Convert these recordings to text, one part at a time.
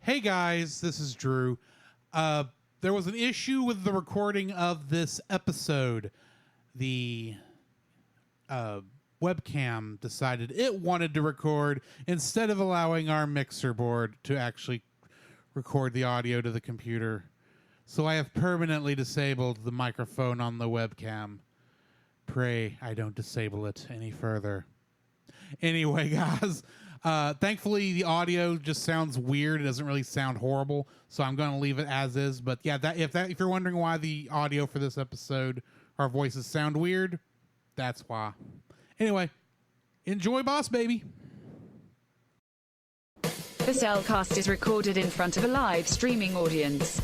Hey guys, this is Drew. There was an issue with the recording of this episode. The webcam decided it wanted to record instead of allowing our mixer board to actually record the audio to the computer. So I have permanently disabled the microphone on the webcam. Pray I don't disable it any further. Anyway, guys, thankfully the audio just sounds weird. It doesn't really sound horrible, so I'm going to leave it as is. But yeah, if you're wondering why the audio for this episode, our voices sound weird, that's why. Anyway, enjoy Boss Baby. The Cellcast is recorded in front of a live streaming audience.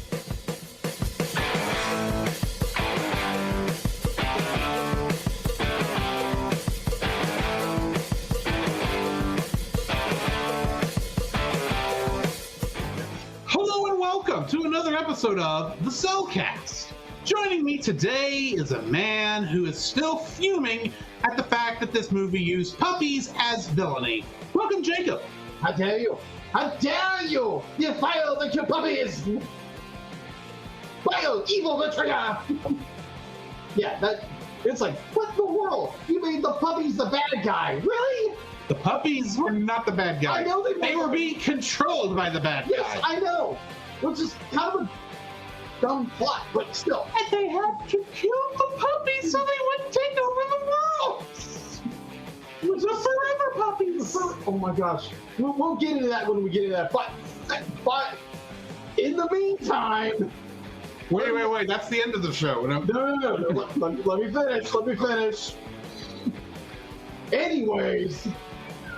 To another episode of The Cellcast. Joining me today is a man who is still fuming at the fact that this movie used puppies as villainy. Welcome, Jacob. How dare you? How dare you? You vile little puppies! Vile, evil betrayer! Yeah, it's like, what in the world? You made the puppies the bad guy, really? The puppies were not the bad guy. I know they were being controlled by the bad guy. Yes, I know. Which is kind of a dumb plot, but still. And they had to kill the puppies so they wouldn't take over the world. Which the forever puppies. Oh my gosh. We'll get into that when we get into that. But in the meantime. Wait. That's the end of the show. No. Let me finish. Anyways,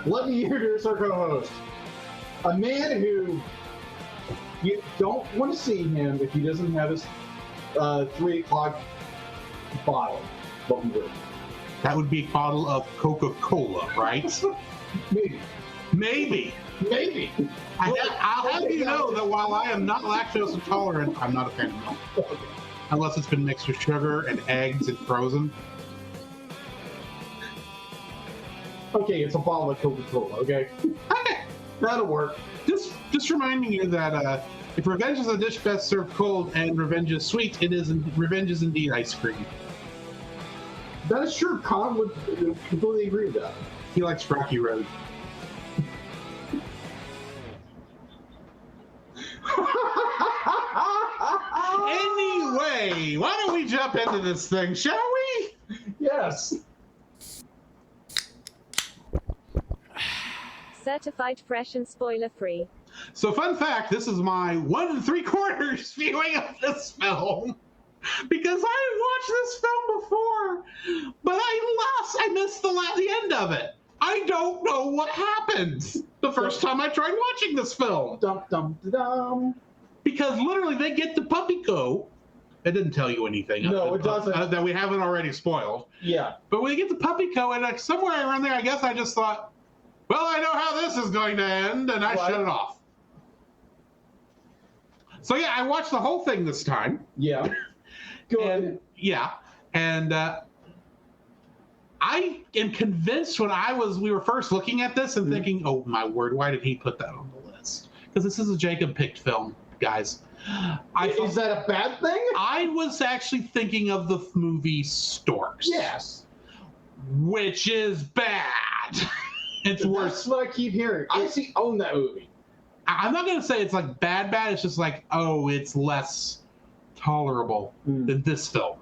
let me introduce our co-host. A man who... You don't want to see him if he doesn't have his 3 o'clock bottle. But we would. That would be a bottle of Coca-Cola, right? Maybe. I'll have you know that while I am not lactose intolerant, I'm not a fan of milk. Okay. Unless it's been mixed with sugar and eggs and frozen. Okay, it's a bottle of Coca-Cola, okay? That'll work. Just reminding you that if revenge is a dish best served cold and revenge is sweet, revenge is indeed ice cream. That is true. Con would completely agree with that. He likes Rocky Road. Anyway, why don't we jump into this thing, shall we? Yes. Certified fresh and spoiler-free. So, fun fact, this is my 1 3/4 viewing of this film. Because I watched this film before, but I missed the end of it. I don't know what happened the first time I tried watching this film. Dum. Because literally, they get to puppy go. It didn't tell you anything. No, it doesn't. That we haven't already spoiled. Yeah. But when they get to puppy co, and somewhere around there, I guess I just thought, well, I know how this is going to end, and I shut it off. So yeah, I watched the whole thing this time. Yeah. Good. And I am convinced we were first looking at this and thinking, oh my word, why did he put that on the list? Because this is a Jacob picked film, guys. Is that a bad thing? I was actually thinking of the movie Storks. Yes. Which is bad. It's worse. That's what I keep hearing. I actually own that movie. I'm not going to say it's like bad. It's just like, oh, it's less tolerable than this film.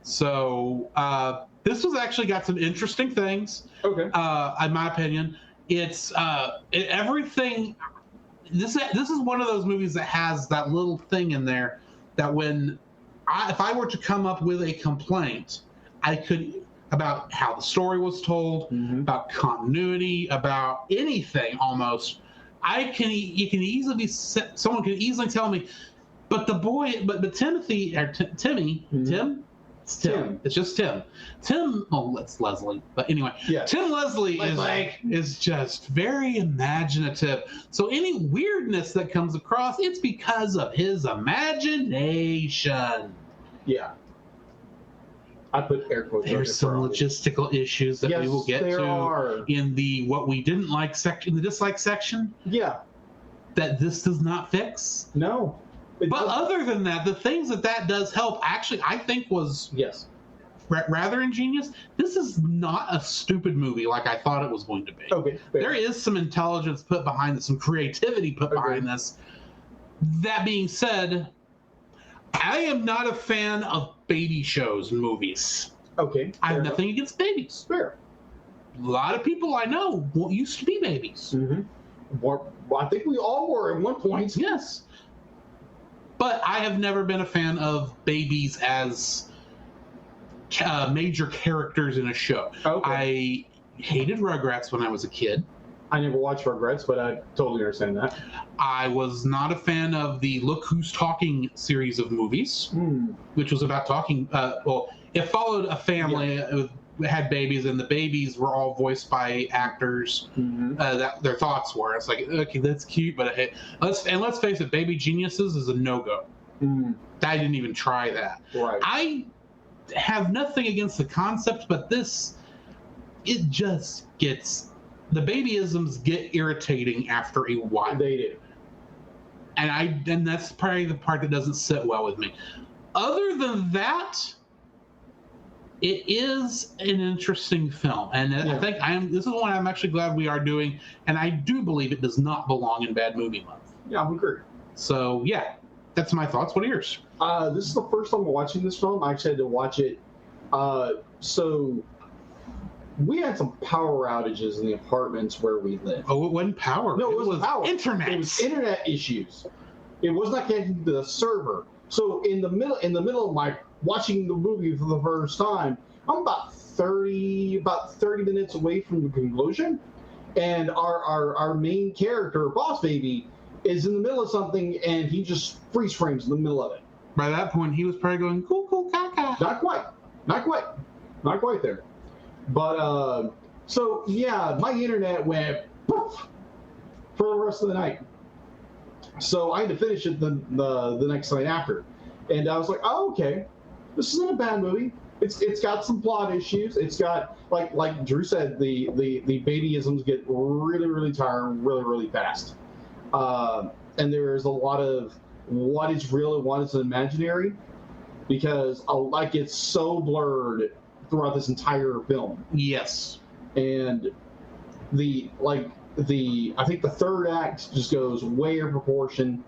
So this was actually got some interesting things. Okay. In my opinion, it's everything. This is one of those movies that has that little thing in there that if I were to come up with a complaint, I could. About how the story was told, about continuity, about anything almost. Someone can easily tell me, but Timothy or Timmy, Tim? It's Tim. It's just Tim. It's Leslie. But anyway, yeah. Tim Leslie is just very imaginative. So any weirdness that comes across, it's because of his imagination. Yeah. I put air quotes. There's some logistical issues that we will get to in the what we didn't like section, in the dislike section. Yeah. that this does not fix. No. But other than that, the things that does help, actually, I think was yes. rather ingenious. This is not a stupid movie like I thought it was going to be. Okay. Fair. There is some intelligence put behind this, some creativity put behind this. That being said, I am not a fan of baby shows and movies. Okay. I have nothing against babies. Fair. A lot of people I know used to be babies. Mm-hmm. Well, I think we all were at one point. Yes. But I have never been a fan of babies as major characters in a show. Okay. I hated Rugrats when I was a kid. I never watched Rugrats, but I totally understand that. I was not a fan of the Look Who's Talking series of movies, which was about talking. It followed a family that had babies, and the babies were all voiced by actors that their thoughts were. It's like, okay, that's cute, but let's face it, Baby Geniuses is a no-go. I didn't even try that. Right. I have nothing against the concept, but it just gets, the babyisms get irritating after a while. They do. And that's probably the part that doesn't sit well with me. Other than that, it is an interesting film, and I think this is one I'm actually glad we are doing, and I do believe it does not belong in Bad Movie Month. Yeah, I agree. So yeah, that's my thoughts. What are yours? This is the first time I'm watching this film. I actually had to watch it. So we had some power outages in the apartments where we live. Oh, it wasn't power. No, it was power. Internet. It was internet issues. It was not connected to the server. So in the middle of my watching the movie for the first time, I'm about 30 minutes away from the conclusion, and our main character, Boss Baby, is in the middle of something, and he just freeze frames in the middle of it. By that point, he was probably going cool, caca. Not quite there. But so yeah, my internet went poof for the rest of the night. So I had to finish it the next night after, and I was like, oh, okay, this isn't a bad movie. It's got some plot issues. It's got like Drew said, the babyisms get really tiring really fast, and there's a lot of what is real and what is imaginary, because it's so blurred throughout this entire film. Yes. And I think the third act just goes way in proportion,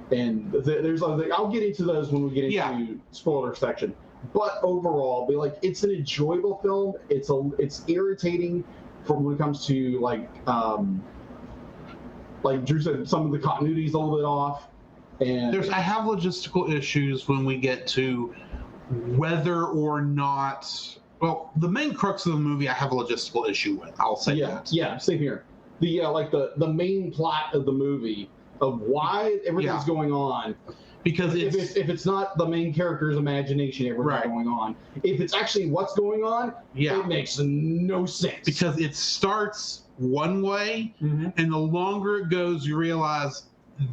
and there's I'll get into those when we get into spoiler section. But overall, it's an enjoyable film. It's irritating from when it comes to like Drew said, some of the continuity is a little bit off. And I have logistical issues when we get to whether or not. Well, the main crux of the movie, I have a logistical issue with. I'll say that. Yeah, same here. The main plot of the movie of why everything's going on. Because if it's not the main character's imagination, everything's going on. If it's actually what's going on, it makes no sense. Because it starts one way, and the longer it goes, you realize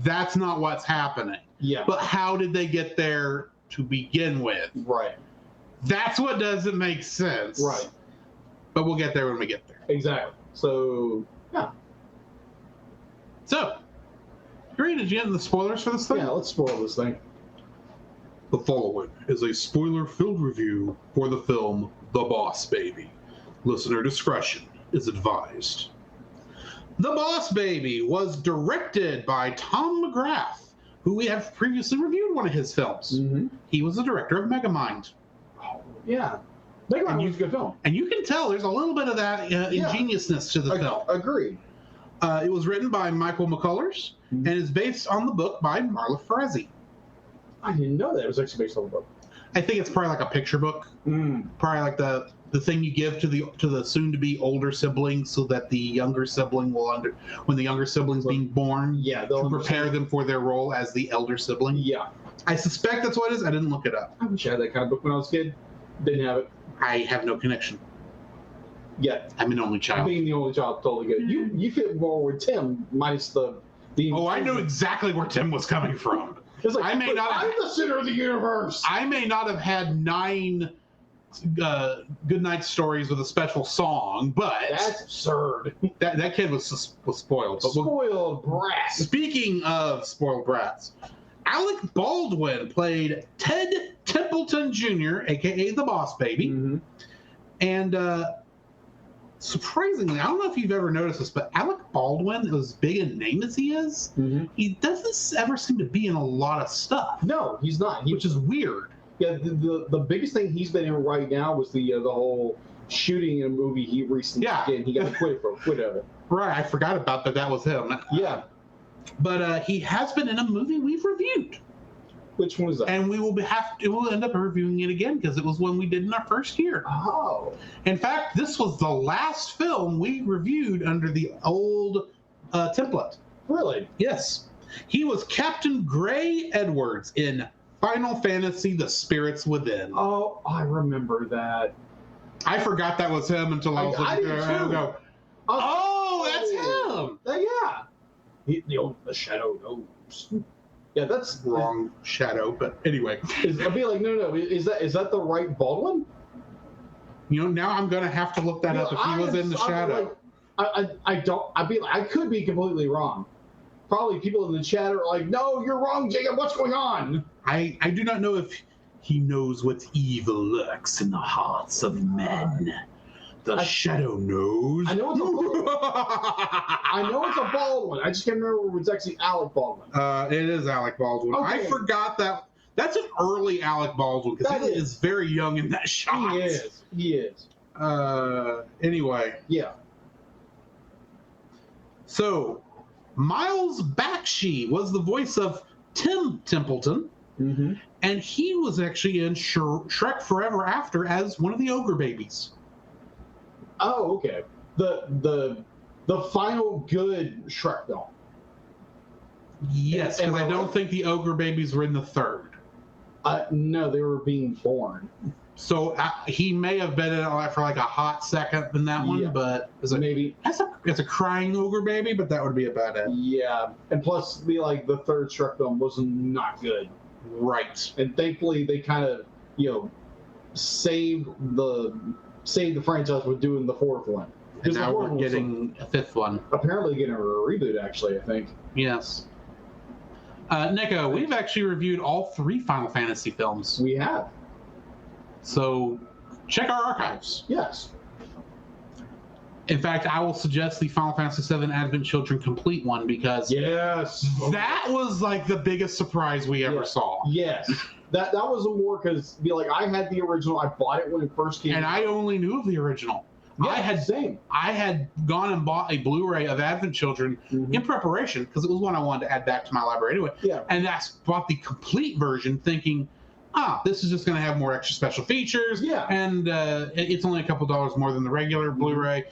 that's not what's happening. Yeah. But how did they get there to begin with? Right. That's what doesn't make sense. Right. But we'll get there when we get there. Exactly. So, yeah. So, you ready to get into the spoilers for this thing? Yeah, let's spoil this thing. The following is a spoiler-filled review for the film The Boss Baby. Listener discretion is advised. The Boss Baby was directed by Tom McGrath, who we have previously reviewed one of his films. He was the director of Megamind. Yeah. Megamind was a good film. And you can tell there's a little bit of that ingeniousness to the film. Agreed. It was written by Michael McCullers and is based on the book by Marla Ferrezzi. I didn't know that it was actually based on the book. I think it's probably like a picture book. Probably like the thing you give to the soon-to-be older sibling, so that the younger sibling will when the younger sibling's being born, to prepare them for their role as the elder sibling. Yeah. I suspect that's what it is. I didn't look it up. I wish I had that kind of book when I was a kid. Didn't have it. I have no connection. Yeah. I'm an only child. Being the only child, totally good. You fit more with Tim, minus the. Oh, I knew exactly where Tim was coming from. It's like, I'm the center of the universe. I may not have had 9 Good Night Stories with a special song, but That's absurd. that kid was spoiled. But Spoiled brat. speaking of spoiled brats, Alec Baldwin played Ted Templeton Jr., aka the Boss Baby, Mm-hmm. and surprisingly, I don't know if you've ever noticed this, but Alec Baldwin, as big a name as he is, Mm-hmm. he doesn't ever seem to be in a lot of stuff, No, he's not. which is weird. Yeah, the biggest thing he's been in right now was the whole shooting in a movie he recently did. He got quit of it. Right, I forgot about that. That was him. Yeah. But he has been in a movie we've reviewed, Which one is that? and we'll end up reviewing it again because it was one we did in our first year. Oh. In fact, this was the last film we reviewed under the old template. Really? Yes, he was Captain Gray Edwards in Final Fantasy: The Spirits Within. Oh, I remember that. I forgot that was him until I was I looking did at it. too. Go, oh, that's him. Yeah. The shadow knows. Yeah, that's Wrong shadow, but anyway. I'd be like, no. Is that the right Baldwin? You know, now I'm gonna have to look that up if he was in the shadow. I don't. I could be completely wrong. Probably people in the chat are like, no, you're wrong, Jacob. What's going on? I do not know if he knows what evil lurks in the hearts of men. The shadow knows. I know it's a Baldwin. I just can't remember if it's actually Alec Baldwin. It is Alec Baldwin. Okay. I forgot that. That's an early Alec Baldwin because That he is. is very young in that shot. He is. Anyway, Yeah. so Miles Bakshi was the voice of Tim Templeton, Mm-hmm. and he was actually in Shrek Forever After as one of the ogre babies. Oh, okay. The final good Shrek film. Yes, Am because I I don't right? think the ogre babies were in the third. No, they were being born. So he may have been in it for like a hot second in that one, Yeah. but Maybe. it's a crying ogre baby, but that would be about it. Yeah, and plus, the third Shrek film was not good, Right. and thankfully they kind of saved the franchise with doing the fourth one. And 'Cause the now fourth we're one was getting a fifth one. apparently getting a reboot. Actually, I think. Yes. Nico, we've actually reviewed all 3 Final Fantasy films. We have. So check our archives. Yes. In fact, I will suggest the Final Fantasy VII Advent Children Complete one because Yes. that was like the biggest surprise we ever Yeah. saw. Yes. That was a more because I had the original. I bought it when it first came. And out. I only knew of the original. Yeah, same. I had gone and bought a Blu-ray of Advent Children Mhm. in preparation because it was one I wanted to add back to my library anyway. Yeah. And bought the complete version thinking, this is just going to have more extra special features. Yeah. And it's only a couple dollars more than the regular Blu-ray.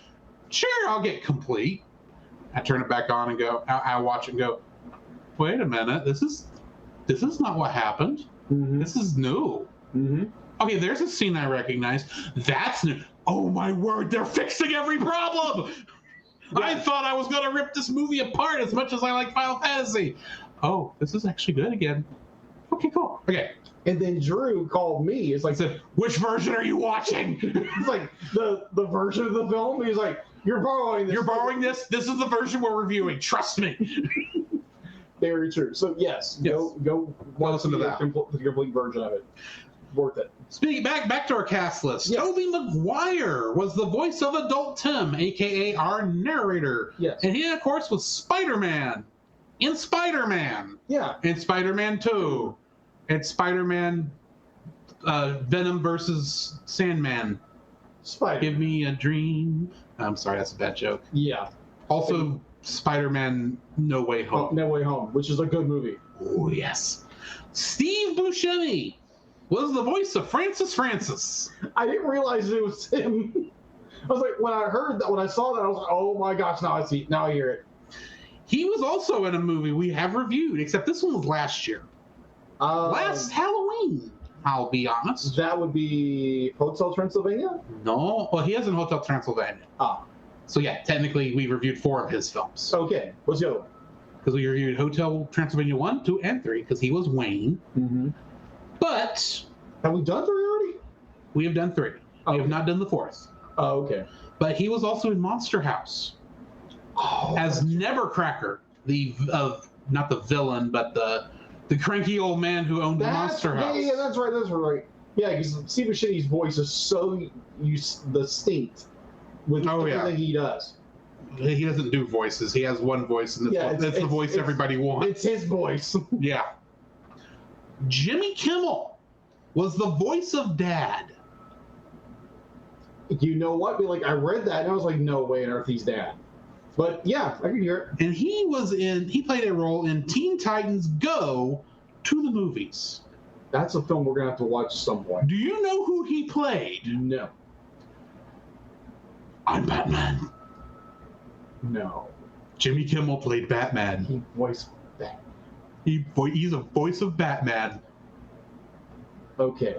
Sure, I'll get complete. I turn it back on and go, I watch it and go, wait a minute, this is not what happened. Mm-hmm. This is new. Mm-hmm. Okay, there's a scene I recognize. That's new. Oh my word, they're fixing every problem! I thought I was going to rip this movie apart as much as I like Final Fantasy. Oh, this is actually good again. Okay, cool. Okay. And then Drew called me. It's I like said, which version are you watching? it's like the version of the film. He's like, you're borrowing this. You're borrowing this? This is the version we're reviewing. Trust me. Very true. So yes. Go watch listen to that. the complete version of it. Worth it. Speaking back to our cast list, Yes. Tobey Maguire was the voice of Adult Tim, aka our narrator. Yes. And he, of course, was Spider-Man in Spider-Man, Yeah. in Spider-Man 2, and Spider-Man Venom versus Sandman. Spider. Give me a dream. I'm sorry, that's a bad joke. Yeah. Also, Spider-Man No Way Home. No Way Home, which is a good movie. Oh, yes. Steve Buscemi was the voice of Francis. I didn't realize it was him. I was like, when I saw that, I was like, oh my gosh, now I hear it. He was also in a movie we have reviewed, except this one was last year. Last Halloween, I'll be honest. That would be Hotel Transylvania? No, well, he is in Hotel Transylvania. Ah. So yeah, technically we reviewed 4 of his films. Okay. What's the other one? Because we reviewed Hotel Transylvania 1, 2, and 3, because he was Wayne. Mm-hmm. But Have we done 3 already? We have done 3. We have not done the 4th. Oh, okay. But he was also in Monster House as Nevercracker, not the villain, but the cranky old man who owned the Monster House. Yeah, that's right. Yeah, because Steve Buscemi's voice is so distinct with everything he does. He doesn't do voices. He has one voice, and that's the voice everybody wants. It's his voice. Yeah. Jimmy Kimmel was the voice of Dad. You know what? Like, I read that and I was like, no way on earth he's Dad. But yeah, I can hear it. And he played a role in Teen Titans Go to the movies. That's a film we're gonna have to watch at some point. Do you know who he played? No. I'm Batman. No. Jimmy Kimmel played Batman. He voiced that. He's a voice of Batman. Okay.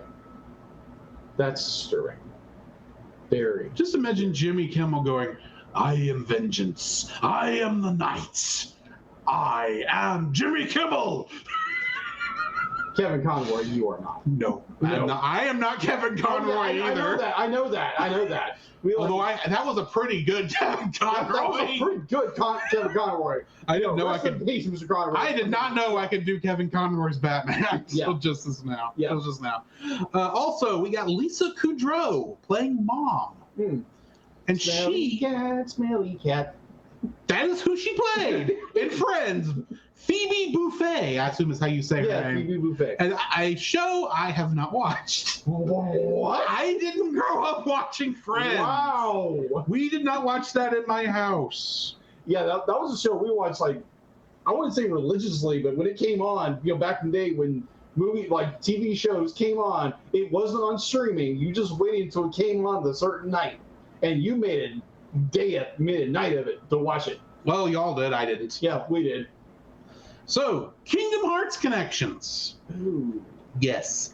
That's disturbing. Very. Just imagine Jimmy Kimmel going, I am vengeance. I am the night. I am Jimmy Kimmel. Kevin Conroy, you are not. No. I am not Kevin Conroy either. I know that. Although that was a pretty good Kevin Conroy. That was a pretty good Kevin Conroy. I didn't know I could. Mr. Conroy. I did not know I could do Kevin Conroy's Batman until just now. Yeah. Just now. Also, we got Lisa Kudrow playing Mom. And Smelly cat. That is who she played in Friends. Phoebe Buffay, I assume is how you say her name. Yeah, Phoebe Buffay. And a show I have not watched. What? I didn't grow up watching Friends. Wow. We did not watch that in my house. Yeah, that was a show we watched, like, I wouldn't say religiously, but when it came on, back in the day when TV shows came on, it wasn't on streaming. You just waited until it came on the certain night, and you made a night of it to watch it. Well, y'all did. I didn't. Yeah, we did. So, Kingdom Hearts connections. Ooh. Yes.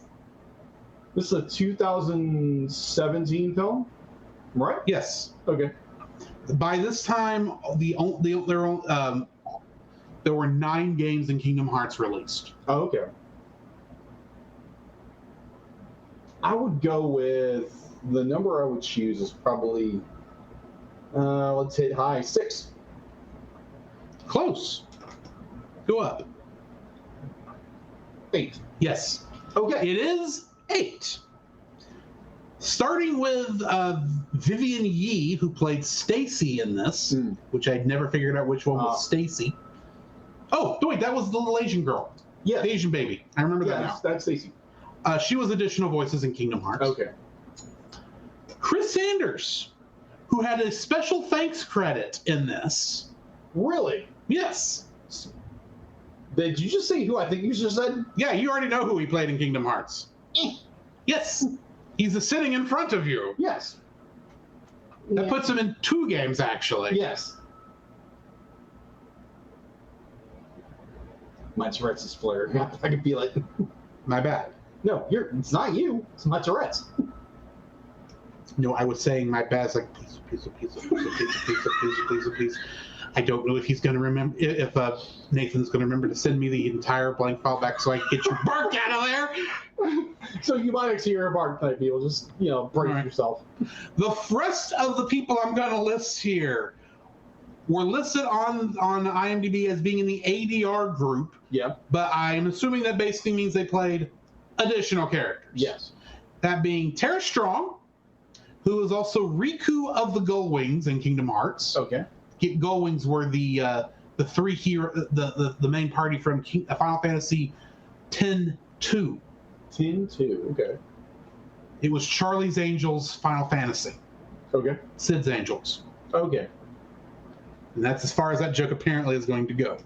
This is a 2017 film, right? Yes. Okay. By this time, there were 9 games in Kingdom Hearts released. Oh, okay. I would go with the number I would choose is probably, let's hit high 6. Close. Go up. 8. Yes. Okay. It is 8. Starting with Vivian Yee, who played Stacy in this, which I'd never figured out which one was Stacy. Oh, wait, that was the little Asian girl. Yeah. The Asian baby. I remember that now. That's Stacy. She was additional voices in Kingdom Hearts. Okay. Chris Sanders, who had a special thanks credit in this. Really? Yes. Did you just say who I think you just said? Yeah, you already know who he played in Kingdom Hearts. Yes. He's sitting in front of you. Yes. That puts him in 2 games, actually. Yes. My Tourette's is flared. I can feel it. My bad. No, it's not you. It's my Tourette's. No, I was saying my bad. It's like, please. I don't know if he's going to remember, if Nathan's going to remember to send me the entire blank file back so I can get your bark out of there. So you might actually hear a bark type deal. Just, brace yourself. The rest of the people I'm going to list here were listed on IMDb as being in the ADR group. Yeah. But I'm assuming that basically means they played additional characters. Yes. That being Tara Strong, who is also Riku of the Gullwings in Kingdom Hearts. Okay. Gullwings were the 3 hero, the main party from Final Fantasy X-2. 10-2. Okay. It was Charlie's Angels Final Fantasy. Okay. Sid's Angels. Okay. And that's as far as that joke apparently is going to go.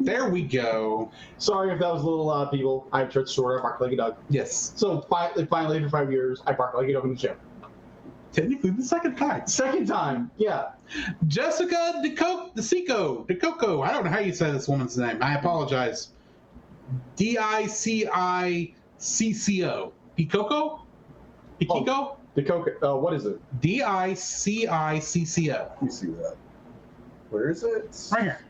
There we go. Sorry if that was a little loud, people. I have Tourette's disorder. I bark like a dog. Yes. So finally, for 5 years, I bark like a dog in the gym. Technically, the second time. Second time, yeah. Jessica DeCoco. I don't know how you say this woman's name. I apologize. Dicicco. Picoco? Picoco? DeCoco. What is it? Dicicco. Let me see that. Where is it? Right here.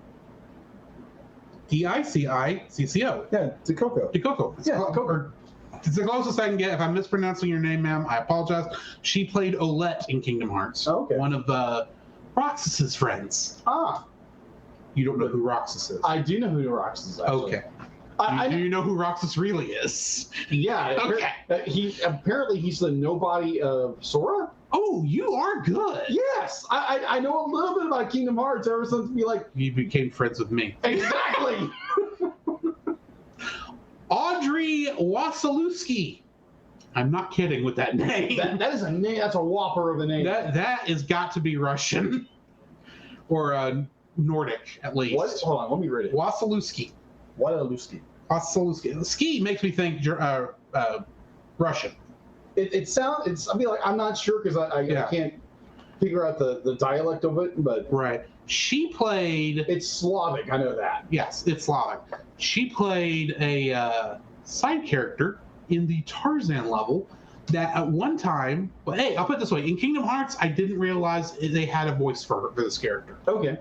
Dicicco. Yeah, DeCoco. DeCoco. Yeah, DeCoco. It's the closest I can get. If I'm mispronouncing your name, ma'am, I apologize. She played Olette in Kingdom Hearts. Okay. One of Roxas's friends. Ah, You don't know who Roxas is? I do know who Roxas is, actually. Okay. I Do you know who Roxas really is? Yeah. Okay. He's the nobody of Sora. Oh, you are good. Yes, I know a little bit about Kingdom Hearts ever since we like. You became friends with me. Exactly. Audrey Wasilewski. I'm not kidding with that name. that is a name. That's a whopper of a name. That has got to be Russian or Nordic at least. What? Hold on, let me read it. Wasilewski. Wasilewski. Wasilewski. Ski makes me think Russian. It sounds. It's. I mean, like I'm not sure because I can't figure out the dialect of it, but Right. She played. it's Slavic. I know that. Yes, it's Slavic. She played a side character in the Tarzan level that at one time. Well, hey, I'll put it this way: in Kingdom Hearts, I didn't realize they had a voice for this character. Okay.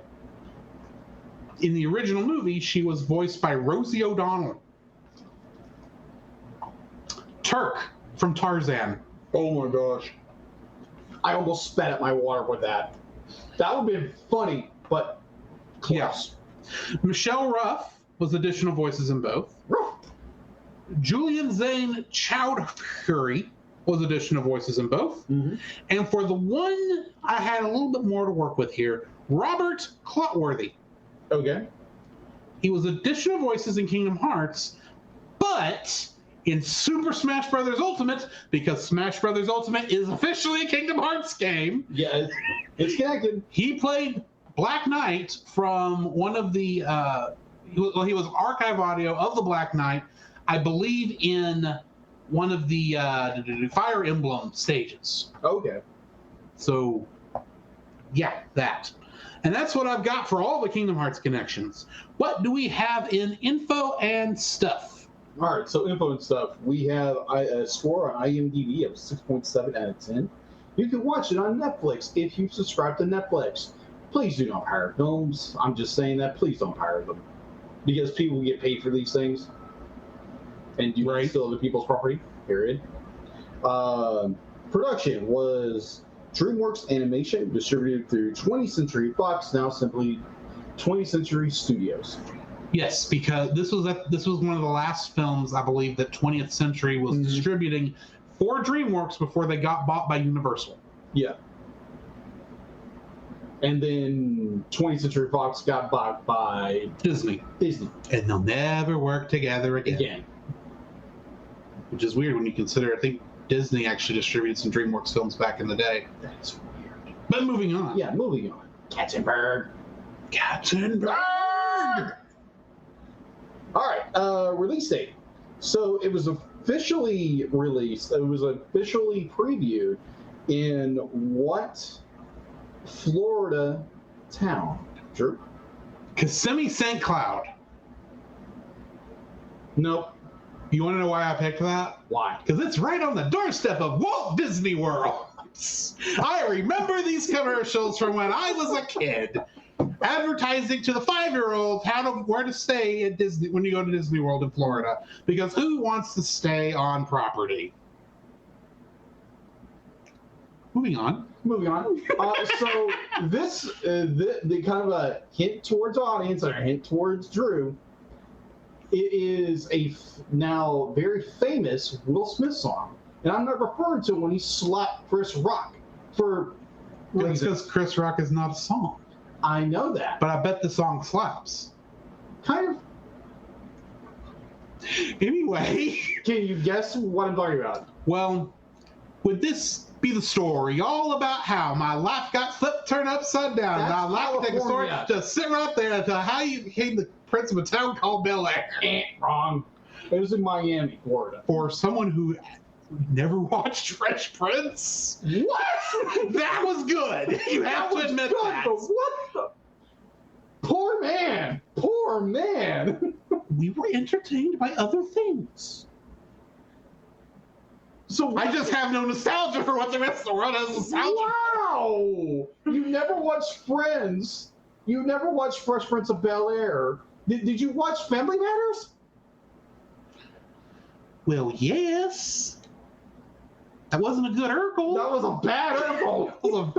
In the original movie, she was voiced by Rosie O'Donnell. Turk from Tarzan. Oh my gosh. I almost spat at my water with that. That would have been funny, but close. Yes. Michelle Ruff was additional voices in both. Ruff. Julian Zane Chowdhury was additional voices in both. Mhm. And for the one I had a little bit more to work with here, Robert Clotworthy. Okay. He was additional voices in Kingdom Hearts, but in Super Smash Bros. Ultimate, because Smash Bros. Ultimate is officially a Kingdom Hearts game, Yeah, it's connected. he played Black Knight from one of the, he was archive audio of the Black Knight, I believe in one of the Fire Emblem stages. Okay. So, yeah, that. And that's what I've got for all the Kingdom Hearts connections. What do we have in info and stuff? All right. So info and stuff. We have a score on IMDb of 6.7 out of 10. You can watch it on Netflix if you subscribe to Netflix. Please do not pirate films. I'm just saying that. Please don't pirate them, because people get paid for these things, and you Right. steal other people's property. Period. Production was DreamWorks Animation, distributed through 20th Century Fox, now simply 20th Century Studios. Yes, because this was one of the last films, I believe, that 20th Century was distributing for DreamWorks before they got bought by Universal. Yeah. And then 20th Century Fox got bought by Disney. Disney. And they'll never work together again. Which is weird when you consider, I think Disney actually distributed some DreamWorks films back in the day. That's weird. But moving on. Yeah, moving on. Katzenberg. Katzenberg! All right, release date. So it was officially released. It was officially previewed in what Florida town? Drew? Kissimmee St. Cloud. Nope. You want to know why I picked that? Why? Because it's right on the doorstep of Walt Disney World. I remember these commercials from when I was a kid, advertising to the 5-year-old where to stay at Disney when you go to Disney World in Florida. Because who wants to stay on property? Moving on. Moving on. So this, the kind of a hint towards audience and a hint towards Drew. It is a now very famous Will Smith song, and I'm not referring to when he slapped Chris Rock for That's reasons. because Chris Rock is not a song. I know that, But I bet the song slaps. kind of. Anyway, Can you guess what I'm talking about? well, would this be the story all about how my life got flipped, turned upside down? That's And I'd like to take a story, California. just sit right there to how you became the prince of a town called Bel Air. Wrong. It was in Miami, Florida. For someone who never watched Fresh Prince, What? that was good. You have to was admit good, that. but what the? Poor man. Poor man. We were entertained by other things. So I just have no nostalgia for what the rest of the world has nostalgia. Wow! You never watched Friends. You never watched Fresh Prince of Bel Air. Did you watch Family Matters? Well, yes. That wasn't a good Urkel. That was a bad Urkel.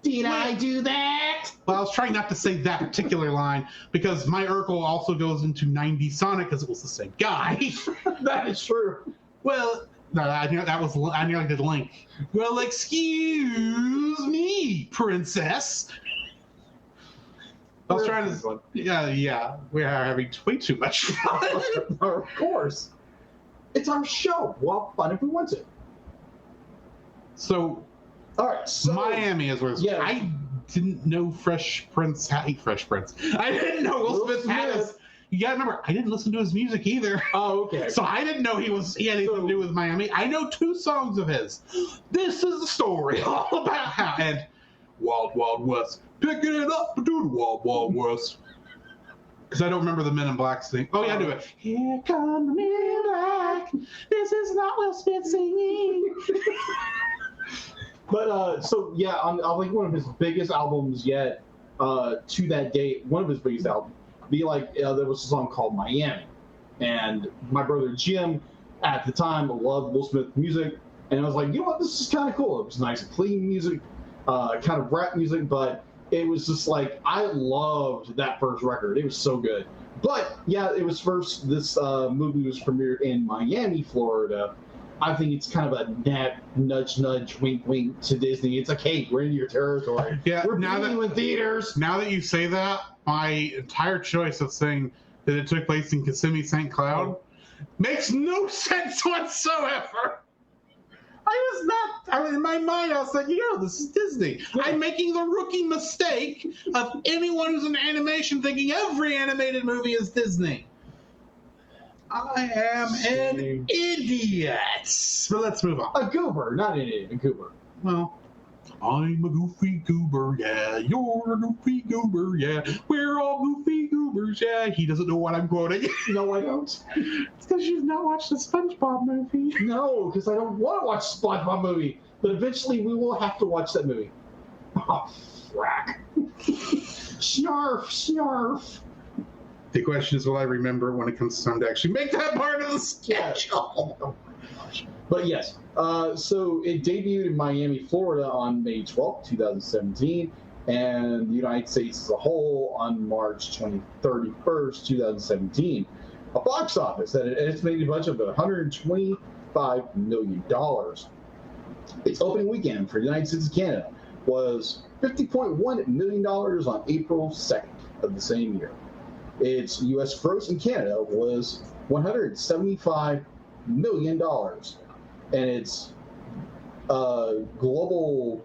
Did I do that? Well, I was trying not to say that particular line because my Urkel also goes into 90s Sonic because it was the same guy. That is true. Well, no, I nearly did Link. Well, excuse me, princess. I was trying to. Yeah, we are having way too much fun. Of course. It's our show. We'll have fun if we want to. So, all right. So, Miami is where. Yeah. I didn't know Fresh Prince. Fresh Prince. I didn't know Will Smith had his. You gotta remember, I didn't listen to his music either. Oh, okay. So I didn't know he had anything to do with Miami. I know 2 songs of his. This is the story all about how and Wild Wild West, picking it up to do the Wild Wild West. Because I don't remember the Men in Black sing. Oh yeah, I do it. Here come the Men in Black. This is not Will Smith singing. But so yeah, on like one of his biggest albums yet, to that date, one of his biggest albums. Be like, there was a song called Miami, and my brother Jim at the time loved Will Smith music, and I was like, you know what, this is kind of cool. It was nice, clean music, kind of rap music, but it was just like I loved that first record. It was so good. But yeah, it was first. This movie was premiered in Miami, Florida. I think it's kind of a nudge, nudge, wink, wink to Disney. It's like, hey, we're in your territory. Yeah, we're putting you in theaters. Now that you say that, my entire choice of saying that it took place in Kissimmee, St. Cloud makes no sense whatsoever. In my mind, I was like, this is Disney. Yeah. I'm making the rookie mistake of anyone who's in animation thinking every animated movie is Disney. I am an idiot. But let's move on. A goober, not an idiot, a goober. Well, I'm a goofy goober, yeah. You're a goofy goober, yeah. We're all goofy goobers, yeah. He doesn't know what I'm quoting. No, I don't. It's because you've not watched the SpongeBob movie. No, because I don't want to watch the SpongeBob movie. But eventually we will have to watch that movie. Oh, frack. Snarf, snarf. The question is, will I remember it when it comes time to actually make that part of the schedule? Oh my gosh. But yes, so it debuted in Miami, Florida on May 12th, 2017, and the United States as a whole on March 31st, 2017. A box office at an estimated budget of $125 million. Its opening weekend for the United States and Canada was $50.1 million on April 2nd of the same year. Its U.S. gross in Canada was $175 million, and its global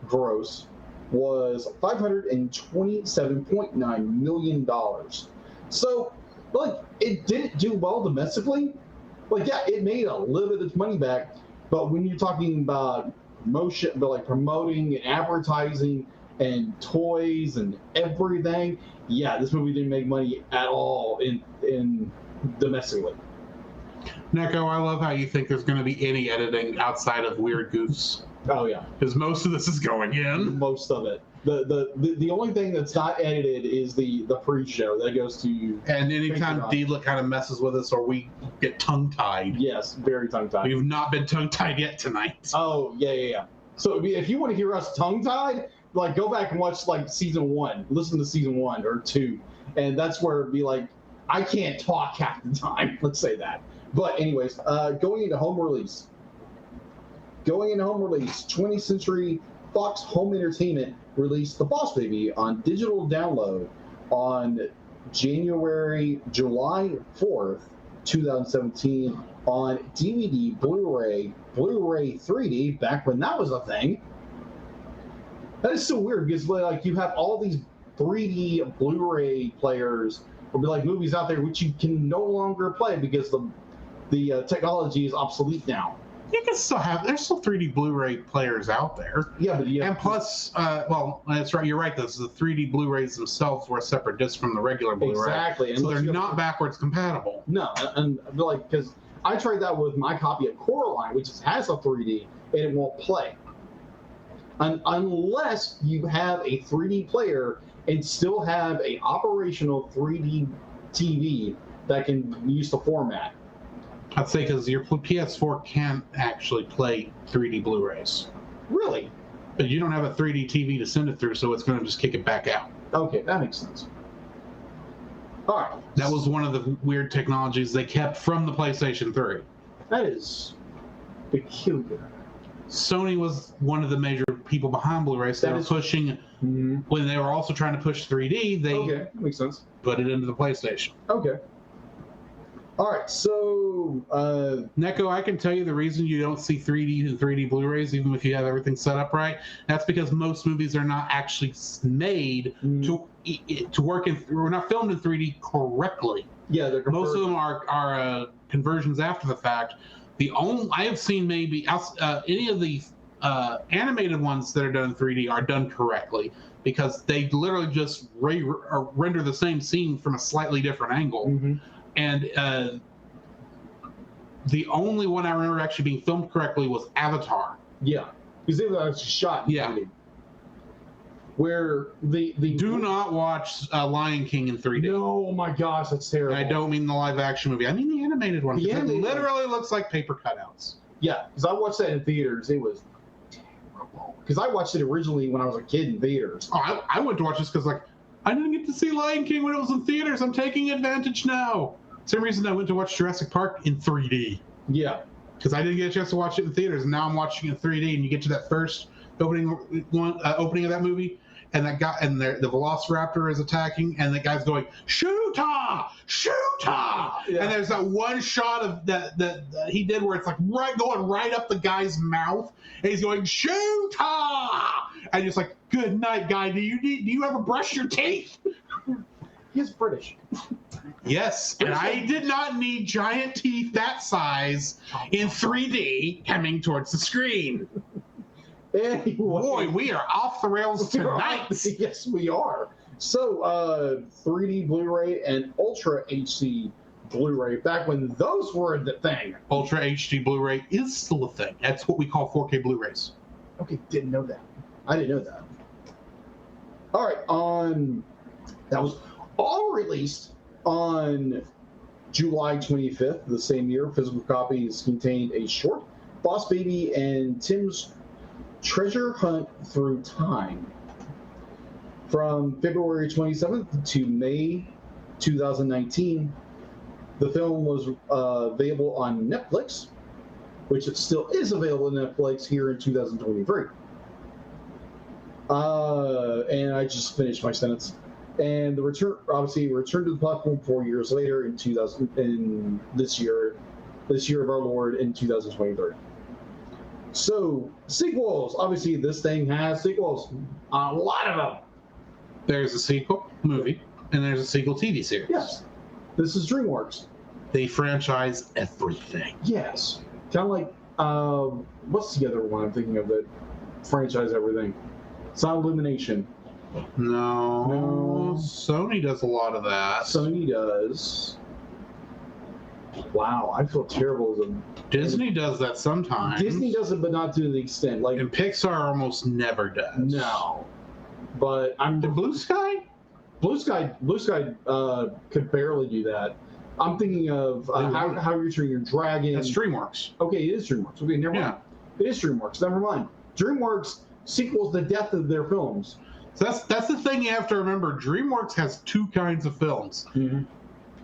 gross was $527.9 million. So, like, it didn't do well domestically. Like, yeah, it made a little bit of its money back, but when you're talking about promoting and advertising and toys and everything, yeah, this movie didn't make money at all in domestically. Neko, I love how you think there's going to be any editing outside of weird goofs. Oh yeah, because most of this is going in. Most of it. The only thing that's not edited is the pre-show that goes to. And anytime Deedla kind of messes with us or we get tongue-tied. Yes, very tongue-tied. We've not been tongue-tied yet tonight. Oh yeah. So if you want to hear us tongue-tied, like go back and watch like season 1, listen to season 1 or 2, and that's where it'd be like I can't talk half the time. Let's say that. But anyways, going into home release, 20th Century Fox Home Entertainment released The Boss Baby on digital download on July 4th, 2017 on DVD, Blu-ray 3D, back when that was a thing. That is so weird because like you have all these 3D Blu-ray players or like movies out there which you can no longer play because the technology is obsolete now. You can still there's still 3D Blu-ray players out there. Yeah, but and plus, well, that's right. You're right. The 3D Blu-rays themselves were a separate disc from the regular Blu-ray. Exactly. So they're not backwards compatible. No, and like because I tried that with my copy of Coraline, which has a 3D, and it won't play. Unless you have a 3D player and still have a operational 3D TV that can use the format. I'd say because your PS4 can't actually play 3D Blu-rays, Really? but you don't have a 3D TV to send it through, so it's going to just kick it back out. Okay, that makes sense. All right. That was one of the weird technologies they kept from the PlayStation 3. That is peculiar. Sony was one of the major people behind Blu-rays. They That were is- pushing, when they were also trying to push 3D, they Okay, that makes sense. put it into the PlayStation. Okay. All right, so Neko, I can tell you the reason you don't see 3D and 3D Blu-rays, even if you have everything set up right. That's because most movies are not actually made to work in. We're not filmed in 3D correctly. yeah, they're Most of them are conversions after the fact. The only I have seen maybe any of the animated ones that are done in 3D are done correctly because they literally just render the same scene from a slightly different angle. And the only one I remember actually being filmed correctly was Avatar. Yeah, because they were actually shot in Yeah. 3D. Where the Do not watch Lion King in 3D. No, oh my gosh, that's terrible. And I don't mean the live action movie. I mean the animated one. 'Cause The it animated one. literally looks like paper cutouts. Yeah, because I watched that in theaters. It was terrible. Because I watched it originally when I was a kid in theaters. Oh, I went to watch this because I didn't get to see Lion King when it was in theaters. I'm taking advantage now. Same reason I went to watch Jurassic Park in 3D. Yeah. Because I didn't get a chance to watch it in theaters, and now I'm watching it in 3D. And you get to that first opening of that movie, and that guy and the Velociraptor is attacking, and the guy's going "Shoota, shoota!" Yeah. And there's that one shot of that he did where it's like going right up the guy's mouth, and he's going "Shoota!" And just like, "Good night, guy. Do you ever brush your teeth?" He's British. Yes, and I did not need giant teeth that size in 3D coming towards the screen. Anyway. Boy, we are off the rails tonight. Yes, we are. So, 3D Blu-ray and Ultra HD Blu-ray, back when those were the thing. Ultra HD Blu-ray is still a thing. That's what we call 4K Blu-rays. Okay, didn't know that. I didn't know that. All right, that was all released on July 25th, the same year. Physical copies contained a short, Boss Baby and Tim's Treasure Hunt Through Time. From February 27th to May 2019, the film was available on Netflix, which it still is available on Netflix here in 2023. And I just finished my sentence. And the return to the platform 4 years later in this year of our Lord in 2023. So sequels, obviously this thing has sequels, a lot of them. There's a sequel movie, and there's a sequel TV series. Yes, this is DreamWorks. They franchise everything. Yes, kind of like what's the other one I'm thinking of that franchise everything? Sound Illumination. No, Sony does a lot of that. Sony does. Wow, I feel terrible as a Disney does that sometimes. Disney does it, but not to the extent. Like And Pixar almost never does. no, but I'm The Blue Sky? Blue Sky could barely do that. I'm thinking of how you're treating your dragon. That's DreamWorks. Okay, it is DreamWorks. Okay, never mind. It is DreamWorks. Never mind. DreamWorks sequels the death of their films. So that's the thing you have to remember. DreamWorks has two kinds of films. Mm-hmm.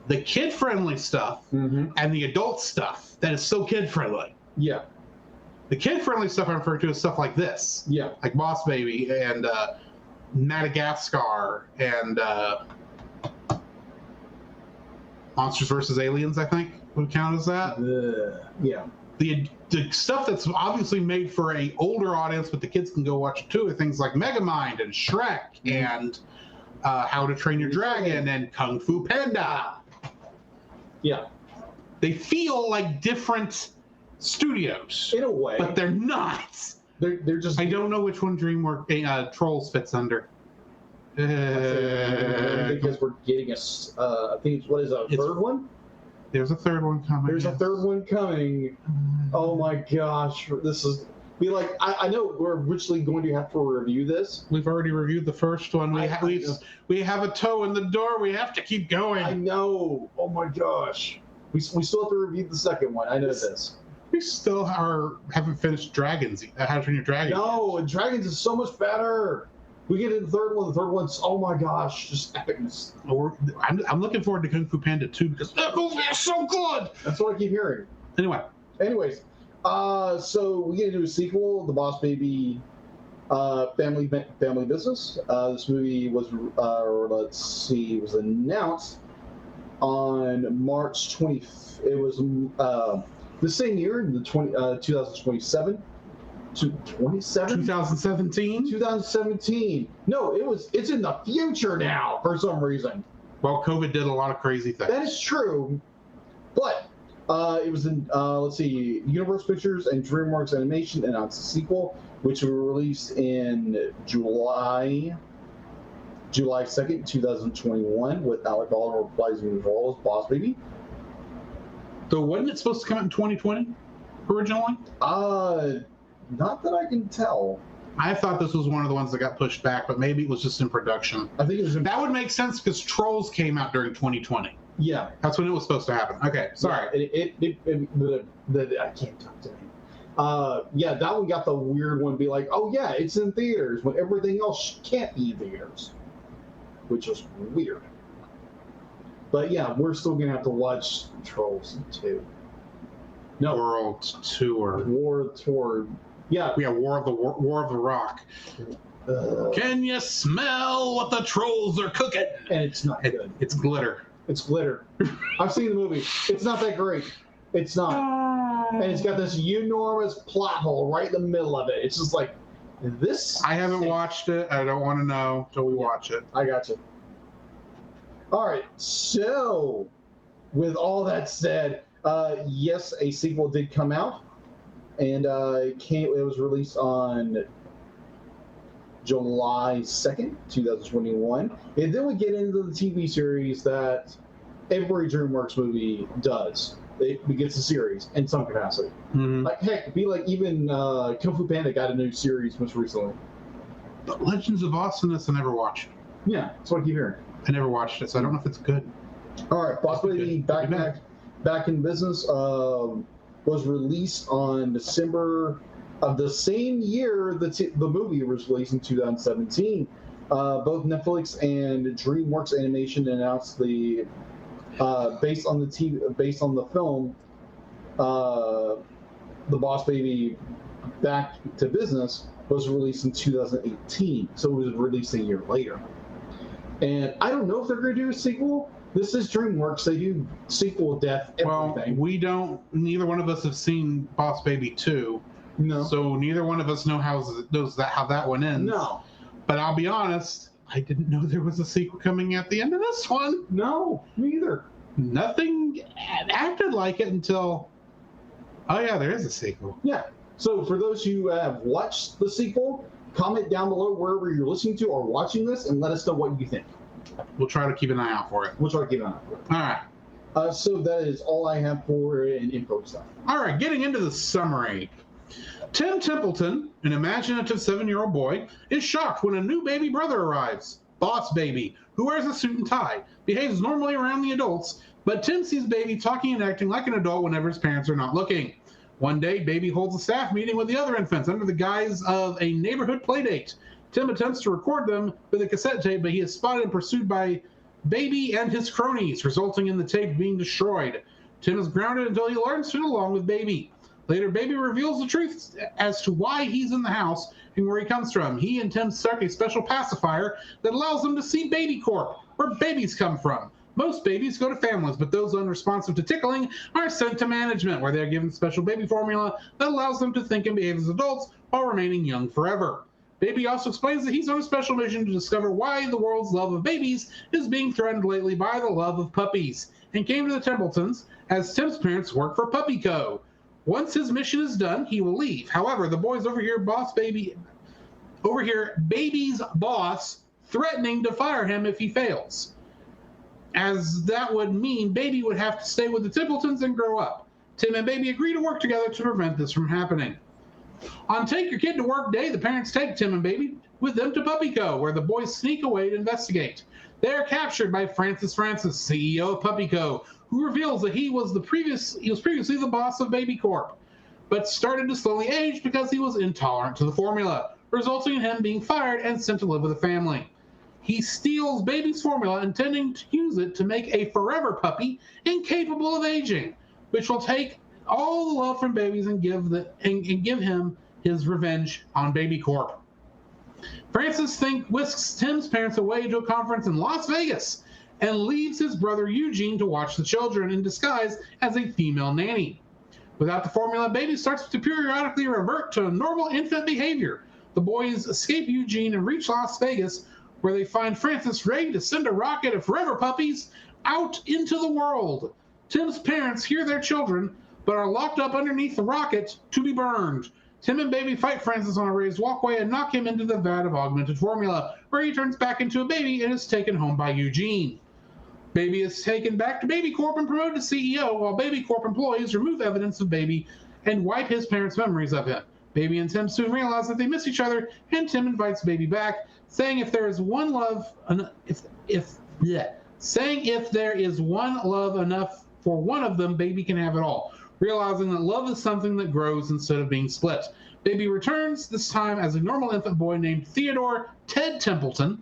The kid-friendly stuff Mm-hmm. and the adult stuff that is so kid-friendly. Yeah. The kid-friendly stuff I refer to is stuff like this. Yeah. Like Boss Baby and Madagascar and Monsters vs. Aliens, I think, would count as that. Yeah. The stuff that's obviously made for a older audience, but the kids can go watch it too, are things like Megamind and Shrek and How to Train Your Dragon and Kung Fu Panda. Yeah. They feel like different studios, In a way, but they're not. they're just. I don't know which one DreamWorks Trolls fits under. Because we're getting I think what is a third one? There's a third one coming. There's a third one coming. Oh my gosh, this is be like, I know we're originally going to have to review this. We've already reviewed the first one. We have a toe in the door. We have to keep going. I know. Oh my gosh. We still have to review the second one. I know this. We still haven't finished Dragons. How to Train Your Dragon. No, and Dragons is so much better. We get into the third one. The third one's, oh my gosh, just epicness. I'm looking forward to Kung Fu Panda 2 because that movie is so good. That's what I keep hearing. Anyways, so we get into a sequel, The Boss Baby Family Business. This movie was, was announced on March 20th. It was the same year, 2027. 2017? 2017. No, it's in the future now for some reason. Well, COVID did a lot of crazy things. That is true, but it was in Universal Pictures and DreamWorks Animation announced a sequel, which will released in July 2nd, 2021, with Alec Baldwin reprising his role as Boss Baby. So wasn't it supposed to come out in 2020 originally? Not that I can tell. I thought this was one of the ones that got pushed back, but maybe it was just in production. I think it was. That would make sense because Trolls came out during 2020. Yeah, that's when it was supposed to happen. Okay, sorry. Yeah, I can't talk to him. Yeah, that one got the weird one. Be like, oh yeah, it's in theaters when everything else can't be in theaters, which is weird. But yeah, we're still gonna have to watch Trolls 2. No, World Tour. War Tour. Yeah. War of the Rock. Can you smell what the trolls are cooking? And it's not good. It's glitter. It's glitter. I've seen the movie. It's not that great. It's not. And it's got this enormous plot hole right in the middle of it. It's just like, this. I haven't watched it. I don't want to know until we watch it. I got you. All right. So, with all that said, yes, a sequel did come out. And it was released on July 2nd, 2021. And then we get into the TV series that every DreamWorks movie does. It gets a series in some capacity. Mm-hmm. Like, heck, even Kung Fu Panda got a new series most recently. But Legends of Awesomeness I never watched. Yeah, that's what I keep hearing. I never watched it, so I don't know if it's good. All right, Boss Baby back in business. Was released on December of the same year the movie was released in 2017. Both Netflix and DreamWorks Animation announced the based on the film, The Boss Baby Back to Business was released in 2018, so it was released a year later. And I don't know if they're going to do a sequel. This is DreamWorks. They do sequel death everything. Well, neither one of us have seen Boss Baby 2. No. So neither one of us knows how that one ends. No. But I'll be honest, I didn't know there was a sequel coming at the end of this one. No, me either. Nothing acted like it until, oh yeah, there is a sequel. Yeah. So for those who have watched the sequel, comment down below wherever you're listening to or watching this and let us know what you think. We'll try to keep an eye out for it. We'll try to keep an eye out for it. All right. So that is all I have for an info stuff. All right, getting into the summary. Tim Templeton, an imaginative 7-year-old boy, is shocked when a new baby brother arrives. Boss Baby, who wears a suit and tie, behaves normally around the adults, but Tim sees Baby talking and acting like an adult whenever his parents are not looking. One day, Baby holds a staff meeting with the other infants under the guise of a neighborhood playdate. Tim attempts to record them with a cassette tape, but he is spotted and pursued by Baby and his cronies, resulting in the tape being destroyed. Tim is grounded until he learns to get along with Baby. Later, Baby reveals the truth as to why he's in the house and where he comes from. He and Tim start a special pacifier that allows them to see Baby Corp, where babies come from. Most babies go to families, but those unresponsive to tickling are sent to management, where they are given special baby formula that allows them to think and behave as adults while remaining young forever. Baby also explains that he's on a special mission to discover why the world's love of babies is being threatened lately by the love of puppies, and came to the Templetons as Tim's parents work for Puppy Co. Once his mission is done, he will leave. However, the boys overhear Baby's boss threatening to fire him if he fails, as that would mean Baby would have to stay with the Templetons and grow up. Tim and Baby agree to work together to prevent this from happening. On Take Your Kid to Work Day, the parents take Tim and Baby with them to Puppy Co., where the boys sneak away to investigate. They are captured by Francis, CEO of Puppy Co., who reveals that he was previously the boss of Baby Corp, but started to slowly age because he was intolerant to the formula, resulting in him being fired and sent to live with a family. He steals Baby's formula, intending to use it to make a forever puppy incapable of aging, which will take all the love from babies and give him his revenge on Baby Corp. Francis whisks Tim's parents away to a conference in Las Vegas and leaves his brother Eugene to watch the children in disguise as a female nanny. Without the formula, Baby starts to periodically revert to normal infant behavior. The boys escape Eugene and reach Las Vegas, where they find Francis ready to send a rocket of forever puppies out into the world. Tim's parents hear their children, but are locked up underneath the rocket to be burned. Tim and Baby fight Francis on a raised walkway and knock him into the vat of augmented formula, where he turns back into a baby and is taken home by Eugene. Baby is taken back to Baby Corp and promoted to CEO, while Baby Corp employees remove evidence of Baby and wipe his parents' memories of him. Baby and Tim soon realize that they miss each other, and Tim invites Baby back, saying if there is one love enough for one of them, Baby can have it all, realizing that love is something that grows instead of being split. Baby returns, this time as a normal infant boy named Theodore Ted Templeton.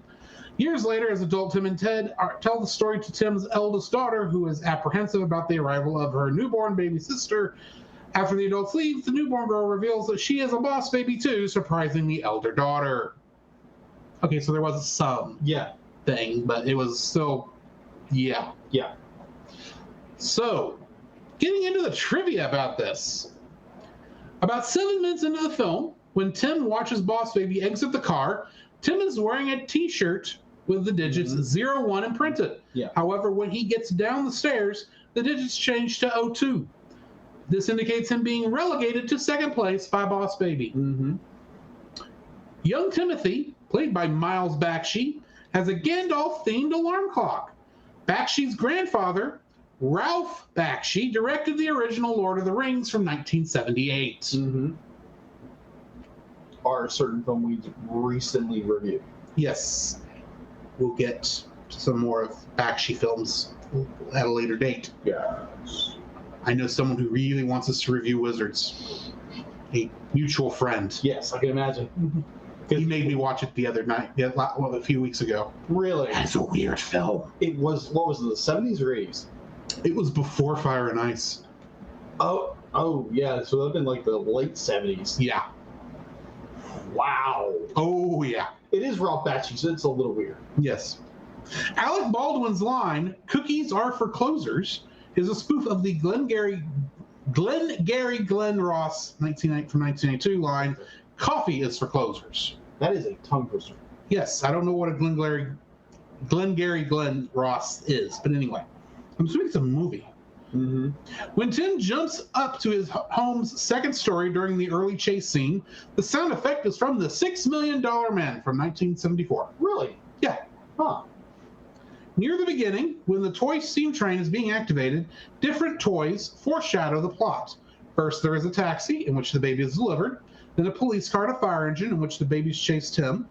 Years later, as adult Tim and Ted tell the story to Tim's eldest daughter, who is apprehensive about the arrival of her newborn baby sister. After the adults leave, the newborn girl reveals that she is a boss baby too, surprising the elder daughter. Okay, so there was some thing, but it was still, yeah. So, getting into the trivia about this. About 7 minutes into the film, when Tim watches Boss Baby exit the car, Tim is wearing a t-shirt with the digits 01 imprinted. Yeah. However, when he gets down the stairs, the digits change to 02. This indicates him being relegated to second place by Boss Baby. Mm-hmm. Young Timothy, played by Miles Bakshi, has a Gandalf-themed alarm clock. Bakshi's grandfather, Ralph Bakshi, directed the original Lord of the Rings from 1978. Mm-hmm. Our certain film we recently reviewed. Yes. We'll get to some more of Bakshi films at a later date. Yes. I know someone who really wants us to review Wizards. A mutual friend. Yes, I can imagine. He made me watch it the other night, a few weeks ago. Really? That's a weird film. It was, what was it, the 70s or 80s? It was before Fire and Ice. Oh, yeah, so that would have been like the late 70s. Yeah. Wow. Oh, yeah. It is Ralph Bakshi, so it's a little weird. Yes. Alec Baldwin's line, "Cookies are for closers," is a spoof of the Glenn Ross from 1992 line, "Coffee is for closers." That is a tongue twister. Yes, I don't know what a Glenn Ross is, but anyway. I'm assuming it's a movie. Mm-hmm. When Tim jumps up to his home's second story during the early chase scene, the sound effect is from the $6 Million Man from 1974. Really? Yeah. Huh. Near the beginning, when the toy steam train is being activated, different toys foreshadow the plot. First, there is a taxi, in which the baby is delivered, then a police car and a fire engine, in which the babies chase Tim.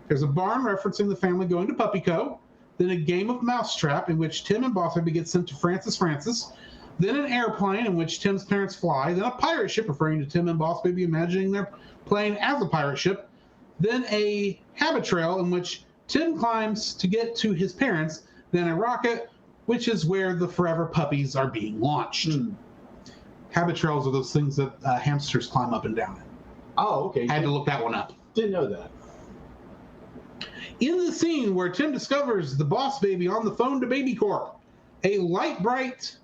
There's a barn referencing the family going to Puppy Co., then a game of Mousetrap, in which Tim and Boss Baby get sent to Francis, then an airplane in which Tim's parents fly, then a pirate ship referring to Tim and Boss Baby imagining their plane as a pirate ship, then a habit trail in which Tim climbs to get to his parents, then a rocket, which is where the forever puppies are being launched. Habit trails are those things that hamsters climb up and down in. Oh, okay. I had to look that one up. Didn't know that. In the scene where Tim discovers the Boss Baby on the phone to Baby Corp, a light bright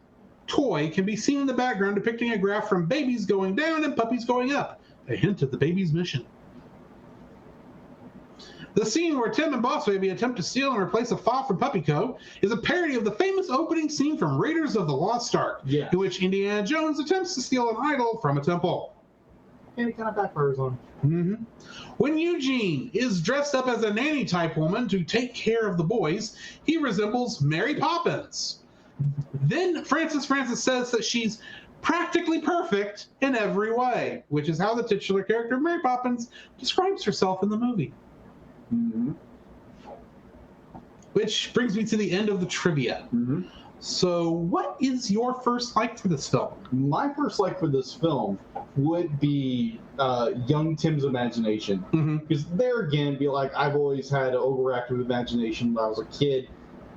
toy can be seen in the background depicting a graph from babies going down and puppies going up, a hint of the baby's mission. The scene where Tim and Boss Baby attempt to steal and replace a file from Puppy Co. is a parody of the famous opening scene from Raiders of the Lost Ark, Yeah. in which Indiana Jones attempts to steal an idol from a temple. And it kind of backfires on. Mm-hmm. When Eugene is dressed up as a nanny-type woman to take care of the boys, he resembles Mary Poppins. Then Francis says that she's practically perfect in every way, which is how the titular character of Mary Poppins describes herself in the movie. Mm-hmm. Which brings me to the end of the trivia. Mm-hmm. So, what is your first like for this film? My first like for this film would be young Tim's imagination. Because there again, be like, I've always had an overactive imagination when I was a kid,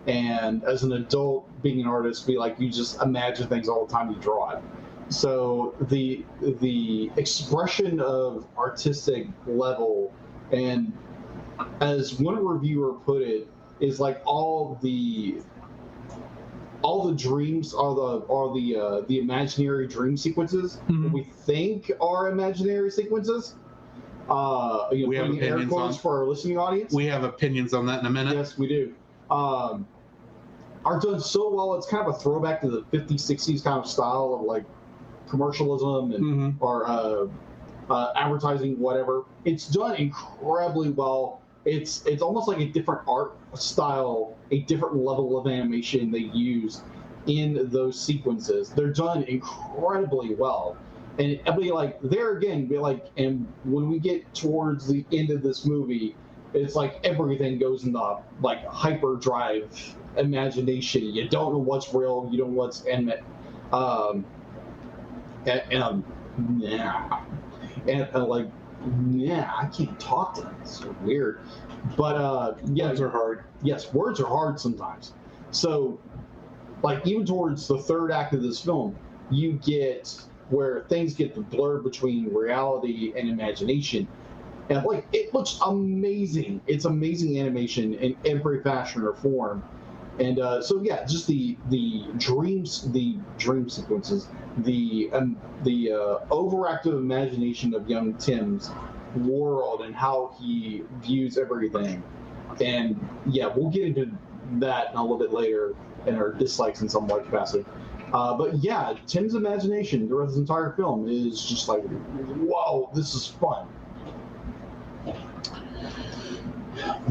and as an adult, being an artist, be like, you just imagine things all the time, you draw it. So the expression of artistic level, and as one reviewer put it, is like all the dreams are the imaginary dream sequences we think are imaginary sequences. We have putting air opinions quotes on- for our listening audience. We have opinions on that in a minute. Yes, we do. Are done so well. It's kind of a throwback to the 50s, 60s kind of style of like commercialism and or advertising, whatever. It's done incredibly well. It's almost like a different art style, a different level of animation they use in those sequences. They're done incredibly well. And I'll be like, there again, be like, and when we get towards the end of this movie, it's like everything goes in the like hyperdrive imagination. You don't know what's real, you don't know what's yeah. And like, yeah, I can't talk to them. It's so weird. But yeah, Words are hard. Yes, words are hard sometimes. So, like, even towards the third act of this film, you get where things get the blur between reality and imagination. And like, it looks amazing. It's amazing animation in every fashion or form. And so yeah, just the dream sequences, the overactive imagination of young Tim's world and how he views everything. And yeah, we'll get into that a little bit later in our dislikes in some like capacity. But yeah, Tim's imagination throughout this entire film is just like, whoa, this is fun.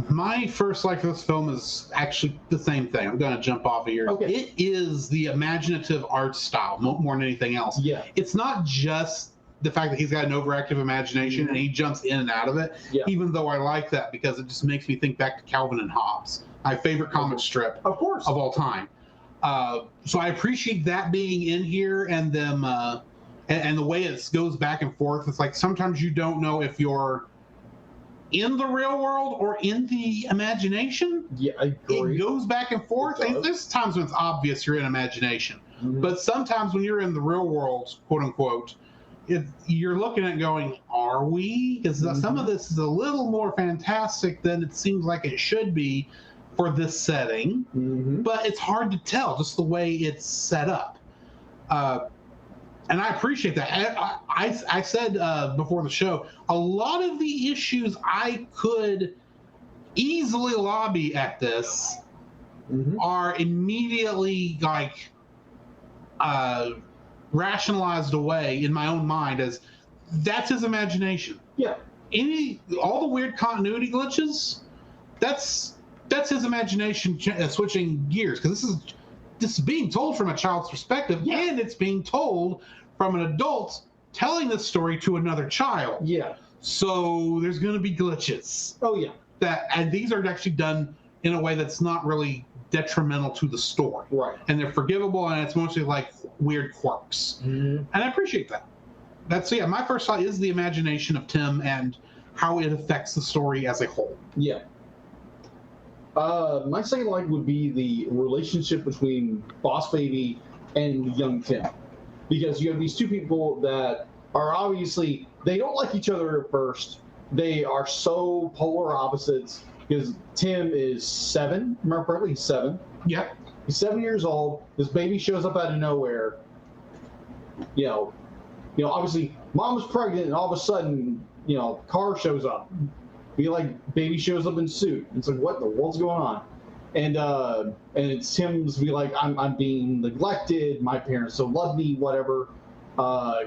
My first like for this film is actually the same thing. I'm going to jump off of yours. Okay. It is the imaginative art style more than anything else. Yeah. It's not just the fact that he's got an overactive imagination and he jumps in and out of it, Yeah. even though I like that because it just makes me think back to Calvin and Hobbes, my favorite comic strip Of course. of all time. So I appreciate that being in here and them and the way it goes back and forth. It's like sometimes you don't know if you're in the real world or in the imagination. Yeah, I agree. It goes back and forth. It does. And there's times when it's obvious you're in imagination. Mhm. But sometimes when you're in the real world, quote unquote, you're looking at it going, are we? Because some of this is a little more fantastic than it seems like it should be for this setting. Mhm. But it's hard to tell just the way it's set up. And I appreciate that. I said before the show, a lot of the issues I could easily lobby at this Mhm. are immediately like rationalized away in my own mind as that's his imagination. Yeah. All the weird continuity glitches, that's his imagination switching gears because this is being told from a child's perspective and it's being told from an adult telling this story to another child. Yeah. So there's going to be glitches Oh yeah. and these are actually done in a way that's not really detrimental to the story. Right. And they're forgivable and it's mostly like weird quirks. Mhm. And I appreciate that. My first thought is the imagination of Tim and how it affects the story as a whole. Yeah. My second like would be the relationship between Boss Baby and young Tim. Because you have these two people that are obviously, they don't like each other at first. They are so polar opposites because Tim is 7, remember correctly, he's 7. Yep. He's 7 years old. This baby shows up out of nowhere. You know, obviously, mom's pregnant, and all of a sudden, car shows up. Be like, baby shows up in suit. It's like, what in the world's going on? And it's Tim's be like, I'm being neglected. My parents don't love me, whatever.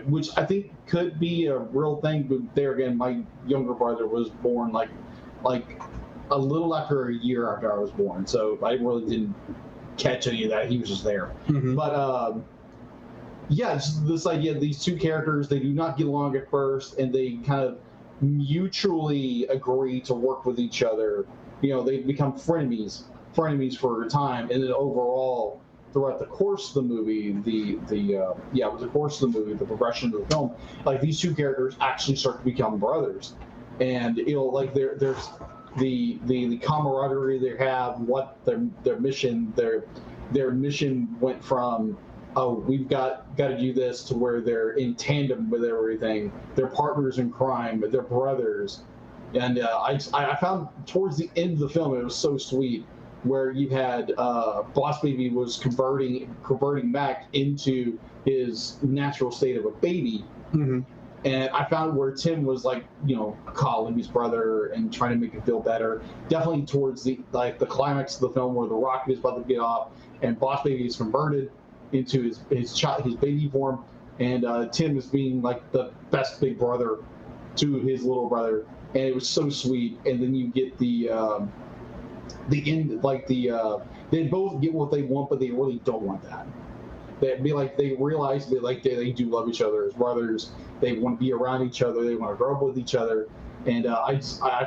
Which I think could be a real thing. But there again, my younger brother was born like a little after a year after I was born, so I really didn't catch any of that. He was just there. Mm-hmm. But yeah, it's this idea that these two characters, they do not get along at first, and they kind of mutually agree to work with each other. They become frenemies for a time, and then overall, throughout the course of the movie, the progression of the film, like these two characters actually start to become brothers, and like there's the camaraderie they have, what their mission went from, oh, we've got to do this, to where they're in tandem with everything. They're partners in crime. They're brothers. And I found towards the end of the film, it was so sweet, where you had Boss Baby was converting back into his natural state of a baby. Mm-hmm. And I found where Tim was like, calling his brother and trying to make him feel better. Definitely towards the climax of the film, where the rocket is about to get off and Boss Baby is converted into his baby form, and Tim is being like the best big brother to his little brother, and it was so sweet. And then you get the end, like they both get what they want, but they really don't want that. They realize that they do love each other as brothers. They want to be around each other. They want to grow up with each other. And I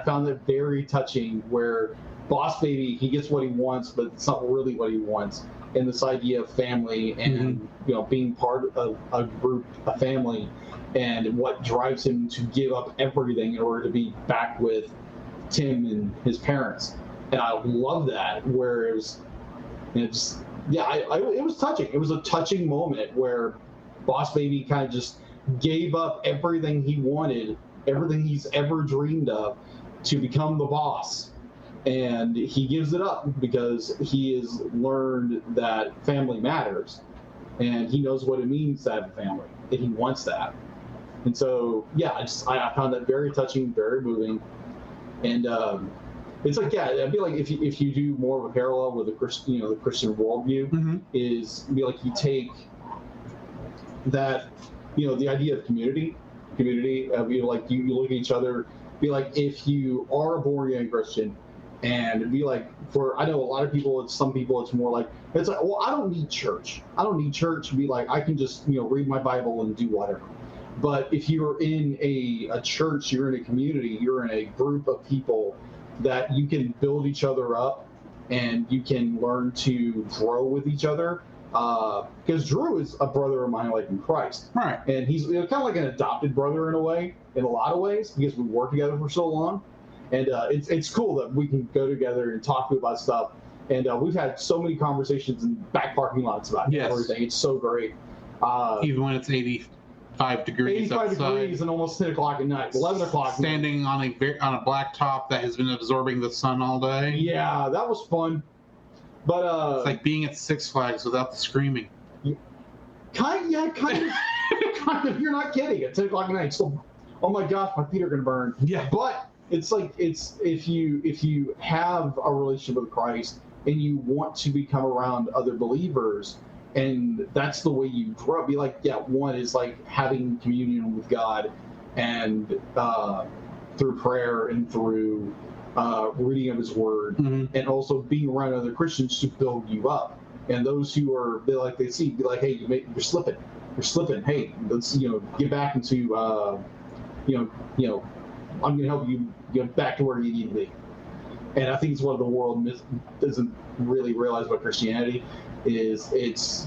found it very touching, where Boss Baby, he gets what he wants, but it's not really what he wants. And this idea of family and being part of a group, a family, and what drives him to give up everything in order to be back with Tim and his parents. And I love that, where it was touching. It was a touching moment where Boss Baby kind of just gave up everything he wanted, everything he's ever dreamed of, to become the boss. And he gives it up because he has learned that family matters, and he knows what it means to have a family, and he wants that. And so, I found that very touching, very moving. And it's like, it'd be like if you do more of a parallel with the Christian worldview, mm-hmm. is be like you take that, the idea of community, you look at each other, be like, if you are a born again Christian, and be like, I know a lot of people, some people it's more like, it's like, well, I don't need church. Be like, I can just, read my Bible and do whatever. But if you're in a church, you're in a community, you're in a group of people that you can build each other up, and you can learn to grow with each other. Because Drew is a brother of mine, like in Christ. Right. And he's kind of like an adopted brother in a lot of ways, because we worked together for so long. And it's cool that we can go together and talk about stuff. And we've had so many conversations in back parking lots about everything. It's so great. Even when it's 85 degrees 85 outside, degrees and almost 10 o'clock at night, 11 o'clock. Standing on a black top that has been absorbing the sun all day. Yeah, that was fun. But it's like being at Six Flags without the screaming. Kind of. Kind of. You're not kidding. At 10 o'clock at night, so, oh my gosh, my feet are going to burn. Yeah. But it's like, if you have a relationship with Christ and you want to become around other believers, and that's the way you grow up. Be like, one is like having communion with God, and through prayer and through reading of His Word, mm-hmm. and also being around other Christians to build you up. And those who are, be like, hey, you're slipping. Hey, let's get back into I'm going to help you get back to where you need to be. And I think it's what the world doesn't really realize about Christianity is it's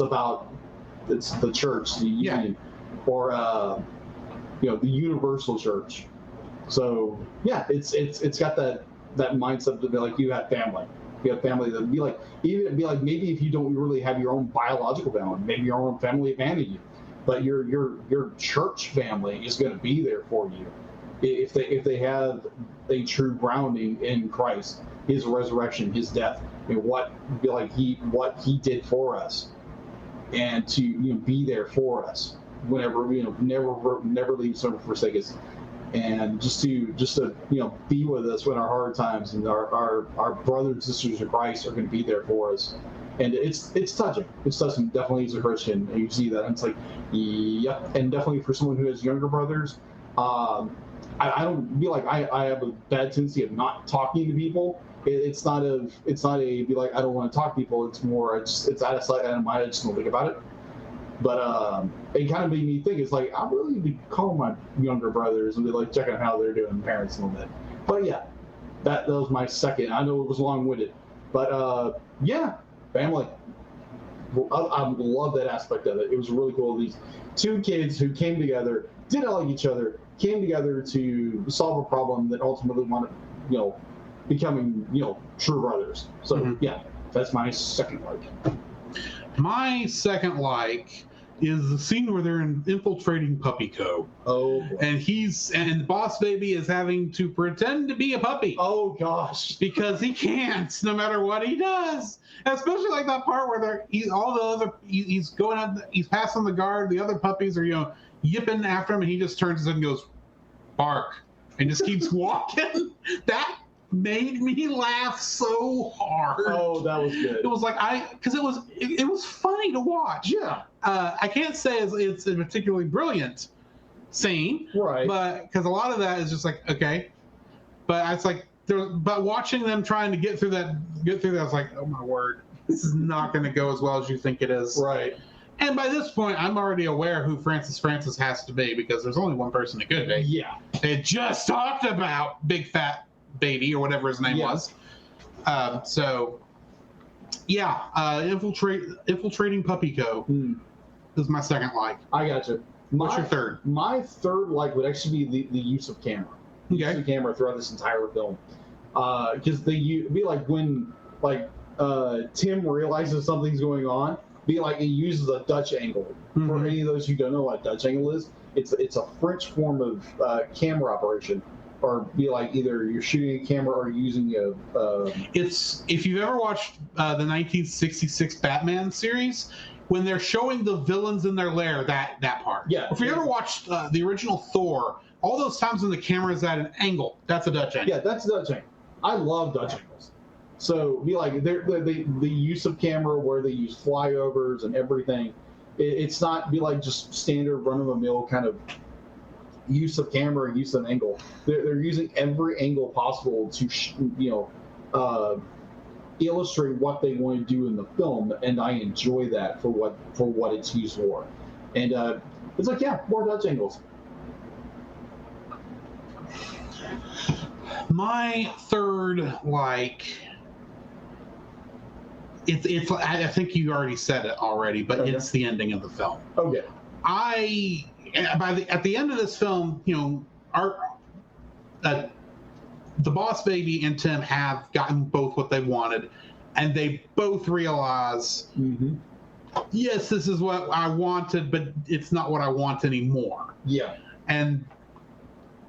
about the church, the union, or the universal church. So it's got that mindset to be like, you have family. You have family that be like maybe if you don't really have your own biological family, maybe your own family abandoned you, but your church family is going to be there for you if they have a true grounding in Christ, His resurrection, His death, and what He did for us, and to be there for us whenever never leave us or forsake us, and just to be with us when our hard times, and our brothers and sisters in Christ are going to be there for us. And it's touching. It's touching, definitely, as a Christian. And you see that, and it's like, yep. And definitely for someone who has younger brothers, I don't be like, I have a bad tendency of not talking to people. It's not a be like, I don't want to talk to people. It's more, it's out of sight, out of mind. I just don't think about it. But it kind of made me think. It's like I really need to call my younger brothers and be like checking how they're doing, parents a little bit. But yeah, that was my second. I know it was long-winded, but yeah, family. I love that aspect of it. It was really cool. These two kids who came together, didn't like each other, came together to solve a problem that ultimately wanted, becoming, true brothers. So yeah, that's my second like. My second like is the scene where they're infiltrating Puppy Co. Oh, boy. And Boss Baby is having to pretend to be a puppy. Oh gosh, because he can't, no matter what he does. Especially like that part where he's going out, he's passing the guard, the other puppies are yipping after him, and he just turns and goes, bark, and just keeps walking. That made me laugh so hard. Oh, that was good. It was like because it was funny to watch. Yeah. I can't say it's a particularly brilliant scene, Right. But because a lot of that is just like okay, but it's like. But watching them trying to get through that, I was like, oh my word, this is not going to go as well as you think it is. Right. And by this point, I'm already aware who Francis has to be because there's only one person it could be. Yeah. They just talked about Big Fat Baby or whatever his name was. So, yeah, infiltrating Puppy Co. is my second like. I got you. What's your third? My third like would actually be the use of camera. Okay. Use of camera throughout this it'd be like when Tim realizes something's going on. Be like he uses a Dutch angle. For any of those who don't know what a Dutch angle is, it's a French form of camera operation. Or be like either you're shooting a camera or using It's if you've ever watched the 1966 Batman series, when they're showing the villains in their lair, that part. Yeah. If you ever watched the original Thor, all those times when the camera is at an angle, that's a Dutch angle. Yeah, that's a Dutch angle. I love Dutch angles. So be like the use of camera where they use flyovers and everything. It's not be like just standard run-of-the-mill kind of use of camera, use of angle. They're using every angle possible to illustrate what they want to do in the film, and I enjoy that for what it's used for. And it's like more Dutch angles. My third it's I think you already said it already, but Okay. It's the ending of the film. Okay. At the end of this film, the Boss Baby and Tim have gotten both what they wanted, and they both realize, yes, this is what I wanted, but it's not what I want anymore. Yeah. And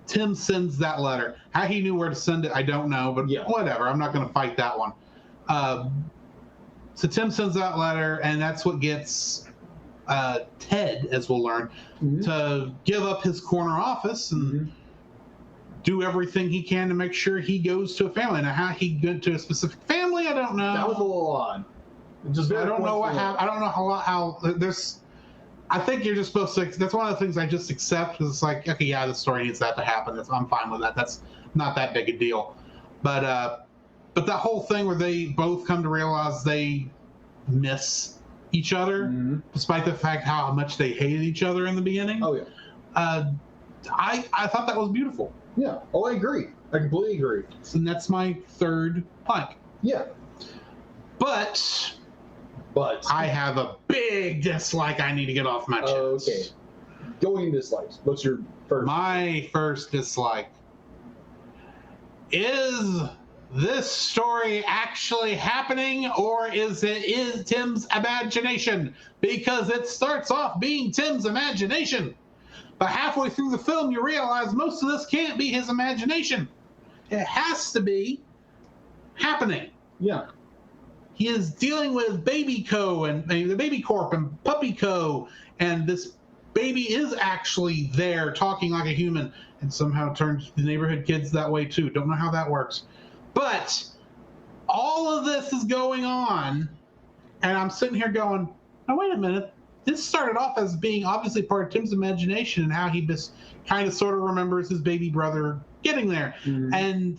Tim sends that letter. How he knew where to send it, I don't know, but whatever. I'm not going to fight that one. So Tim sends that letter, and that's what gets Ted, as we'll learn, to give up his corner office and do everything he can to make sure he goes to a family. Now, how he got to a specific family, I don't know. That was a little odd. I don't know what happened. I don't know how there's. I think you're just supposed to. That's one of the things I just accept because it's like, okay, yeah, the story needs that to happen. I'm fine with that. That's not that big a deal. But that whole thing where they both come to realize they miss each other, despite the fact how much they hated each other in the beginning. Oh yeah. I thought that was beautiful. Yeah. Oh, I agree. I completely agree. And that's my third like. Yeah. But But I have a big dislike I need to get off my chest. Okay. Going dislikes. What's your first? My first dislike. Is this story actually happening, or is Tim's imagination? Because it starts off being Tim's imagination. But halfway through the film, you realize most of this can't be his imagination. It has to be happening. Yeah. He is dealing with Baby Co. and the Baby Corp and Puppy Co. And this baby is actually there talking like a human and somehow turns the neighborhood kids that way too. Don't know how that works. But all of this is going on, and I'm sitting here going, now wait a minute. This started off as being obviously part of Tim's imagination and how he just kind of sort of remembers his baby brother getting there. And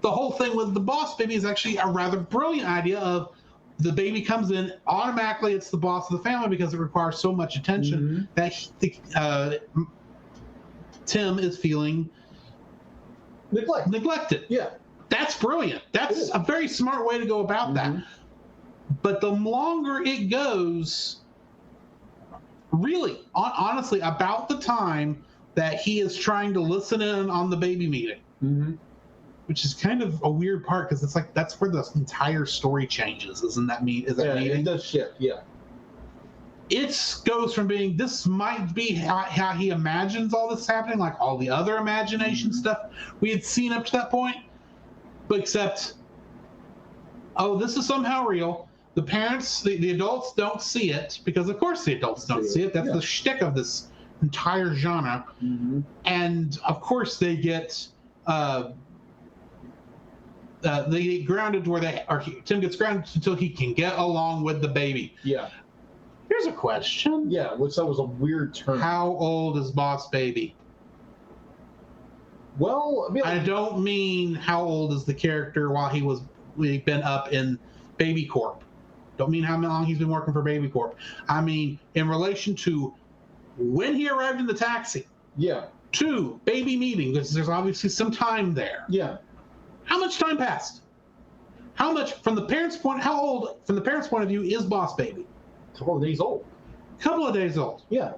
the whole thing with the Boss Baby is actually a rather brilliant idea of the baby comes in, automatically it's the boss of the family because it requires so much attention that Tim is feeling neglected. Yeah. That's brilliant. That's a very smart way to go about that. But the longer it goes, really, honestly, about the time that he is trying to listen in on the baby meeting, which is kind of a weird part because it's like that's where the entire story changes. Isn't that me? Is that meeting? It does shift. Yeah. It goes from being this might be how he imagines all this happening, like all the other imagination stuff we had seen up to that point, but except, oh, this is somehow real. The parents, the adults don't see it because, of course, the adults don't see it. That's the shtick of this entire genre, and of course they get grounded to where Tim gets grounded until he can get along with the baby. Yeah. Here's a question. Yeah, which that was a weird turn. How old is Boss Baby? Well, I mean, I don't mean how old is the character while we've been up in Baby Corp. Don't mean how long he's been working for Baby Corp. I mean in relation to when he arrived in the taxi. Yeah. To baby meeting, because there's obviously some time there. Yeah. How much time passed? How much from the parents' point? How old from the parents' point of view is Boss Baby? A couple of days old. Couple of days old. Yeah.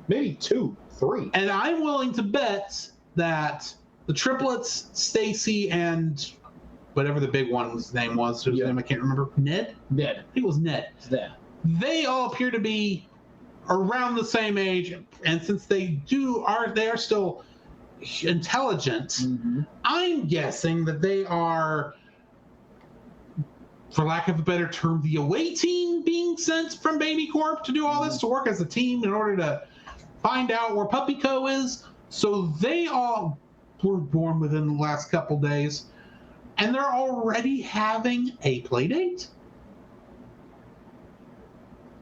Maybe 2, 3. And I'm willing to bet that the triplets, Stacy and whatever the big one's name was, whose name I can't remember, Ned? Ned. I think it was Ned. It's Ned. They all appear to be around the same age, and since they are still intelligent, I'm guessing that they are, for lack of a better term, the away team being sent from Baby Corp to do all this, to work as a team in order to find out where Puppy Co is. So they all were born within the last couple days, and they're already having a play date.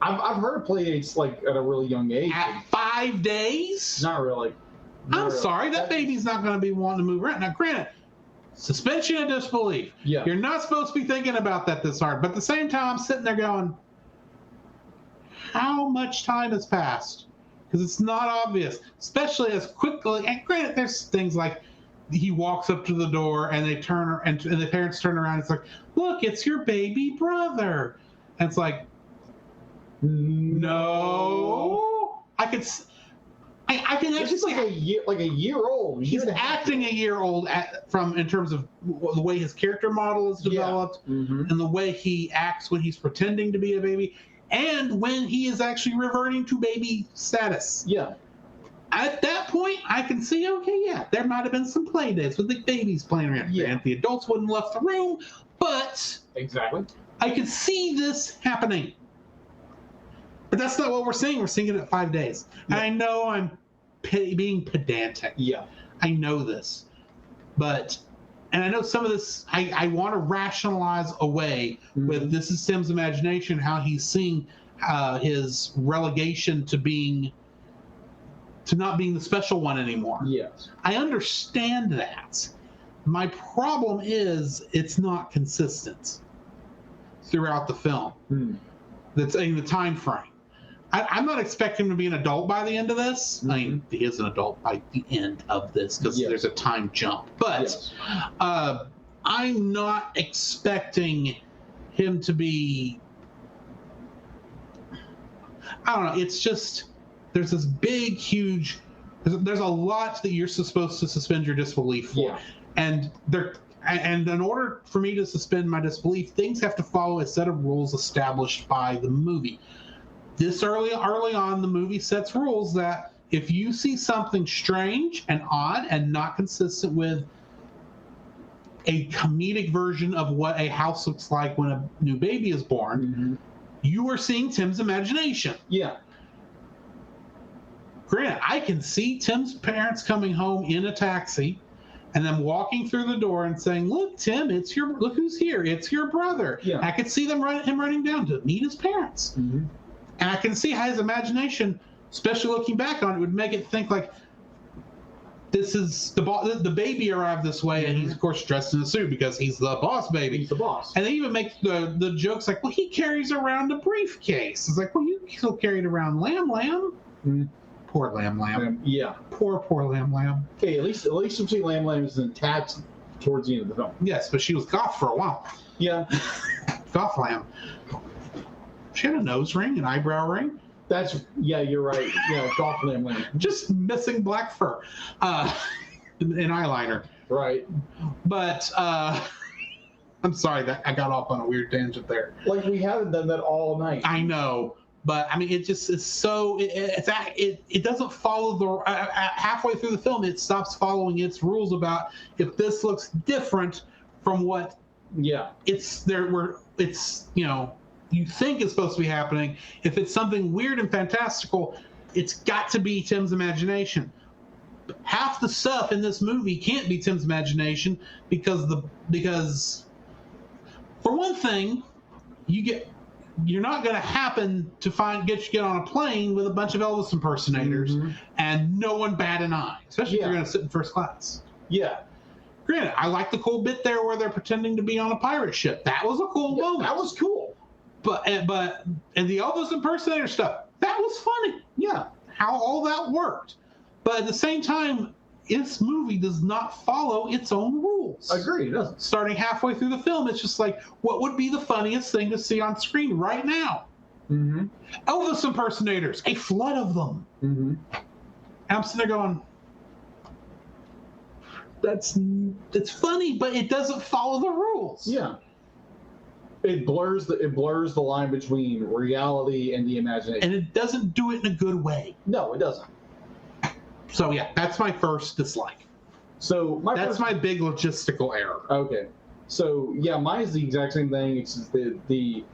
I've heard of play dates like at a really young age. At 5 days? Not really. I'm sorry, that baby's not going to be wanting to move around. Now, granted, suspension of disbelief. Yeah. You're not supposed to be thinking about that this hard. But at the same time, I'm sitting there going, how much time has passed? Because it's not obvious, especially as quickly. And granted, there's things like he walks up to the door and they turn, and the parents turn around. It's like, look, it's your baby brother. And it's like, no, I can It's actually just like a year old. He's acting a year old in terms of the way his character model is developed, and the way he acts when he's pretending to be a baby, and when he is actually reverting to baby status. Yeah. At that point, I can see, okay, yeah, there might have been some play dates with the babies playing around. Yeah. And the adults wouldn't have left the room, but Exactly. I could see this happening. But that's not what we're seeing. We're seeing it at 5 days. Yeah. And I know I'm being pedantic. Yeah. I know this. And I know some of this, I want to rationalize away with this is Tim's imagination, how he's seeing his relegation to not being the special one anymore. Yes. I understand that. My problem is it's not consistent throughout the film. That's in the time frame. I'm not expecting him to be an adult by the end of this. I mean, he is an adult by the end of this because there's a time jump. But I'm not expecting him to be. I don't know. It's just there's this big, huge. There's a lot that you're supposed to suspend your disbelief for, and in order for me to suspend my disbelief, things have to follow a set of rules established by the movie. This early on, the movie sets rules that if you see something strange and odd and not consistent with a comedic version of what a house looks like when a new baby is born, you are seeing Tim's imagination. Yeah. Granted, I can see Tim's parents coming home in a taxi and then walking through the door and saying, "Look, Tim, look who's here. It's your brother." Yeah. I could see him running down to meet his parents. And I can see how his imagination, especially looking back on it, would make it think like, this is the baby arrived this way, and he's of course dressed in a suit because he's the boss baby. He's the boss. And they even make the jokes like, well, he carries around a briefcase. It's like, well, you still carried around Lamb. Poor Lamb. Yeah. Poor Lamb. Okay, at least you see Lamb is intact towards the end of the film. Yes, but she was goth for a while. Yeah. Goth Lamb. She had a nose ring, an eyebrow ring. You're right. Yeah, Golf Lamb. Just missing black fur. And eyeliner. Right. But I'm sorry that I got off on a weird tangent there. Like, we haven't done that all night. I know. But I mean, it just is so. It doesn't follow the halfway through the film. It stops following its rules about if this looks different from what it's there. Where it's you think is supposed to be happening. If it's something weird and fantastical, it's got to be Tim's imagination. Half the stuff in this movie can't be Tim's imagination because for one thing, you're not going to happen to get on a plane with a bunch of Elvis impersonators and no one bat an eye, especially if you're going to sit in first class. Yeah. Granted, I like the cool bit there where they're pretending to be on a pirate ship. That was a cool moment. That was cool. But the Elvis impersonator stuff, that was funny. Yeah. How all that worked. But at the same time, this movie does not follow its own rules. Agreed, it doesn't. Starting halfway through the film, it's just like, what would be the funniest thing to see on screen right now? Elvis impersonators, a flood of them. I'm sitting there going, it's funny, but it doesn't follow the rules. Yeah. It blurs the line between reality and the imagination. And it doesn't do it in a good way. No, it doesn't. So yeah, that's my first dislike. So that's my big logistical error. Okay. So yeah, mine is the exact same thing. It's just the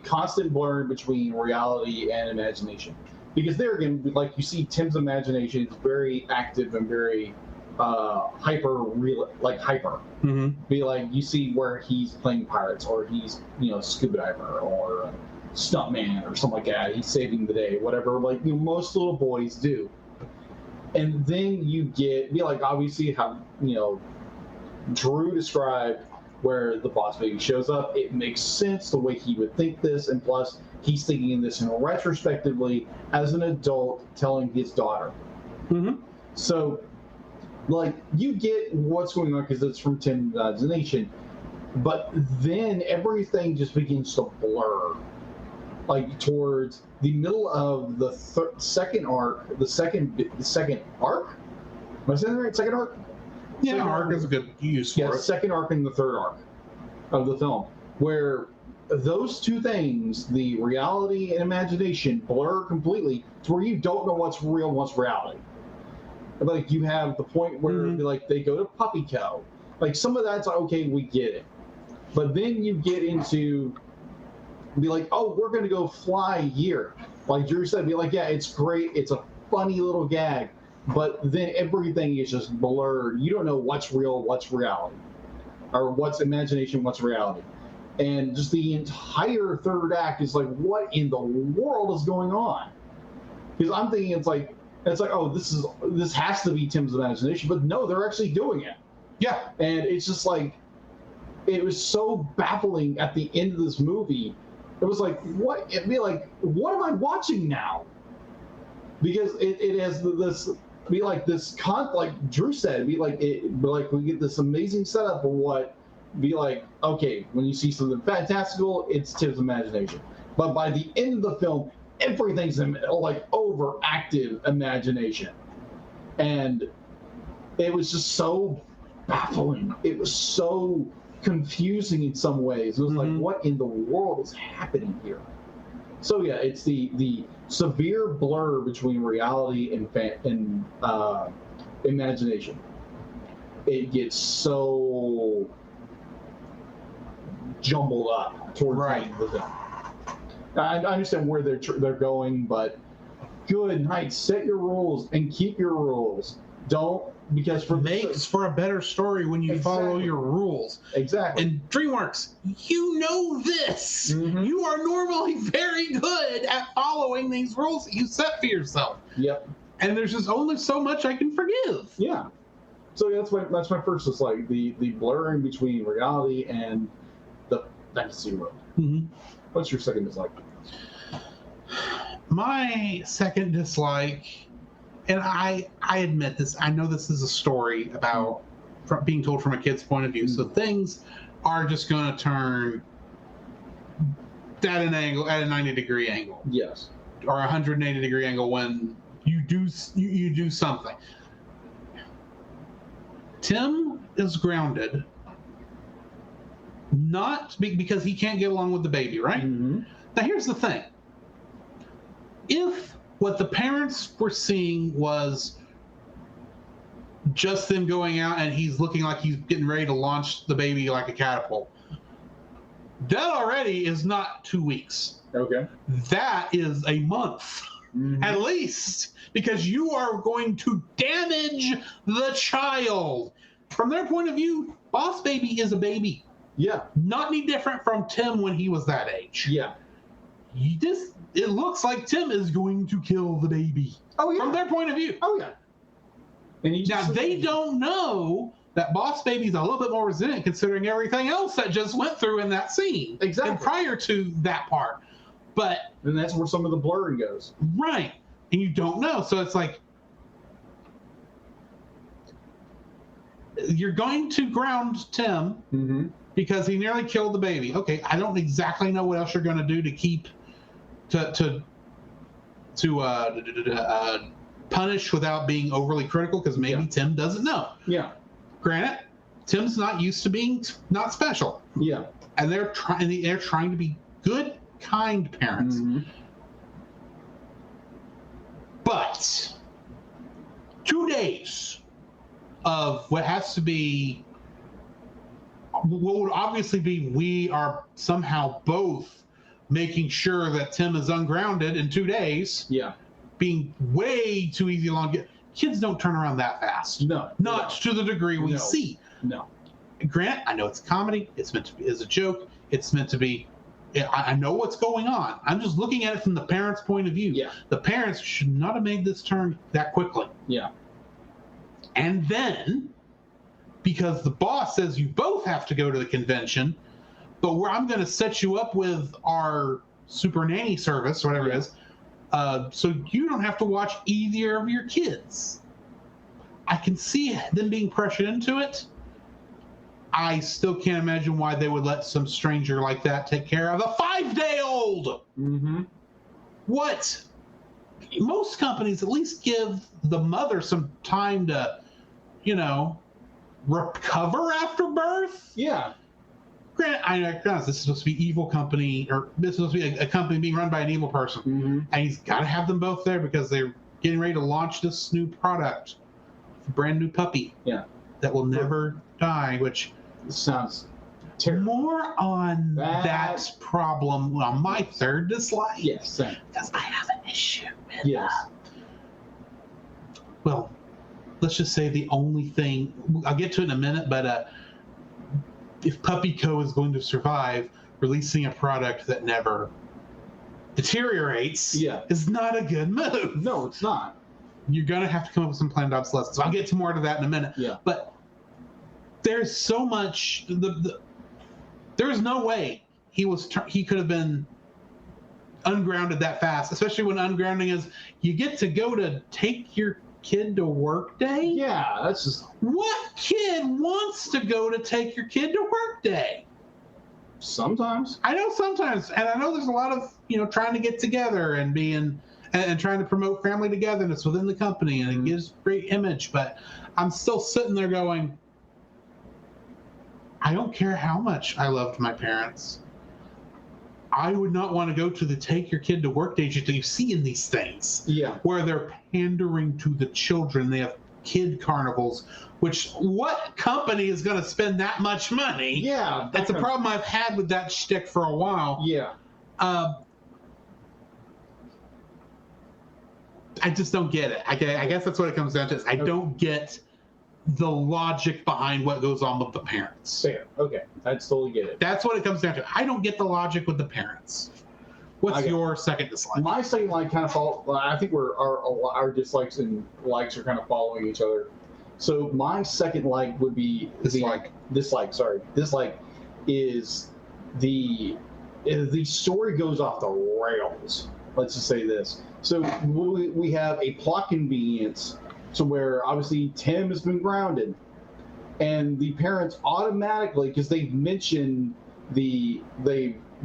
constant blurring between reality and imagination. Because there again, like you see Tim's imagination is very active and very hyper. Be like you see where he's playing pirates or he's scuba diver or stuntman or something like that. He's saving the day, whatever. Like most little boys do. And then you get obviously how Drew described where the boss baby shows up. It makes sense the way he would think this, and plus he's thinking this in retrospectively as an adult telling his daughter. So you get what's going on because it's from Tim's imagination, but then everything just begins to blur. Towards the middle of the second arc, the second arc. Am I saying that right? Second arc? Yeah, second arc is a good use for it. Second arc and the third arc of the film, where those two things, the reality and imagination, blur completely to where you don't know what's real and what's reality. You have the point where they go to Puppy Co. Some of that's okay, we get it, but then you get into oh, we're going to go fly here. Like Drew said, yeah, it's great. It's a funny little gag. But then everything is just blurred. You don't know what's real, what's reality. Or what's imagination, what's reality. And just the entire third act is what in the world is going on? Because I'm thinking it's like, oh, this has to be Tim's imagination. But no, they're actually doing it. Yeah. And it's just it was so baffling at the end of this movie. It was what? It'd be what am I watching now? Because it has this like Drew said, we get this amazing setup of what okay, when you see something fantastical, it's Tim's imagination. But by the end of the film, everything's overactive imagination. And it was just so baffling. It was so confusing in some ways. It was what in the world is happening here? So yeah, it's the severe blur between reality and imagination. It gets so jumbled up towards the end of the film. I understand where they're going, but good night. Set your rules and keep your rules. Don't. Because makes for a better story when you follow your rules. Exactly. And DreamWorks, you know this. You are normally very good at following these rules that you set for yourself. Yep. And there's just only so much I can forgive. Yeah. So that's my first dislike, the blurring between reality and the fantasy world. Mm-hmm. What's your second dislike? My second dislike, and I admit this, I know this is a story about being told from a kid's point of view, so things are just going to turn at an angle, at a 90-degree angle. Yes. Or a 180-degree angle when you do something. Tim is grounded, not because he can't get along with the baby, right? Mm-hmm. Now, here's the thing. If what the parents were seeing was just them going out and he's looking like he's getting ready to launch the baby like a catapult, that already is not 2 weeks. Okay. That is a month. Mm-hmm. At least, because you are going to damage the child. From their point of view, Boss Baby is a baby. Yeah. Not any different from Tim when he was that age. Yeah. It looks like Tim is going to kill the baby. Oh, yeah. From their point of view. Oh, yeah. And Now, they don't know that Boss Baby's a little bit more resilient considering everything else that just went through in that scene. Exactly. And prior to that part. But and that's where some of the blurring goes. right. And you don't know. So it's like, you're going to ground Tim Mm-hmm. because he nearly killed the baby. Okay, I don't exactly know what else you're going to do to keep to punish without being overly critical, because maybe Tim doesn't know. Yeah. Granted, Tim's not used to being not special, Yeah. and they're trying to be good, kind parents. Mm-hmm. But 2 days of what has to be, what would obviously be, we are somehow both making sure that Tim is ungrounded in 2 days, Yeah. being way too easy along. Kids don't turn around that fast. No. Not to the degree we No. see. No. Grant, I know it's a comedy. It's meant to be as a joke. It's meant to be. I know what's going on. I'm just looking at it from the parents' point of view. Yeah. The parents should not have made this turn that quickly. Yeah. And then, because the boss says you both have to go to the convention, but I'm going to set you up with our super nanny service, or whatever it is, so you don't have to watch either of your kids. I can see them being pressured into it. I still can't imagine why they would let some stranger like that take care of a 5-day-old. Mm-hmm. What? Most companies at least give the mother some time to, recover after birth. Yeah. Granted, I know this is supposed to be evil company, or this is supposed to be a company being run by an evil person. Mm-hmm. And he's got to have them both there because they're getting ready to launch this new product, a brand new puppy. Yeah. That will never die, which Sounds terrible. more on that problem on my third dislike. Yes. Same. Because I have an issue with Yes. well, let's just say the only thing, I'll get to it in a minute, but if Puppy Co. is going to survive, releasing a product that never deteriorates is not a good move. No, it's not. You're going to have to come up with some planned obsolescence. I'll get to more to that in a minute. Yeah. But there's so much, there's no way he could have been ungrounded that fast, especially when ungrounding is, you get to go to take your kid to work day? Yeah, that's just... What kid wants to go to take your kid to work day? Sometimes. I know sometimes, and I know there's a lot of, trying to get together and being, and trying to promote family togetherness within the company, and it gives great image, but I'm still sitting there going, I don't care how much I loved my parents. I would not want to go to the take your kid to work days that you see in these things. Yeah. Where they're pandering to the children. They have kid carnivals, which what company is going to spend that much money? Yeah. That's a problem I've had with that shtick for a while. Yeah. I just don't get it. I guess that's what it comes down to. Is I don't get the logic behind what goes on with the parents. Fair. Okay. I totally get it. That's what it comes down to. I don't get the logic with the parents. What's Okay. your second dislike? My second like kind of I think our dislikes and likes are kind of following each other. So my second like would be Dislike. Dislike is the story goes off the rails. Let's just say this. So we have a plot convenience to where obviously Tim has been grounded, and the parents automatically, because they mention they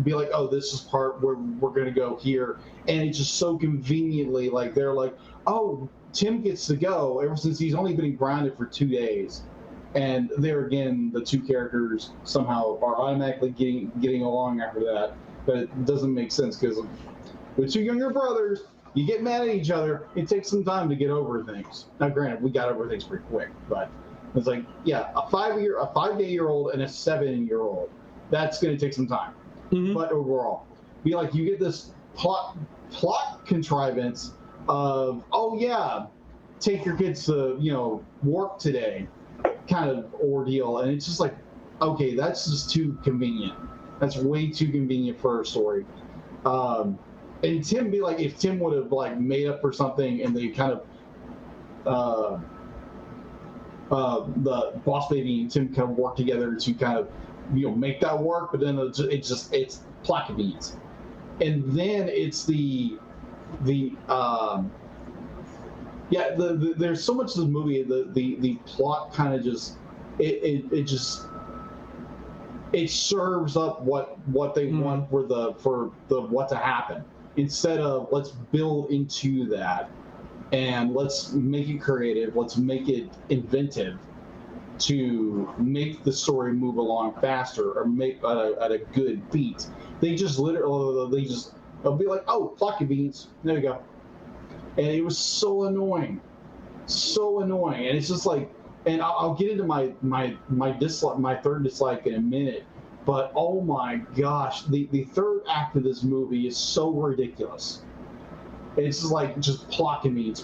be like, oh, this is part where we're going to go here, and it's just so conveniently like they're like, oh, Tim gets to go ever since he's only been grounded for 2 days. And there again, the two characters somehow are automatically getting along after that. But it doesn't make sense because with two younger brothers, you get mad at each other. It takes some time to get over things. Now, granted, we got over things pretty quick, but it's like, yeah, a 5-day-year-old and a 7-year-old. That's going to take some time. Mhm. But overall, be like you get this plot contrivance of, oh yeah, take your kids to work today, kind of ordeal, and it's just like, okay, that's just too convenient. That's way too convenient for a story. And Tim be like, if Tim would have like made up for something, and they kind of the boss baby and Tim kind of work together to kind of make that work, but then it's plot convenience, and then it's there's so much of the movie, the plot kind of just it serves up what they want for the what to happen, instead of let's build into that and let's make it creative, let's make it inventive to make the story move along faster or make at a good beat. They just literally they'll be like, oh, plot convenience, there you go. And it was so annoying, and it's just like, and I'll get into my dislike, my third dislike in a minute, but oh my gosh, the third act of this movie is so ridiculous. It's just like plot convenience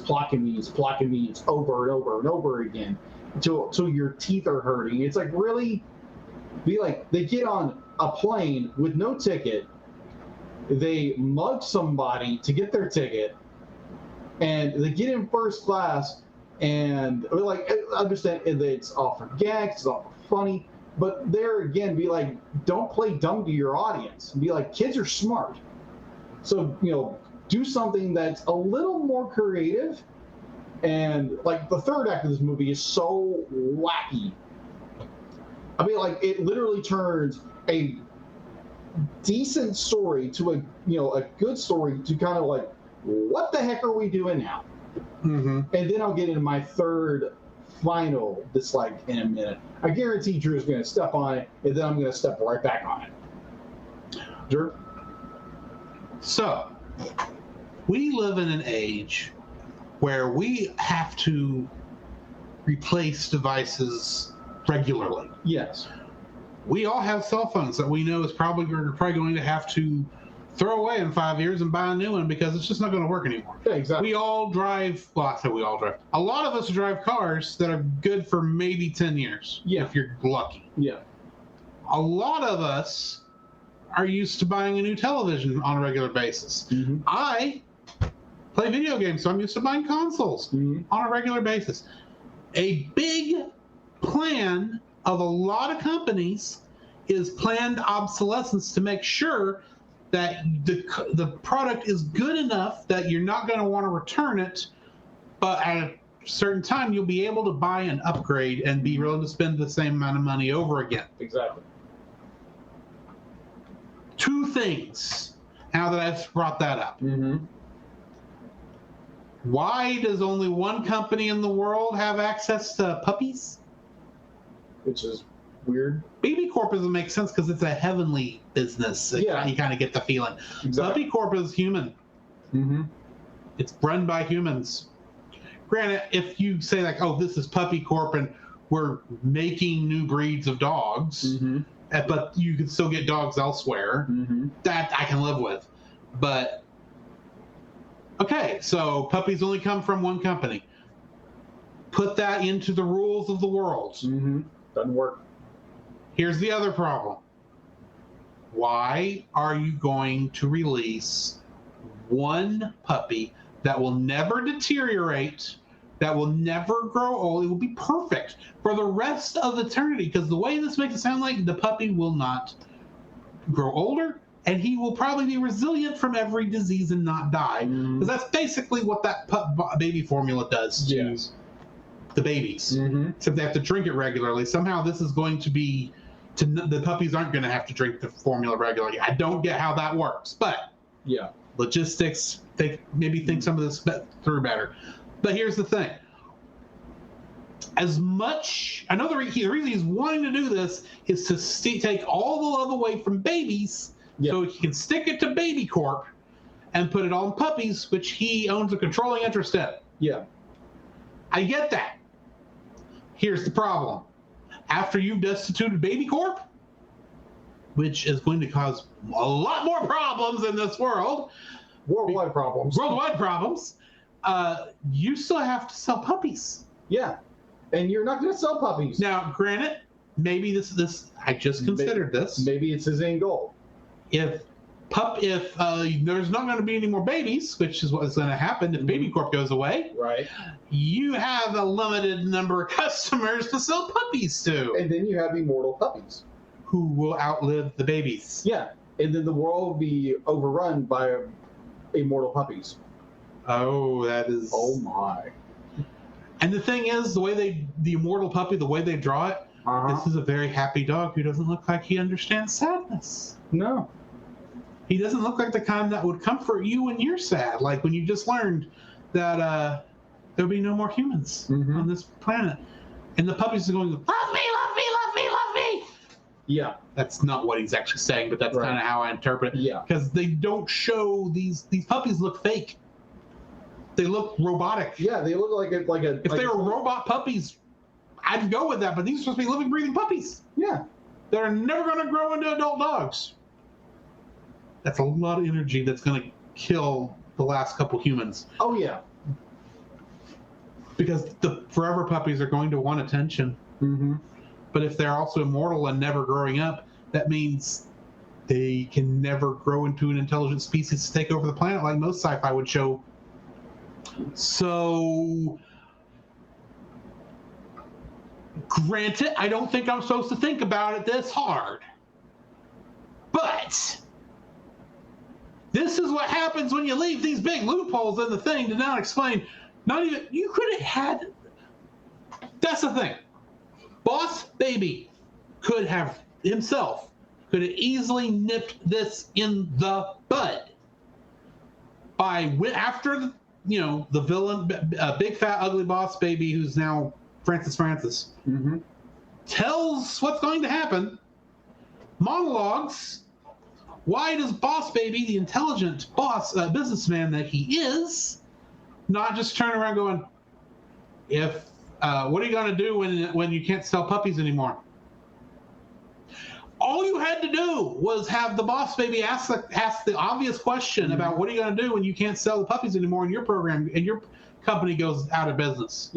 over and over and over again until your teeth are hurting. It's like, really? Be like, they get on a plane with no ticket, they mug somebody to get their ticket, and they get in first class, and like, I understand it's all for gags, it's all for funny, but there again, be like, don't play dumb to your audience. Be like, kids are smart, so do something that's a little more creative. And like, the third act of this movie is so wacky. I mean, like, it literally turns a decent story to a good story to kind of like, what the heck are we doing now? Mm-hmm. And then I'll get into my third final dislike in a minute. I guarantee Drew's going to step on it, and then I'm going to step right back on it. Drew? So, we live in an age where we have to replace devices regularly. Yes. We all have cell phones that we know we're probably going to have to throw away in 5 years and buy a new one because it's just not going to work anymore. Yeah, exactly. We all drive, well, I say we all drive. A lot of us drive cars that are good for maybe 10 years, if you're lucky. Yeah. A lot of us are used to buying a new television on a regular basis. Mm-hmm. I play video games, so I'm used to buying consoles on a regular basis. A big plan of a lot of companies is planned obsolescence to make sure that the product is good enough that you're not going to want to return it, but at a certain time you'll be able to buy an upgrade and be willing to spend the same amount of money over again. Exactly. Two things, now that I've brought that up. Mm-hmm. Why does only one company in the world have access to puppies? Which is weird. Baby Corp doesn't make sense because it's a heavenly business. Yeah. You kind of get the feeling. Exactly. Puppy Corp is human. Mm-hmm. It's run by humans. Granted, if you say like, oh, this is Puppy Corp and we're making new breeds of dogs, Mm-hmm. but you can still get dogs elsewhere, that I can live with. But, okay, so puppies only come from one company. Put that into the rules of the world. Mm-hmm. Doesn't work. Here's the other problem. why are you going to release one puppy that will never deteriorate, that will never grow old? It will be perfect for the rest of eternity, because the way this makes it sound like the puppy will not grow older, and he will probably be resilient from every disease and not die. Because that's basically what that baby formula does to the babies. Except they have to drink it regularly. Somehow this is going to be, the puppies aren't going to have to drink the formula regularly. I don't get how that works, but logistics, they maybe think some of this through better. But here's the thing. As much, I know the reason he's wanting to do this is to take all the love away from babies, so he can stick it to Baby Corp and put it on puppies, which he owns a controlling interest in. I get that. Here's the problem. After you've destituted Baby Corp, which is going to cause a lot more problems in this world, Worldwide problems, you still have to sell puppies. And you're not going to sell puppies. Now, granted, maybe this I just considered this. Maybe it's his end goal. If there's not going to be any more babies, which is what's going to happen if Baby Corp goes away, you have a limited number of customers to sell puppies to. And then you have immortal puppies. Who will outlive the babies. And then the world will be overrun by immortal puppies. Oh, that is... Oh, my. And the thing is, the immortal puppy, the way they draw it, this is a very happy dog who doesn't look like he understands sadness. No. He doesn't look like the kind that would comfort you when you're sad, like when you just learned that there'll be no more humans on this planet. And the puppies are going, love me, love me, love me, love me. That's not what he's actually saying, but that's kind of how I interpret it. Because they don't show these puppies look fake. They look robotic. They look like a. If they were robot puppies, I'd go with that. But these are supposed to be living, breathing puppies. They're never going to grow into adult dogs. That's a lot of energy that's going to kill the last couple humans. Because the forever puppies are going to want attention. But if they're also immortal and never growing up, that means they can never grow into an intelligent species to take over the planet like most sci-fi would show. So, granted, I don't think I'm supposed to think about it this hard. But this is what happens when you leave these big loopholes in the thing to not explain. You could have had. That's the thing. Boss Baby could have easily nipped this in the bud by after the villain, big fat ugly Boss Baby, who's now Francis, tells what's going to happen, monologues. Why does Boss Baby, the intelligent businessman that he is, not just turn around going, what are you going to do when you can't sell puppies anymore? All you had to do was have the Boss Baby ask the obvious question about what are you going to do when you can't sell the puppies anymore in your program and your company goes out of business.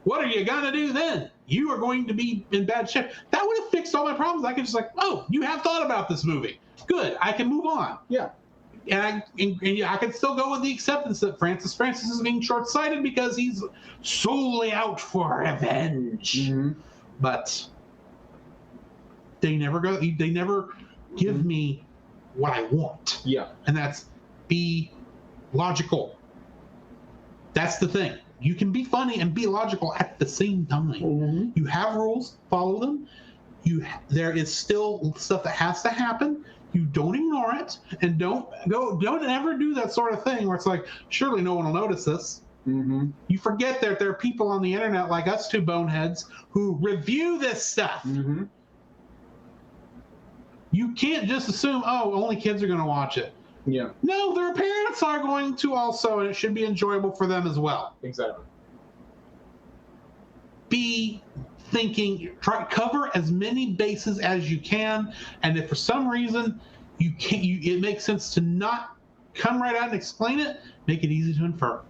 What are you going to do then? You are going to be in bad shape. That would have fixed all my problems. I could just you have thought about this movie. Good. I can move on. And I can still go with the acceptance that Francis is being short-sighted because he's solely out for revenge. But they never give me what I want. And that's be logical. That's the thing. You can be funny and be logical at the same time. You have rules, follow them. There is still stuff that has to happen. You don't ignore it, and don't ever do that sort of thing where it's like, surely no one will notice this. You forget that there are people on the internet like us two boneheads who review this stuff. You can't just assume, only kids are going to watch it. No, their parents are going to also, and it should be enjoyable for them as well. Exactly. Be thinking, try cover as many bases as you can, and if for some reason it makes sense to not come right out and explain it, make it easy to infer.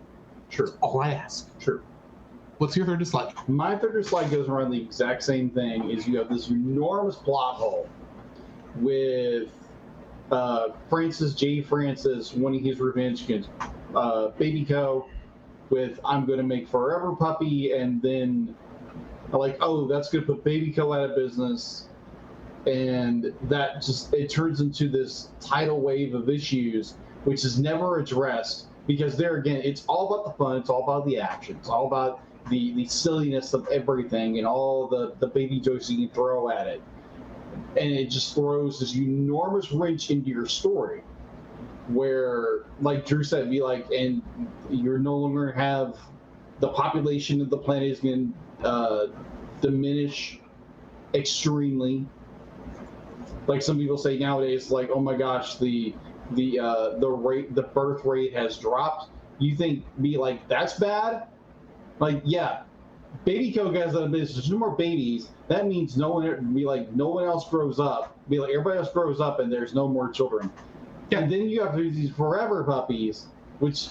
That's all I ask. What's your third dislike? My third dislike goes around the exact same thing. Is you have this enormous plot hole with Francis J. Francis wanting his revenge against Baby Co. with I'm going to make Forever Puppy, and then like, oh, that's going to put Baby Co. out of business. And that just, it turns into this tidal wave of issues, which is never addressed, because there again, it's all about the fun, it's all about the action, it's all about the silliness of everything and all the baby jokes you can throw at it. And it just throws this enormous wrench into your story where, like Drew said, be like, and you're no longer have the population of the planet is going to diminish extremely. Like some people say nowadays, like, oh my gosh, the birth rate has dropped. You think, be like, that's bad? Like, yeah, Baby Co guys out of business. There's no more babies. That means no one else grows up. Be like, everybody else grows up, and there's no more children. Yeah. And then you have these forever puppies, which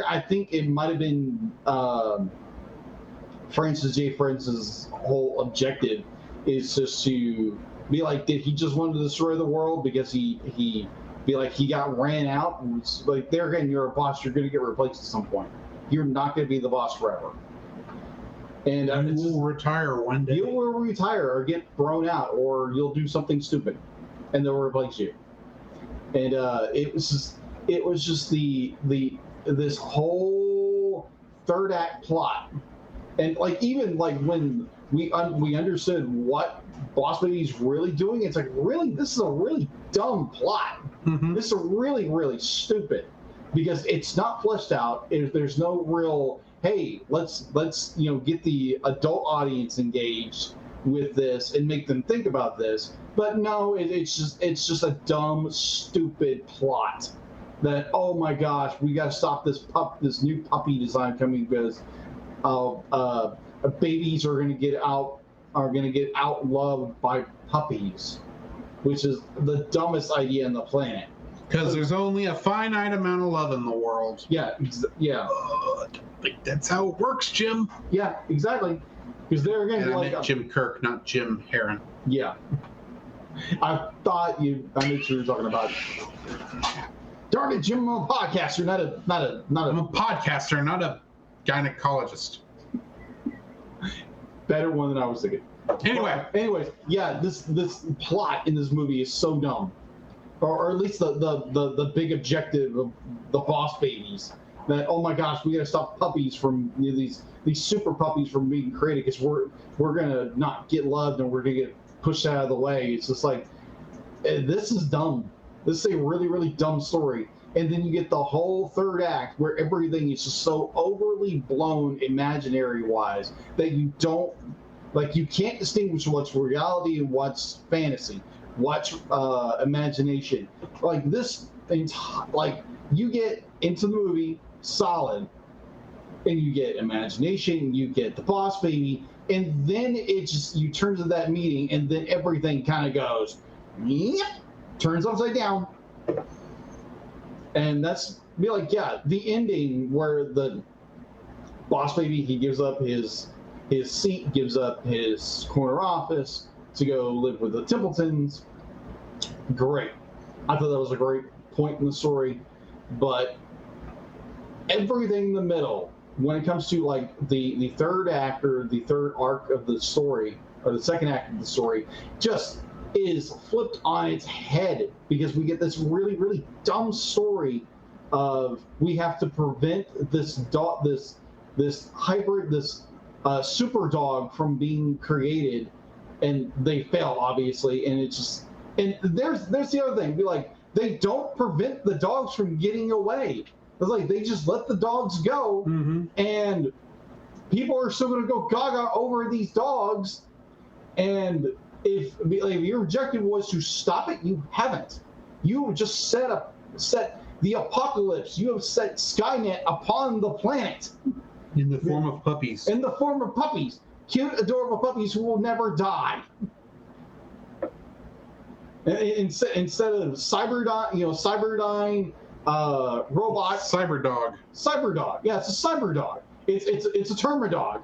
I think it might have been Francis J. Francis' whole objective is just to be like, did he just want to destroy the world because he got ran out? It's like, there again, you're a boss. You're going to get replaced at some point. You're not going to be the boss forever. And you will retire one day. You will retire or get thrown out, or you'll do something stupid, and they'll replace you. And it was just this whole third act plot, and like even like when we understood what Boss Baby's really doing, it's like, really, this is a really dumb plot. Mm-hmm. This is really, really stupid, because it's not fleshed out. There's no real, hey, let's get the adult audience engaged with this and make them think about this. But no, it's just a dumb, stupid plot that, oh my gosh, we got to stop this new puppy design coming because babies are going to get outloved by puppies, which is the dumbest idea on the planet. Because there's only a finite amount of love in the world. Yeah, yeah. I don't think that's how it works, Jim. Yeah, exactly. Because they're going to be I meant Jim Kirk, not Jim Heron. Yeah. I made sure you were talking about. Darn it, Jim! I'm a podcaster, not a. I'm a podcaster, not a gynecologist. Better one than I was thinking. Anyways, yeah, this plot in this movie is so dumb, or at least the big objective of the Boss Babies. That, oh my gosh, we gotta stop puppies from these super puppies from being created because we're gonna not get loved and we're gonna get pushed out of the way. It's just like, this is dumb. This is a really, really dumb story. And then you get the whole third act where everything is just so overly blown imaginary-wise that you can't distinguish what's reality and what's fantasy, what's imagination. Like this, you get into the movie solid, and you get imagination, you get the Boss Baby, and then you turn to that meeting, and then everything kind of goes, turns upside down. And that's the ending where the Boss Baby, he gives up his seat, gives up his corner office to go live with the Templetons. Great. I thought that was a great point in the story, but everything in the middle, when it comes to like the third act or the third arc of the story, or the second act of the story, just is flipped on its head, because we get this really, really dumb story of we have to prevent this hybrid, super dog from being created, and they fail obviously, and it's just, and there's the other thing, be like, they don't prevent the dogs from getting away. It's like they just let the dogs go, mm-hmm. and people are still going to go gaga over these dogs, and if your objective was to stop it, you haven't. You have just set the apocalypse. You have set Skynet upon the planet. In the form of puppies. In the form of puppies. Cute, adorable puppies who will never die. Instead of Cyberdyne robot. Cyberdog. Cyberdog. Yeah, it's a Cyberdog. It's a Termadog.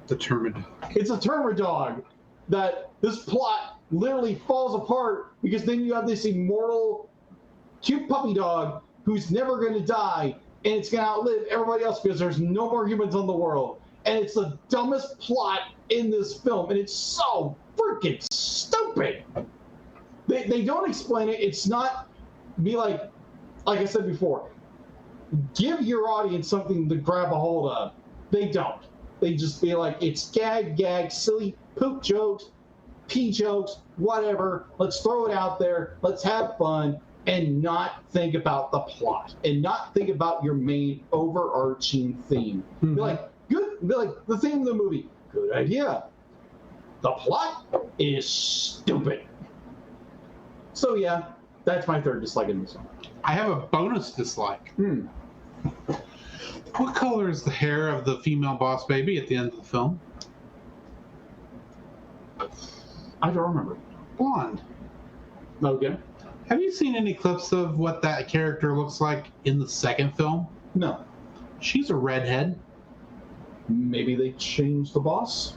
The Termadog. It's a Termadog. That this plot literally falls apart because then you have this immortal, cute puppy dog who's never going to die, and it's going to outlive everybody else because there's no more humans on the world. And it's the dumbest plot in this film, and it's so freaking stupid. They don't explain it. It's not be like I said before, give your audience something to grab a hold of. They don't. They just be like, it's gag, silly poop jokes, pee jokes, whatever. Let's throw it out there. Let's have fun and not think about the plot and not think about your main overarching theme. Mm-hmm. Be like, good. Be like, the theme of the movie, good idea. The plot is stupid. So yeah, that's my third dislike in this one. I have a bonus dislike. Hmm. What color is the hair of the female boss baby at the end of the film? I don't remember. Blonde. Okay. Have you seen any clips of what that character looks like in the second film? No. She's a redhead. Maybe they changed the boss?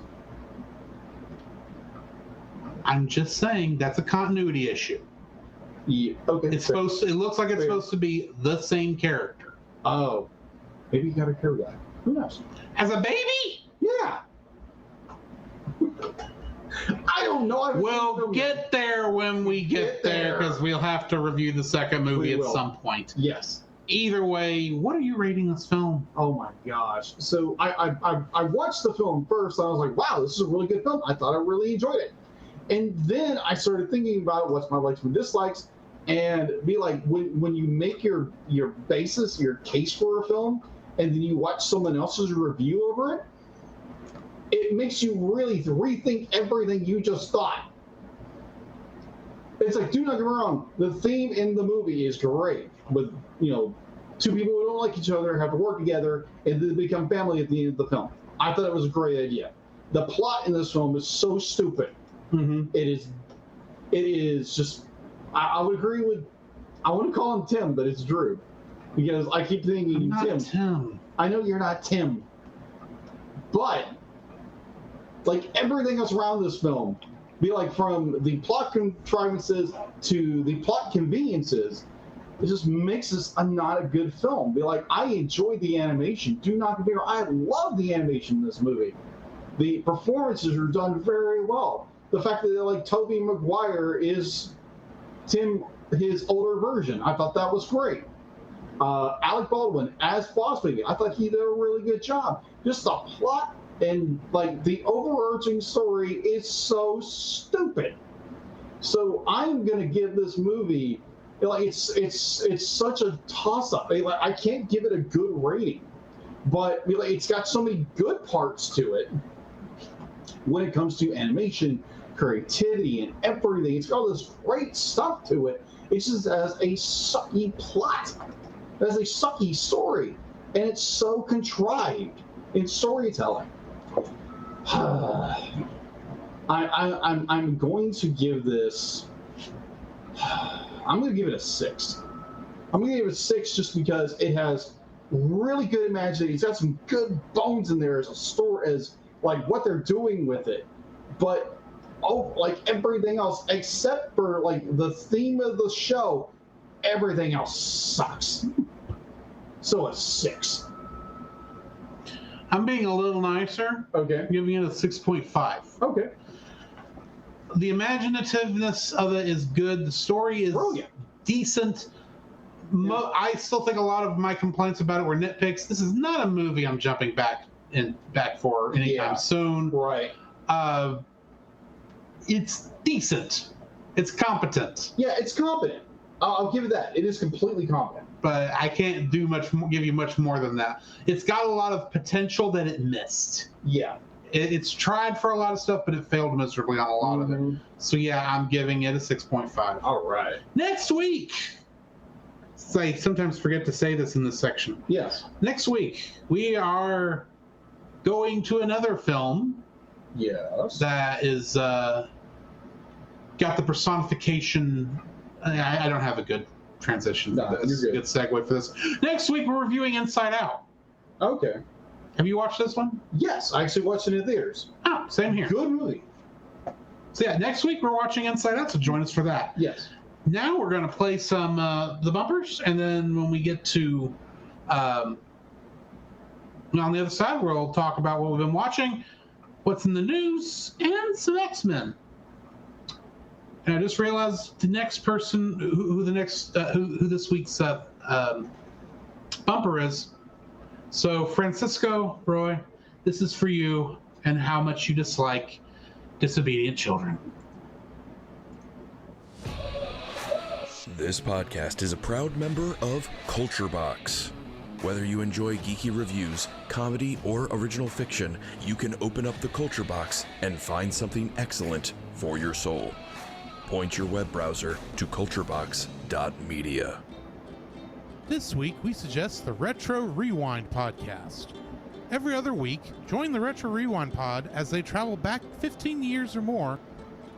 I'm just saying that's a continuity issue. Yeah. Okay. It's supposed to, it looks like it's supposed to be the same character. Oh. Maybe you got a hair guy. Who knows? As a baby? Yeah. I don't know. We'll get there when we get there because we'll have to review the second movie at some point. Yes. Either way, what are you rating this film? Oh my gosh. So I watched the film first and I was like, wow, this is a really good film. I thought I really enjoyed it. And then I started thinking about what's my likes and dislikes and be like, when you make your basis, your case for a film, and then you watch someone else's review over it, it makes you really rethink everything you just thought. It's like, do not get me wrong, the theme in the movie is great. With, two people who don't like each other have to work together and then become family at the end of the film. I thought it was a great idea. The plot in this film is so stupid. Mm-hmm. It is just, I would agree with, I want to call him Tim, but it's Drew. Because I keep thinking Tim. I know you're not Tim. But, like everything else around this film, be like from the plot contrivances to the plot conveniences, it just makes this not a good film. Be like, I enjoyed the animation. Do not get me wrong, I love the animation in this movie. The performances are done very well. The fact that like Tobey Maguire is Tim, his older version, I thought that was great. Alec Baldwin as Boss Baby, I thought he did a really good job. Just the plot and like the overarching story is so stupid. So I'm gonna give this movie, like it's such a toss-up. Like, I can't give it a good rating, but like, it's got so many good parts to it when it comes to animation, creativity, and everything. It's got all this great stuff to it. It's just as a sucky plot, as a sucky story, and it's so contrived in storytelling. I'm going to give this. I'm going to give it a 6. I'm going to give it a 6 just because it has really good imagination. It's got some good bones in there as a story, as like what they're doing with it. But like everything else, except for like the theme of the show, everything else sucks. So a 6. I'm being a little nicer. Okay. I'm giving it a 6.5. Okay. The imaginativeness of it is good. The story is decent. I still think a lot of my complaints about it were nitpicks. This is not a movie I'm jumping back for anytime soon. Right. It's decent. It's competent. Yeah, it's competent. I'll give it that. It is completely competent. But I can't do give you much more than that. It's got a lot of potential that it missed. Yeah. It's tried for a lot of stuff, but it failed miserably on a lot of it. So yeah, I'm giving it a 6.5. All right. Next week, I sometimes forget to say this in this section. Yes. Next week, we are going to another film. Yes. That is got the personification. I don't have a good transition for this. You're Good segue for this. Next week, we're reviewing Inside Out. Okay. Have you watched this one? Yes, I actually watched it in theaters. Oh, same here. Good movie. So yeah, next week we're watching Inside Out, so join us for that. Yes. Now we're going to play some the bumpers, and then when we get to on the other side, we'll talk about what we've been watching, what's in the news, and some X-Men. And I just realized the next person who this week's bumper is. So Francisco, Roy, this is for you and how much you dislike disobedient children. This podcast is a proud member of Culture Box. Whether you enjoy geeky reviews, comedy, or original fiction, you can open up the Culture Box and find something excellent for your soul. Point your web browser to culturebox.media. This week, we suggest the Retro Rewind podcast. Every other week, join the Retro Rewind pod as they travel back 15 years or more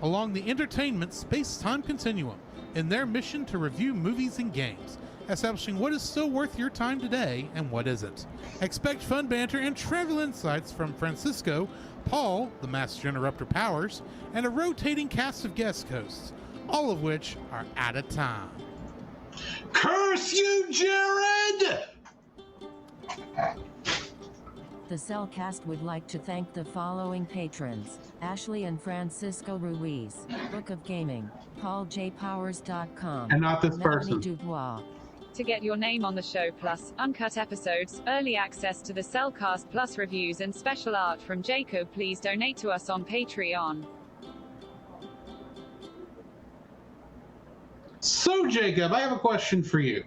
along the entertainment space-time continuum in their mission to review movies and games, establishing what is still worth your time today and what isn't. Expect fun banter and trivial insights from Francisco, Paul, the Master Interrupter Powers, and a rotating cast of guest hosts, all of which are out of time. Curse you, Jared! The Cellcast would like to thank the following patrons: Ashley and Francisco Ruiz, Book of Gaming, PaulJPowers.com, And not this Melanie person. Dubois. To get your name on the show, plus uncut episodes, early access to the Cellcast Plus reviews, and special art from Jacob, please donate to us on Patreon. So, Jacob, I have a question for you.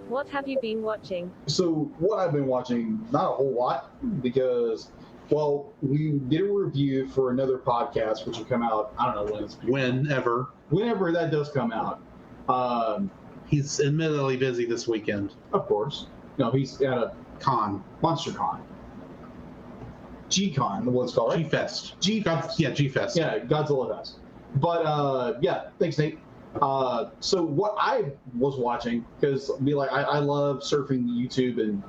What have you been watching? So what I've been watching, not a whole lot, because, well, we did a review for another podcast, which will come out, I don't know when it's whenever that does come out. He's admittedly busy this weekend. Of course. No, he's at a Con. Monster Con. G-Con, what's called, right? G-Fest. G-Fest. G-Fest. Yeah, Godzilla Fest. But, yeah, thanks, Nate. So what I was watching, because I love surfing YouTube and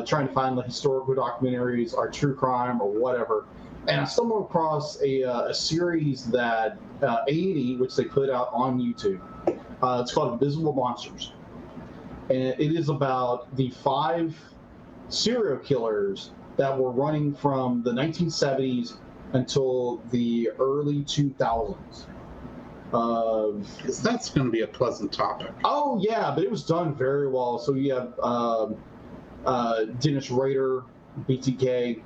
trying to find the historical documentaries or true crime or whatever. And I stumbled across a series that A&E, which they put out on YouTube. It's called Invisible Monsters. And it is about the 5 serial killers that were running from the 1970s until the early 2000s. That's going to be a pleasant topic. Oh yeah, but it was done very well. So you have Dennis Rader, BTK.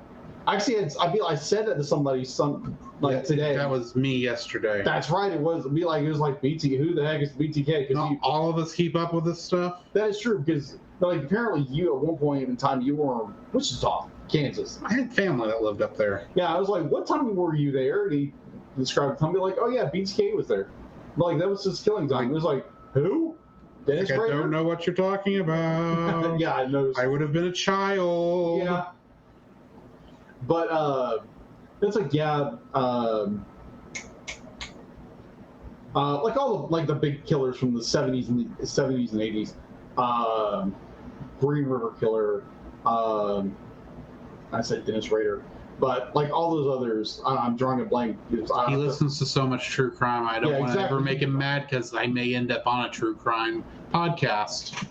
Actually, I said that to somebody today. That was me yesterday. That's right. It was BTK. Who the heck is BTK? Not all of us keep up with this stuff. That is true, because apparently you at one point in time you were in Wichita, Kansas. I had family that lived up there. Yeah, I was like, what time were you there? And he described the time, like, oh yeah, BTK was there. That was his killing time. It was like, who? Dennis I Rader? don't know what you're talking about. Yeah, I noticed. I would have been a child. Yeah. But it's like, yeah, like all the big killers from the 70s and 80s. Green River Killer. I said Dennis Rader. But like all those others, I'm drawing a blank. He listens to so much true crime. I don't want to ever make him mad, because I may end up on a true crime podcast.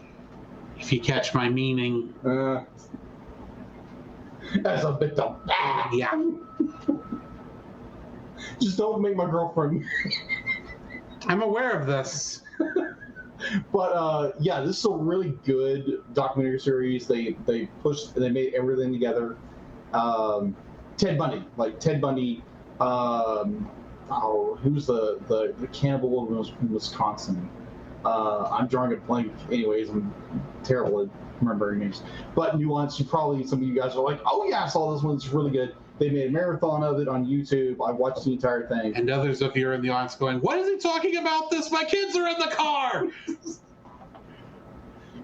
If you catch my meaning. That's a bit of bad. Yeah. Just don't make my girlfriend. I'm aware of this. But yeah, this is a really good documentary series. They made everything together. Ted Bundy, who's the cannibal in Wisconsin? I'm drawing a blank. Anyways, I'm terrible at remembering names. But Nuance, some of you guys are like, oh yeah, I saw this one. It's really good. They made a marathon of it on YouTube. I watched the entire thing. And others of you are in the audience going, what is he talking about this? My kids are in the car!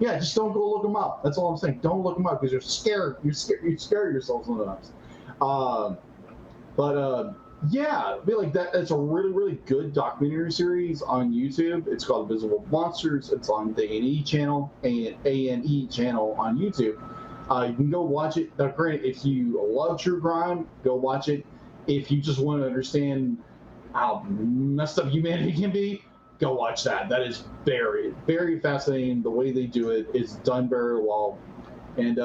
Yeah, just don't go look them up. That's all I'm saying. Don't look them up, because you're scared. You scare yourself sometimes. Yeah, I feel like that. It's a really, really good documentary series on YouTube. It's called Invisible Monsters. It's on the A&E channel on YouTube. You can go watch it. Now, granted, if you love true crime, go watch it. If you just want to understand how messed up humanity can be, go watch that. That is very, very fascinating. The way they do it is done very well. And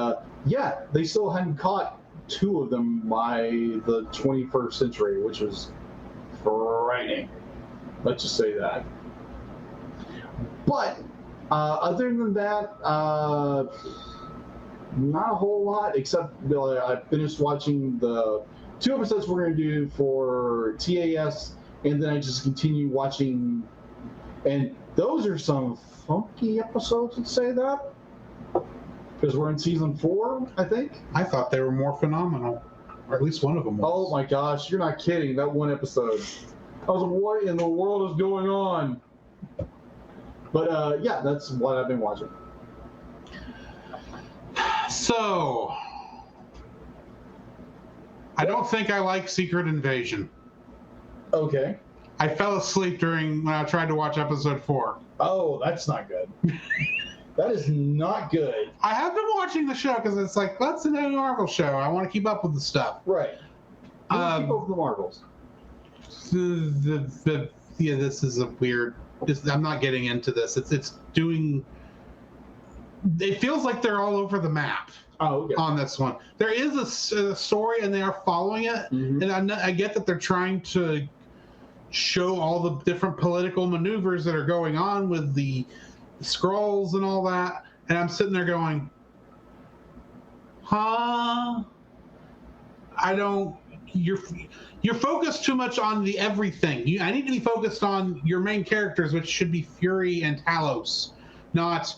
yeah, they still hadn't caught 2 of them by the 21st century, which was frightening. Let's just say that. But other than that, not a whole lot, except I finished watching the 2 episodes we're going to do for TAS, and then I just continue watching, and those are some funky episodes, let's say that, because we're in season 4, I think. I thought they were more phenomenal, or at least one of them was. Oh my gosh, you're not kidding, that one episode. I was like, what in the world is going on? But yeah, that's what I've been watching. So, I don't think I like Secret Invasion. Okay. I fell asleep when I tried to watch episode 4. Oh, that's not good. That is not good. I have been watching the show because it's like, that's a new Marvel show. I want to keep up with the stuff. Right. Keep up with the Marvels. Yeah, this is a weird. I'm not getting into this. It's doing. It feels like they're all over the map. Oh, okay. On this one, there is a story, and they are following it. Mm-hmm. And I get that they're trying to show all the different political maneuvers that are going on with the Skrulls and all that. And I'm sitting there going, huh? I don't. You're focused too much on the everything. I need to be focused on your main characters, which should be Fury and Talos, not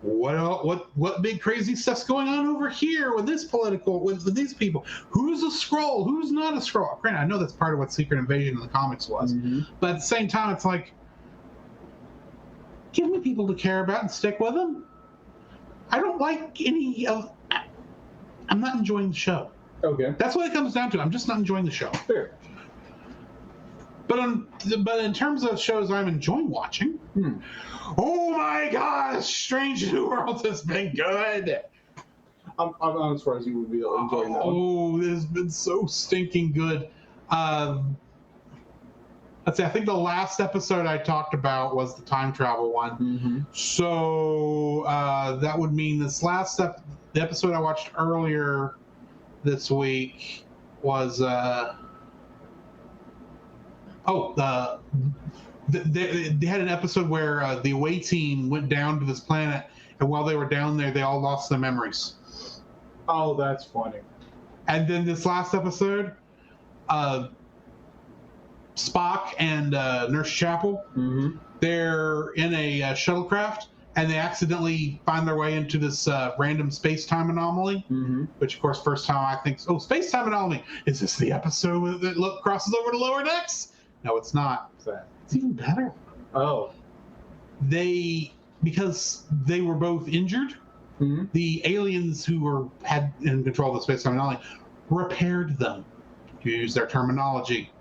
what big crazy stuff's going on over here with this with these people. Who's a Skrull? Who's not a Skrull? Granted, I know that's part of what Secret Invasion in the comics was, but at the same time, it's like, give me people to care about and stick with them. I don't like any of. I'm not enjoying the show. Okay. That's what it comes down to. I'm just not enjoying the show. Fair. But in terms of shows I'm enjoying watching, oh my gosh, Strange New Worlds has been good. I'm not surprised you would be enjoying that one. Oh, it has been so stinking good. Let's see, I think the last episode I talked about was the time travel one. Mm-hmm. So that would mean this last the episode I watched earlier this week was they had an episode where the away team went down to this planet, and while they were down there, they all lost their memories. Oh, that's funny. And then this last episode, Spock and Nurse Chapel, they're in a shuttlecraft, and they accidentally find their way into this random space-time anomaly, which, of course, first time I think, oh, space-time anomaly. Is this the episode that crosses over to Lower Decks? No, it's not. It's even better. Oh. Because they were both injured, the aliens who had in control of the space-time anomaly repaired them, to use their terminology.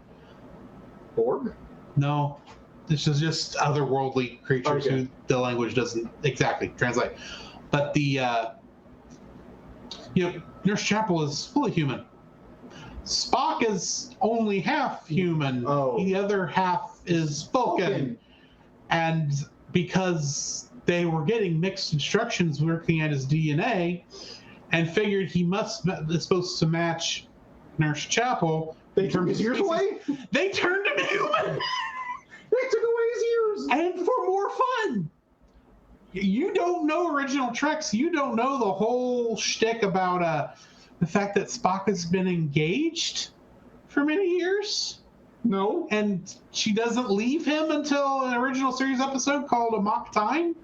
Borg? No. This is just otherworldly creatures who the language doesn't exactly translate. But the Nurse Chapel is fully human. Spock is only half human. Oh. The other half is Vulcan. And because they were getting mixed instructions working at his DNA and figured he is supposed to match Nurse Chapel. They took his ears away? They turned him human! They took away his ears! And for more fun! You don't know original Treks. You don't know the whole shtick about the fact that Spock has been engaged for many years. No. And she doesn't leave him until an original series episode called Amok Time.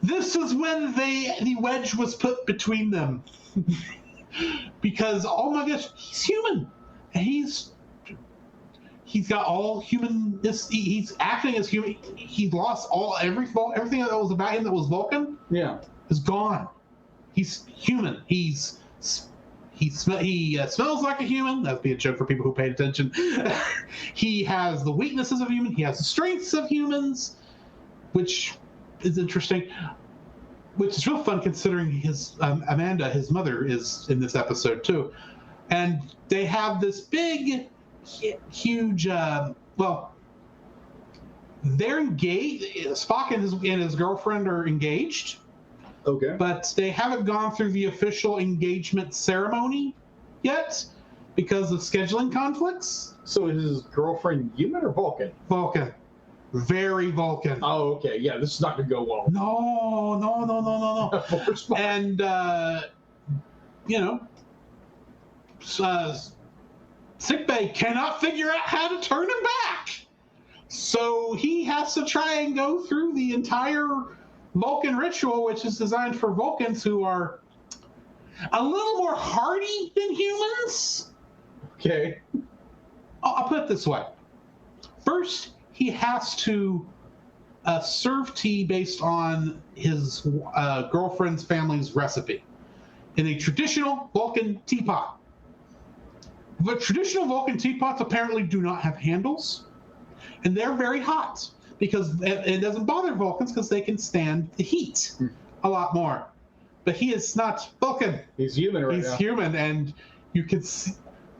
This is when the wedge was put between them. Because, oh my gosh, he's human. And he's got all human. He's acting as human. He's lost everything that was about him that was Vulcan. Yeah, is gone. He's human. He smells like a human. That'd be a joke for people who paid attention. He has the weaknesses of human. He has the strengths of humans, which is interesting. Which is real fun considering his Amanda, his mother, is in this episode too. And they have this big huge. Well, they're engaged. Spock and his girlfriend are engaged, Okay. but they haven't gone through the official engagement ceremony yet because of scheduling conflicts. So is his girlfriend human or Vulcan? Vulcan. Very Vulcan. Oh, okay. Yeah, this is not going to go well. No. For Spock. And, Sickbay cannot figure out how to turn him back. So he has to try and go through the entire Vulcan ritual, which is designed for Vulcans who are a little more hardy than humans. Okay. I'll put it this way. First, he has to serve tea based on his girlfriend's family's recipe in a traditional Vulcan teapot. The traditional Vulcan teapots apparently do not have handles, and they're very hot because it doesn't bother Vulcans because they can stand the heat a lot more. But he is not Vulcan. He's human right He's now. human, and you can see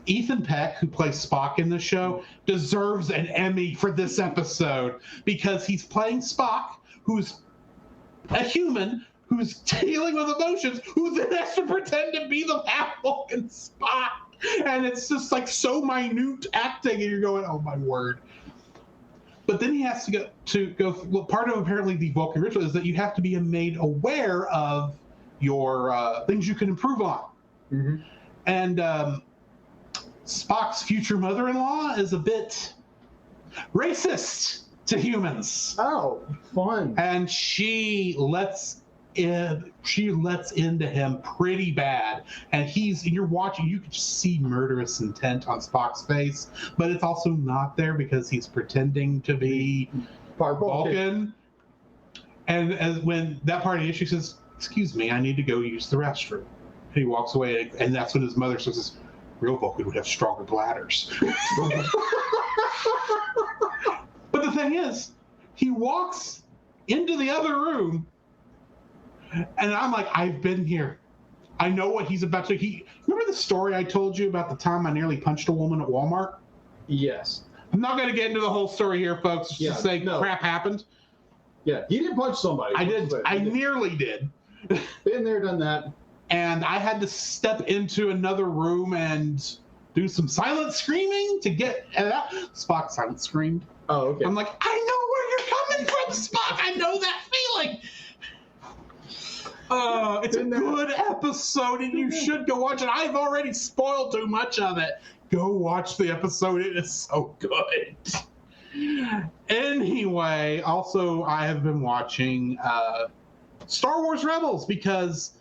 Ethan Peck, who plays Spock in the show, deserves an Emmy for this episode because he's playing Spock, who's a human, who's dealing with emotions, who then has to pretend to be the half-Vulcan Spock. And it's just like so minute acting, and you're going, oh my word. But then he has to go. Well, part of apparently the Vulcan ritual is that you have to be made aware of your things you can improve on. Mm-hmm. And Spock's future mother-in-law is a bit racist to humans, Oh, fun. and she lets into him pretty bad. And you're watching, you can just see murderous intent on Spock's face, but it's also not there because he's pretending to be Part Vulcan. And as when that part of the issue says, "Excuse me, I need to go use the restroom," and he walks away, and that's when his mother says, "Real Vulcan would have stronger bladders." But the thing is, he walks into the other room, and I'm like, I've been here. I know what he's about to. Remember the story I told you about the time I nearly punched a woman at Walmart? Yes. I'm not going to get into the whole story here, folks. Just Yeah, to say no. crap happened. Yeah, he didn't punch somebody. I did. I nearly did. Been there, done that. And I had to step into another room and do some silent screaming to get out. Spock silent screamed. Oh, okay. I'm like, I know where you're coming from, Spock. I know that feeling. It's a good episode, and you should go watch it. I've already spoiled too much of it. Go watch the episode. It is so good. Anyway, also, I have been watching Star Wars Rebels because,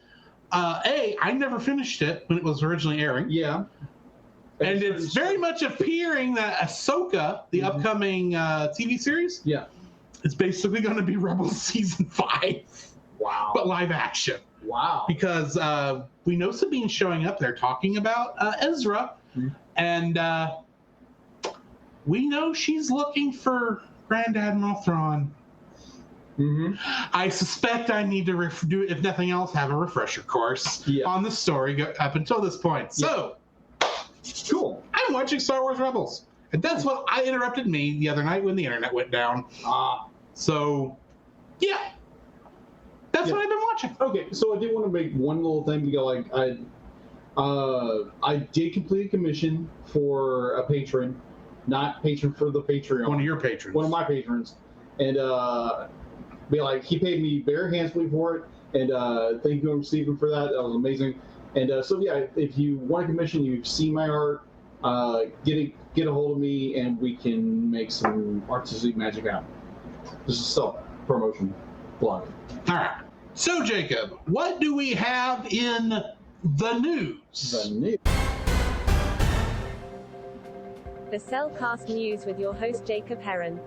I never finished it when it was originally airing. Yeah. And it's very much appearing that Ahsoka, the upcoming TV series, Yeah. is basically going to be Rebels Season 5, Wow. but live action. Wow. Because we know Sabine's showing up there talking about Ezra, and we know she's looking for Grand Admiral Thrawn. Mm-hmm. I suspect I need to do, if nothing else, have a refresher course on the story up until this point. So, cool. I'm watching Star Wars Rebels. And that's what interrupted me the other night when the internet went down. So, yeah. That's what I've been watching. Okay, so I did want to make one little thing because, like, I did complete a commission for a patron, not patron for the Patreon. One of your patrons. One of my patrons, and he paid me very handsomely for it, and thank you, Stephen, for that. That was amazing. And so yeah, if you want a commission, you've seen my art, get a hold of me, and we can make some artistic magic out. This is self-promotion blog. All right. So, Jacob, what do we have in the news? The news. The Cellcast News with your host Jacob Heron.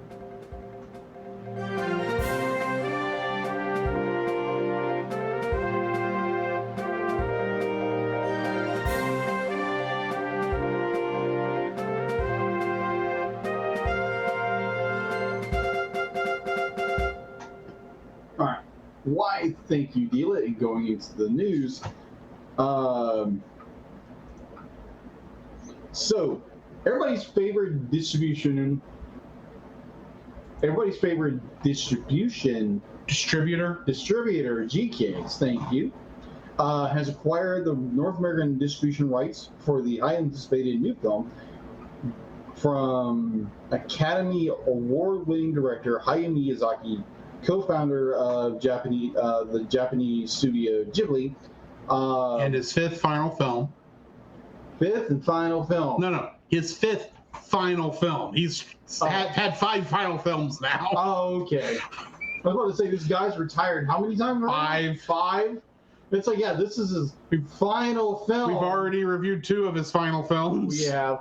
All right. Why, thank you, Dila. And going into the news, so everybody's favorite distribution. Distributor, GK's, thank you, has acquired the North American distribution rights for the highly anticipated new film from Academy Award-winning director Hayao Miyazaki, co-founder of the Japanese studio Ghibli, And his fifth final film. fifth and final film. No, his fifth final film. He's had 5 final films now. Oh, okay. I was about to say this guy's retired how many times? 5. 5. It's like, yeah, this is his final film. We've already reviewed 2 of his final films. We have.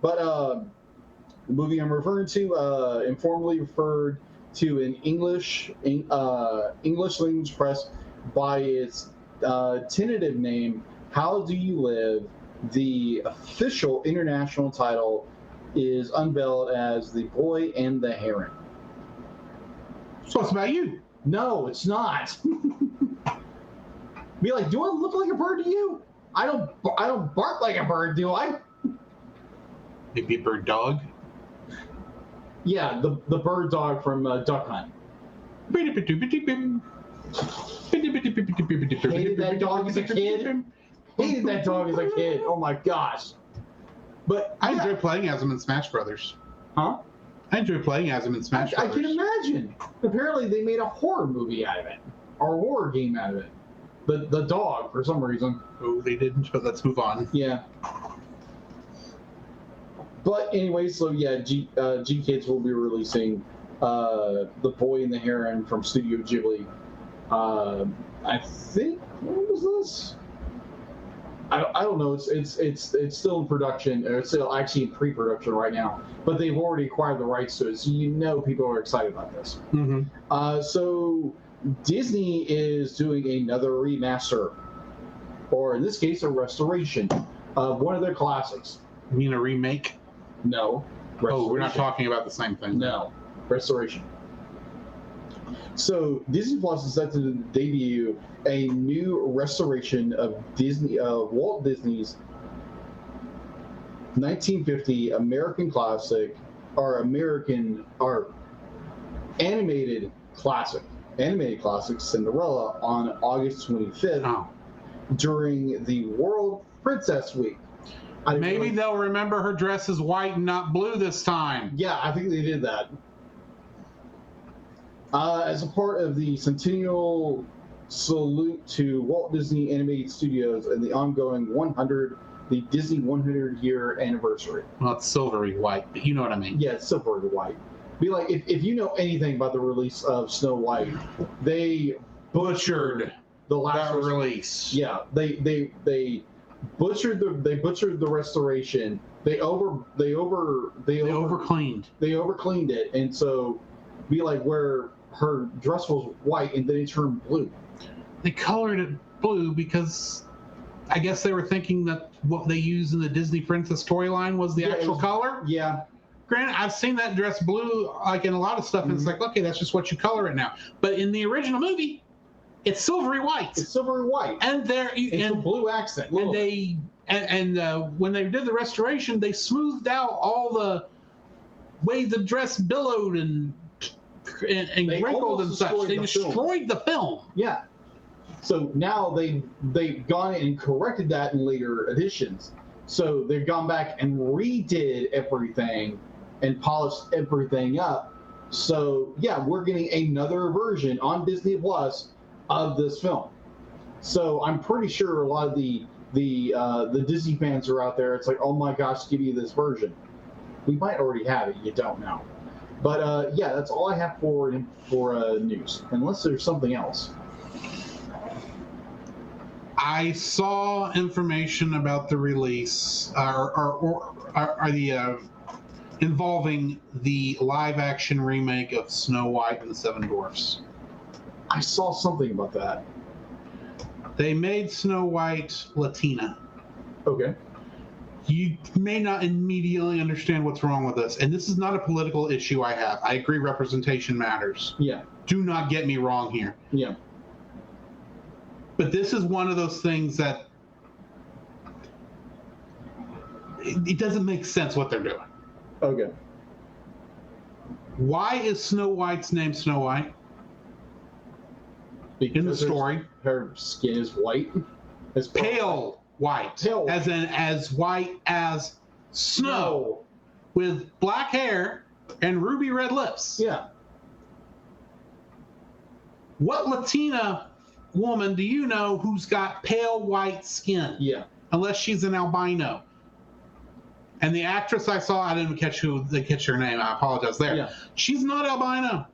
But the movie I'm referring to, informally referred to in English language press by its tentative name, How Do You Live? The official international title is unveiled as The Boy and the Heron. So it's about you. No, it's not. Be like, do I look like a bird to you? I don't bark like a bird, do I? Maybe a bird dog. Yeah, the bird dog from Duck Hunt. Hated that dog as a kid. Hated that dog as a kid. Oh my gosh. But I enjoy playing as him in Smash Brothers. Huh? I enjoy playing as him in Smash I Brothers. can imagine. Apparently they made a horror movie out of it. Or a horror game out of it. The dog, for some reason. Oh, they didn't, but let's move on. Yeah. But anyway, so yeah, G Kids will be releasing The Boy and the Heron from Studio Ghibli. I think, when was this? I don't know. It's still in production. Or it's still actually in pre-production right now. But they've already acquired the rights to it, so you know people are excited about this. Mm-hmm. So Disney is doing another remaster, or in this case, a restoration of one of their classics. You mean a remake? No. Oh, we're not restoration. talking about the same thing. No, restoration. So Disney Plus is set to debut a new restoration of Walt Disney's 1950 American classic, or animated classic Cinderella on August 25th Oh. during the World Princess Week. Maybe they'll remember her dress is white and not blue this time. Yeah, I think they did that. As a part of the centennial salute to Walt Disney Animated Studios and the ongoing the Disney 100-year anniversary. Well, it's silvery white, but you know what I mean. Yeah, it's silver and white. Be like, if you know anything about the release of Snow White, they butchered the last release. Yeah, they butchered the restoration. They overcleaned it, and so be like where her dress was white and then it turned blue. They colored it blue because I guess they were thinking that what they used in the Disney Princess toy line was the actual color. Yeah. Granted, I've seen that dress blue like in a lot of stuff, and it's like, okay, that's just what you color it now. But in the original movie, it's silvery white. It's silvery white. And it's a blue accent. And when they did the restoration, they smoothed out all the way the dress billowed and wrinkled and such. They destroyed the film. Yeah. So now they've gone and corrected that in later editions. So they've gone back and redid everything and polished everything up. So yeah, we're getting another version on Disney Plus of this film. So I'm pretty sure a lot of the Disney fans are out there. It's like, oh my gosh, give me this version. We might already have it. You don't know. But yeah, that's all I have for news. Unless there's something else. I saw information about the release, involving the live-action remake of Snow White and the Seven Dwarfs. I saw something about that. They made Snow White Latina. Okay. You may not immediately understand what's wrong with this, and this is not a political issue I have. I agree representation matters. Yeah. Do not get me wrong here. Yeah. But this is one of those things that it doesn't make sense what they're doing. Okay. Why is Snow White's name Snow White? In the story, her skin is white. It's pale white. Pale white. As in as white as snow. With black hair and ruby red lips. Yeah. What Latina woman do you know who's got pale white skin? Yeah. Unless she's an albino. And the actress I saw, I didn't catch her name. I apologize there. Yeah. She's not albino.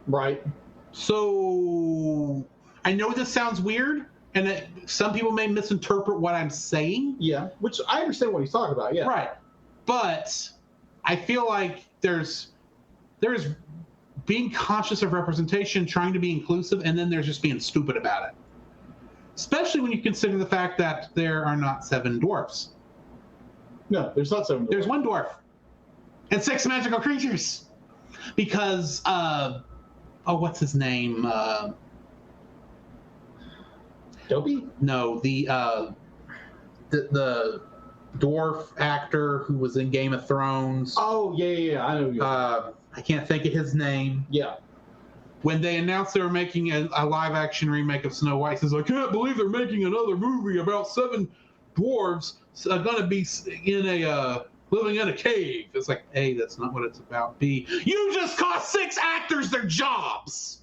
Right. So I know this sounds weird, and some people may misinterpret what I'm saying. Yeah. Which I understand what he's talking about. Yeah. Right. But I feel like there's being conscious of representation, trying to be inclusive, and then there's just being stupid about it. Especially when you consider the fact that there are not 7 dwarfs. No, there's not 7 dwarfs. There's 1 dwarf. And 6 magical creatures. Because, what's his name? Dopey? No, the dwarf actor who was in Game of Thrones. Oh, yeah. I know. I can't think of his name. Yeah. When they announced they were making a live-action remake of Snow White, he says, I can't believe they're making another movie about 7 dwarves going to be living in a cave. It's like, A, that's not what it's about. B, you just cost 6 actors their jobs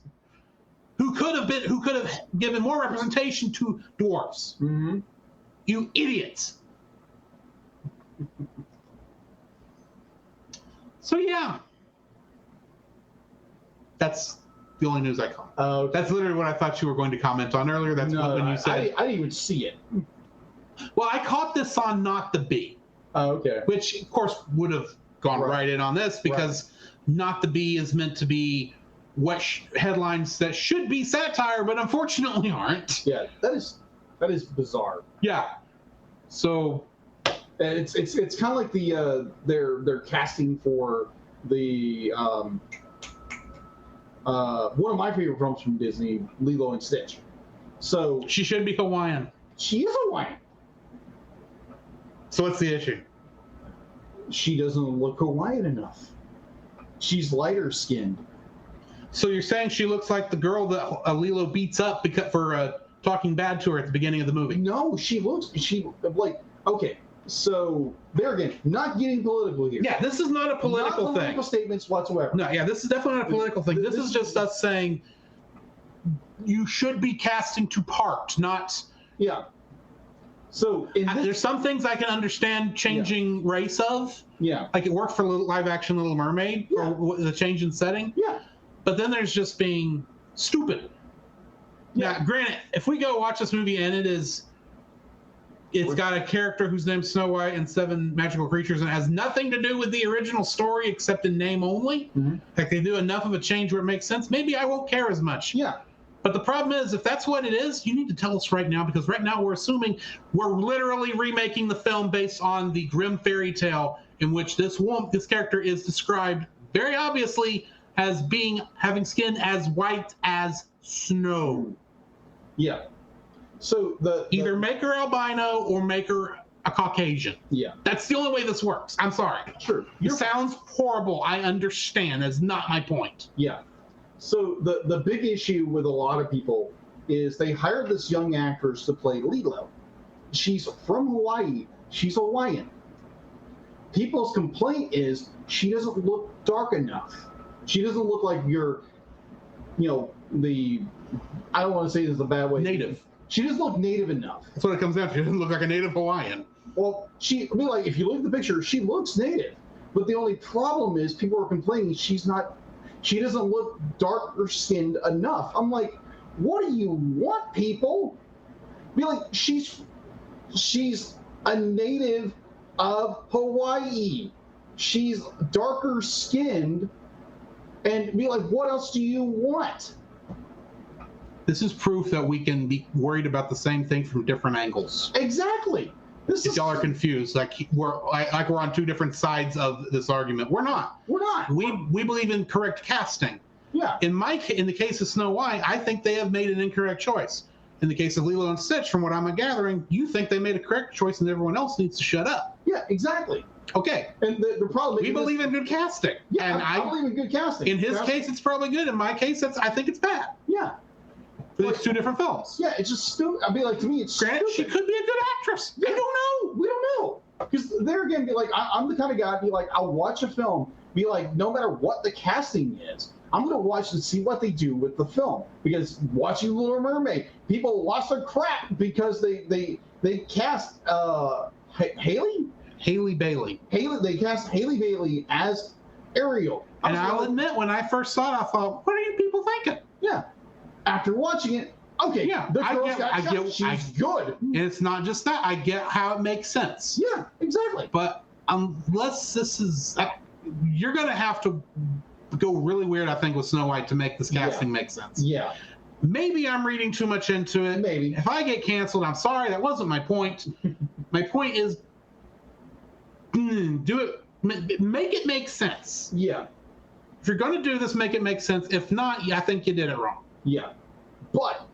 who could have given more representation to dwarves. Mm-hmm. You idiots. So yeah, that's the only news I caught. That's literally what I thought you were going to comment on earlier. That's when you said. I didn't even see it. Well, I caught this on Not the Bee. Oh, okay. Which, of course, would have gone right in on this because Not the Bee is meant to be headlines that should be satire, but unfortunately aren't. Yeah, that is bizarre. Yeah. So it's kind of like the they're casting for the one of my favorite films from Disney, Lilo and Stitch. So she should be Hawaiian. She is Hawaiian. So what's the issue? She doesn't look Hawaiian enough. She's lighter skinned. So you're saying she looks like the girl that Lilo beats up for talking bad to her at the beginning of the movie? No, okay. So there again, not getting political here. Yeah, this is not a political thing. Not political statements whatsoever. No, yeah, this is definitely not a political thing. This is just us saying you should be casting to part, not. Yeah. So there's some things I can understand changing race of. Yeah. Like it worked for live action Little Mermaid or the change in setting. Yeah. But then there's just being stupid. Yeah. Now, granted, if we go watch this movie and it's got a character whose name's Snow White and 7 magical creatures and it has nothing to do with the original story except in name only. Mm-hmm. Like they do enough of a change where it makes sense. Maybe I won't care as much. Yeah. But the problem is, if that's what it is, you need to tell us right now, because right now we're assuming we're literally remaking the film based on the grim fairy tale in which this character is described very obviously as having skin as white as snow. Yeah. So either make her albino or make her a Caucasian. Yeah. That's the only way this works. I'm sorry. Sure. It sounds horrible. I understand. That's not my point. Yeah. So the big issue with a lot of people is they hired this young actress to play Lilo. She's from Hawaii. She's Hawaiian. People's complaint is she doesn't look dark enough. She doesn't look like I don't want to say this is a bad way. Native. She doesn't look native enough. That's what it comes down to. She doesn't look like a native Hawaiian. Well, if you look at the picture, she looks native. But the only problem is people are complaining she doesn't look darker skinned enough. I'm like, what do you want, people? Be like, she's a native of Hawaii. She's darker skinned, and be like, what else do you want? This is proof that we can be worried about the same thing from different angles. Exactly. If y'all are confused, like we're on 2 different sides of this argument, we're not. We're not. We believe in correct casting. Yeah. In the case of Snow White, I think they have made an incorrect choice. in the case of Lilo and Stitch, from what I'm gathering, you think they made a correct choice and everyone else needs to shut up. Yeah, exactly. Okay. And the problem is... We believe in good casting. Yeah, and I believe in good casting. In his case, it's probably good. In my case, I think it's bad. Yeah. For these two different films. Yeah, it's just stupid. I mean, like, to me, it's Granted, stupid. she could be a good actress. Yeah. I don't know. We don't know. Because there again, be like, I'm the kind of guy, be like, I'll watch a film, be like, no matter what the casting is, I'm going to watch and see what they do with the film. Because watching Little Mermaid, people lost their crap because they cast Haley Bailey. They cast Haley Bailey as Ariel. And I'll admit, when I first saw it, I thought, what are you people thinking? Yeah. After watching it, okay, yeah, the girl's got shot. She's good. And it's not just that. I get how it makes sense. Yeah, exactly. But unless this is... you're going to have to go really weird, I think, with Snow White to make this casting make sense. Yeah. Maybe I'm reading too much into it. Maybe. If I get canceled, I'm sorry. That wasn't my point. My point is, do it. Make it make sense. Yeah. If you're going to do this, make it make sense. If not, I think you did it wrong. Yeah. But,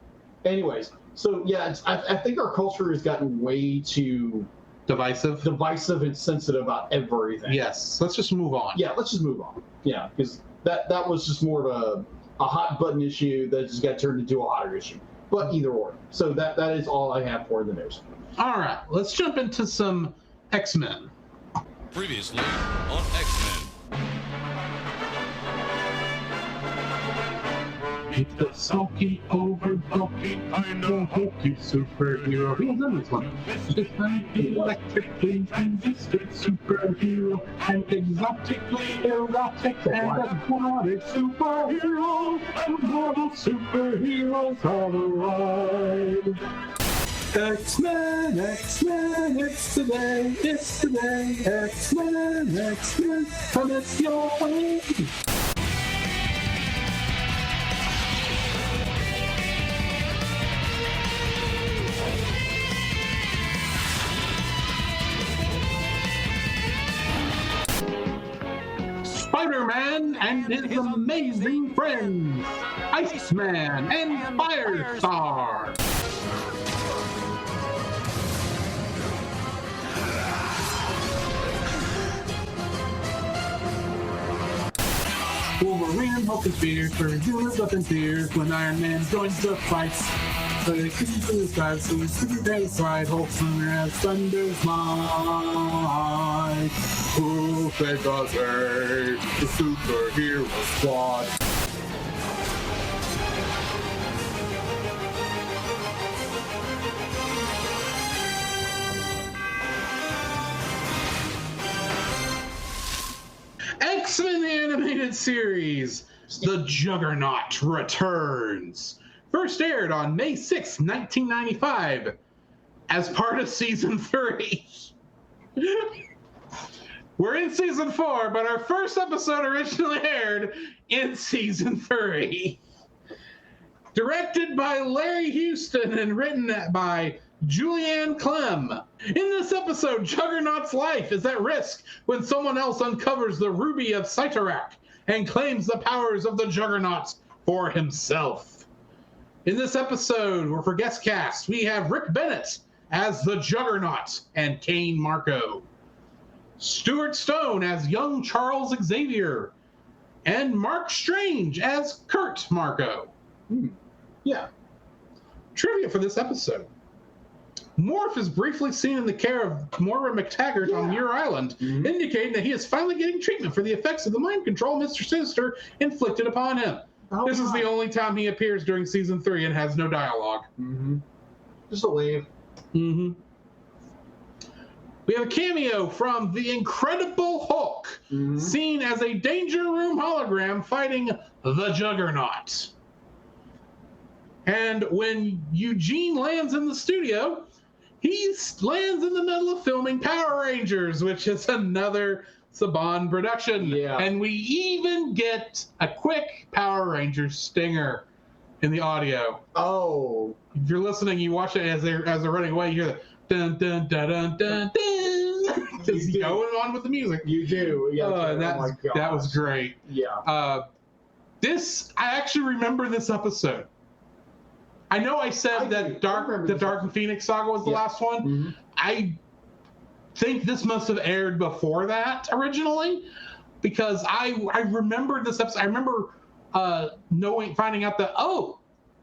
anyways, so yeah, I think our culture has gotten way too divisive and sensitive about everything. Yes. Let's just move on. Yeah, let's just move on. Yeah, because that was just more of a hot button issue that just got turned into a hotter issue. But either or. So that is all I have for the news. All right. Let's jump into some X-Men. Previously on X-Men. It's the sulky, over-bulky, hokey superhero. Who's in this one? It's an electrically resistant superhero, an exotically erotic and aquatic superhero. Marvel superheroes all arrive. X-Men, X-Men, it's today, X-Men, X-Men, come it's your way. Spider-Man and his amazing friends, Iceman and Firestar. Wolverine and Hulk and fear for humans up in tears when Iron Man joins the fight. So they see the side, so we see their side. Hulk sooner has Thunder's might. Who saves us, the superhero squad? X-Men animated series, The Juggernaut returns. First aired on May 6, 1995, as part of Season 3. We're in Season 4, but our first episode originally aired in Season 3. Directed by Larry Houston and written by Julianne Clem. In this episode, Juggernaut's life is at risk when someone else uncovers the Ruby of Cyttorak and claims the powers of the Juggernaut for himself. In this episode, for guest cast, we have Rick Bennett as the Juggernaut and Kane Marco, Stuart Stone as young Charles Xavier, and Mark Strange as Kurt Marco. Yeah. Trivia for this episode. Morph is briefly seen in the care of Moira McTaggart on Muir Island, indicating that he is finally getting treatment for the effects of the mind control Mr. Sinister inflicted upon him. This is the only time he appears during Season 3 and has no dialogue. Just a wave. We have a cameo from the Incredible Hulk, seen as a Danger Room hologram fighting the Juggernaut. And when Eugene lands in the studio, he lands in the middle of filming Power Rangers, which is another Saban production. Yeah. And we even get a quick Power Rangers stinger in the audio. Oh. If you're listening, you watch it as they're running away, you hear the dun dun dun dun dun dun. Just going on with the music. You do. Yeah. Oh my God. That was great. Yeah. I actually remember this episode. I know I said that the Dark and Phoenix saga was the last one. Mm-hmm. I think this must have aired before that originally, because I remember this episode. I remember finding out that, oh,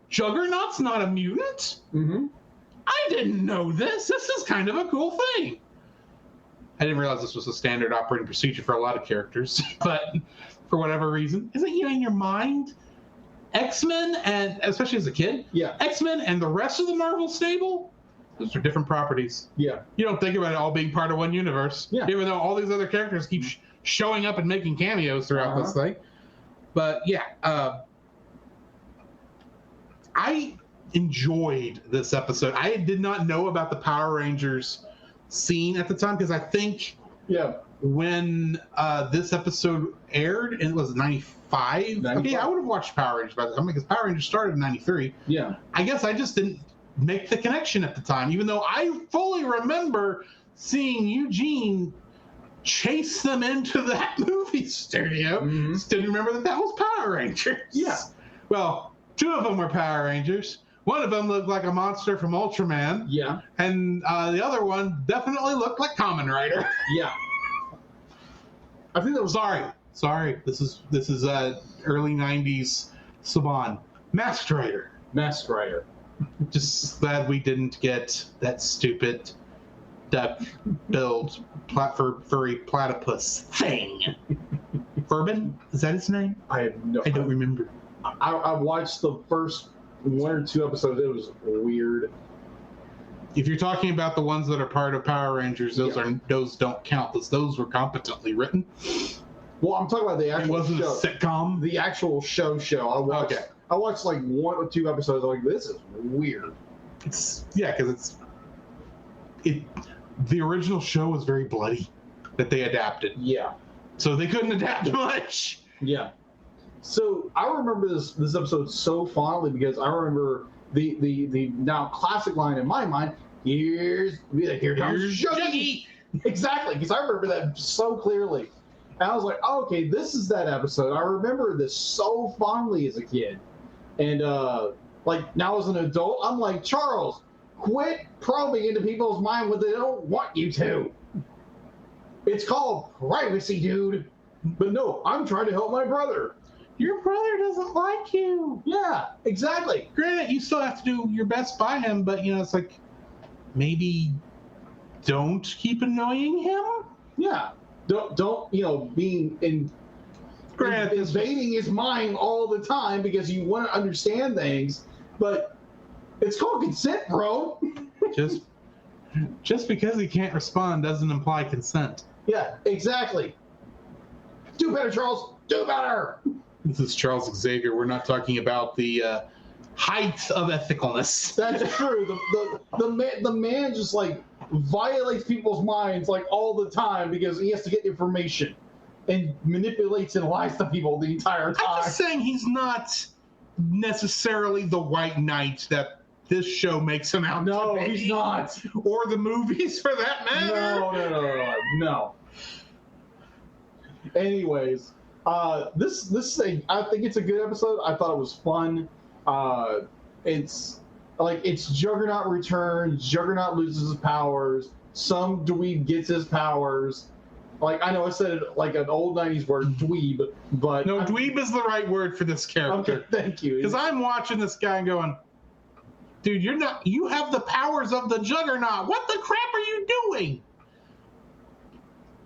Juggernaut's not a mutant? Mm-hmm. I didn't know this. This is kind of a cool thing. I didn't realize this was a standard operating procedure for a lot of characters, but for whatever reason, isn't in your mind? X-Men, and especially as a kid, X-Men and the rest of the Marvel stable, those are different properties. Yeah. You don't think about it all being part of one universe, even though all these other characters keep showing up and making cameos throughout this thing. But I enjoyed this episode. I did not know about the Power Rangers scene at the time, because I think when this episode aired, and it was 95. Okay, I would have watched Power Rangers by the time, because Power Rangers started in 93. Yeah. I guess I just didn't make the connection at the time, even though I fully remember seeing Eugene chase them into that movie studio. Mm-hmm. Just didn't remember that was Power Rangers. Yeah. Well, two of them were Power Rangers. One of them looked like a monster from Ultraman. Yeah. And the other one definitely looked like Kamen Rider. Yeah. I think that was Sorry. This is early 90s Saban. Masked Rider. Masked Rider. Just glad we didn't get that stupid duck-billed furry platypus thing. Furban? Is that his name? I don't remember. I watched the first 1 or 2 episodes. It was weird. If you're talking about the ones that are part of Power Rangers, those don't count, because those were competently written. Well, I'm talking about the actual show. It wasn't a sitcom? The actual show. I watched like 1 or 2 episodes. I'm like, this is weird. Because the original show was very bloody that they adapted. Yeah. So they couldn't adapt much. Yeah. So I remember this episode so fondly, because I remember the now classic line in my mind, here comes Juggy. Exactly, because I remember that so clearly. And I was like, oh, okay, this is that episode. I remember this so fondly as a kid. And like now as an adult, I'm like, Charles, quit probing into people's mind when they don't want you to. It's called privacy, dude. But no, I'm trying to help my brother. Your brother doesn't like you. Yeah, exactly. Granted, you still have to do your best by him, but it's like, maybe don't keep annoying him. Yeah, don't being invading his mind all the time because you want to understand things. But it's called consent, bro. Just because he can't respond doesn't imply consent. Yeah, exactly. Do better, Charles. Do better. This is Charles Xavier. We're not talking about the height of ethicalness. That's true. The man just like violates people's minds like all the time because he has to get information and manipulates and lies to people the entire time. I'm just saying he's not necessarily the white knight that this show makes him out to be. No, he's not. Or the movies, for that matter. No. Anyways, this thing, I think it's a good episode. I thought it was fun. It's Juggernaut returns. Juggernaut loses his powers. Some dweeb gets his powers. Like, I know I said it like an old 90s word, dweeb, but... No, dweeb is the right word for this character. Okay, thank you. Because I'm watching this guy and going, dude, you have the powers of the Juggernaut. What the crap are you doing?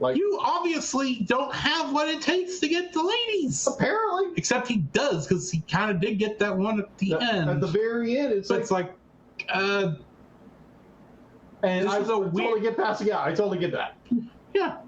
Like, you obviously don't have what it takes to get the ladies. Apparently. Except he does, because he kind of did get that one at the end. At the very end, it's like... and I totally get passing out. I totally get that. Yeah.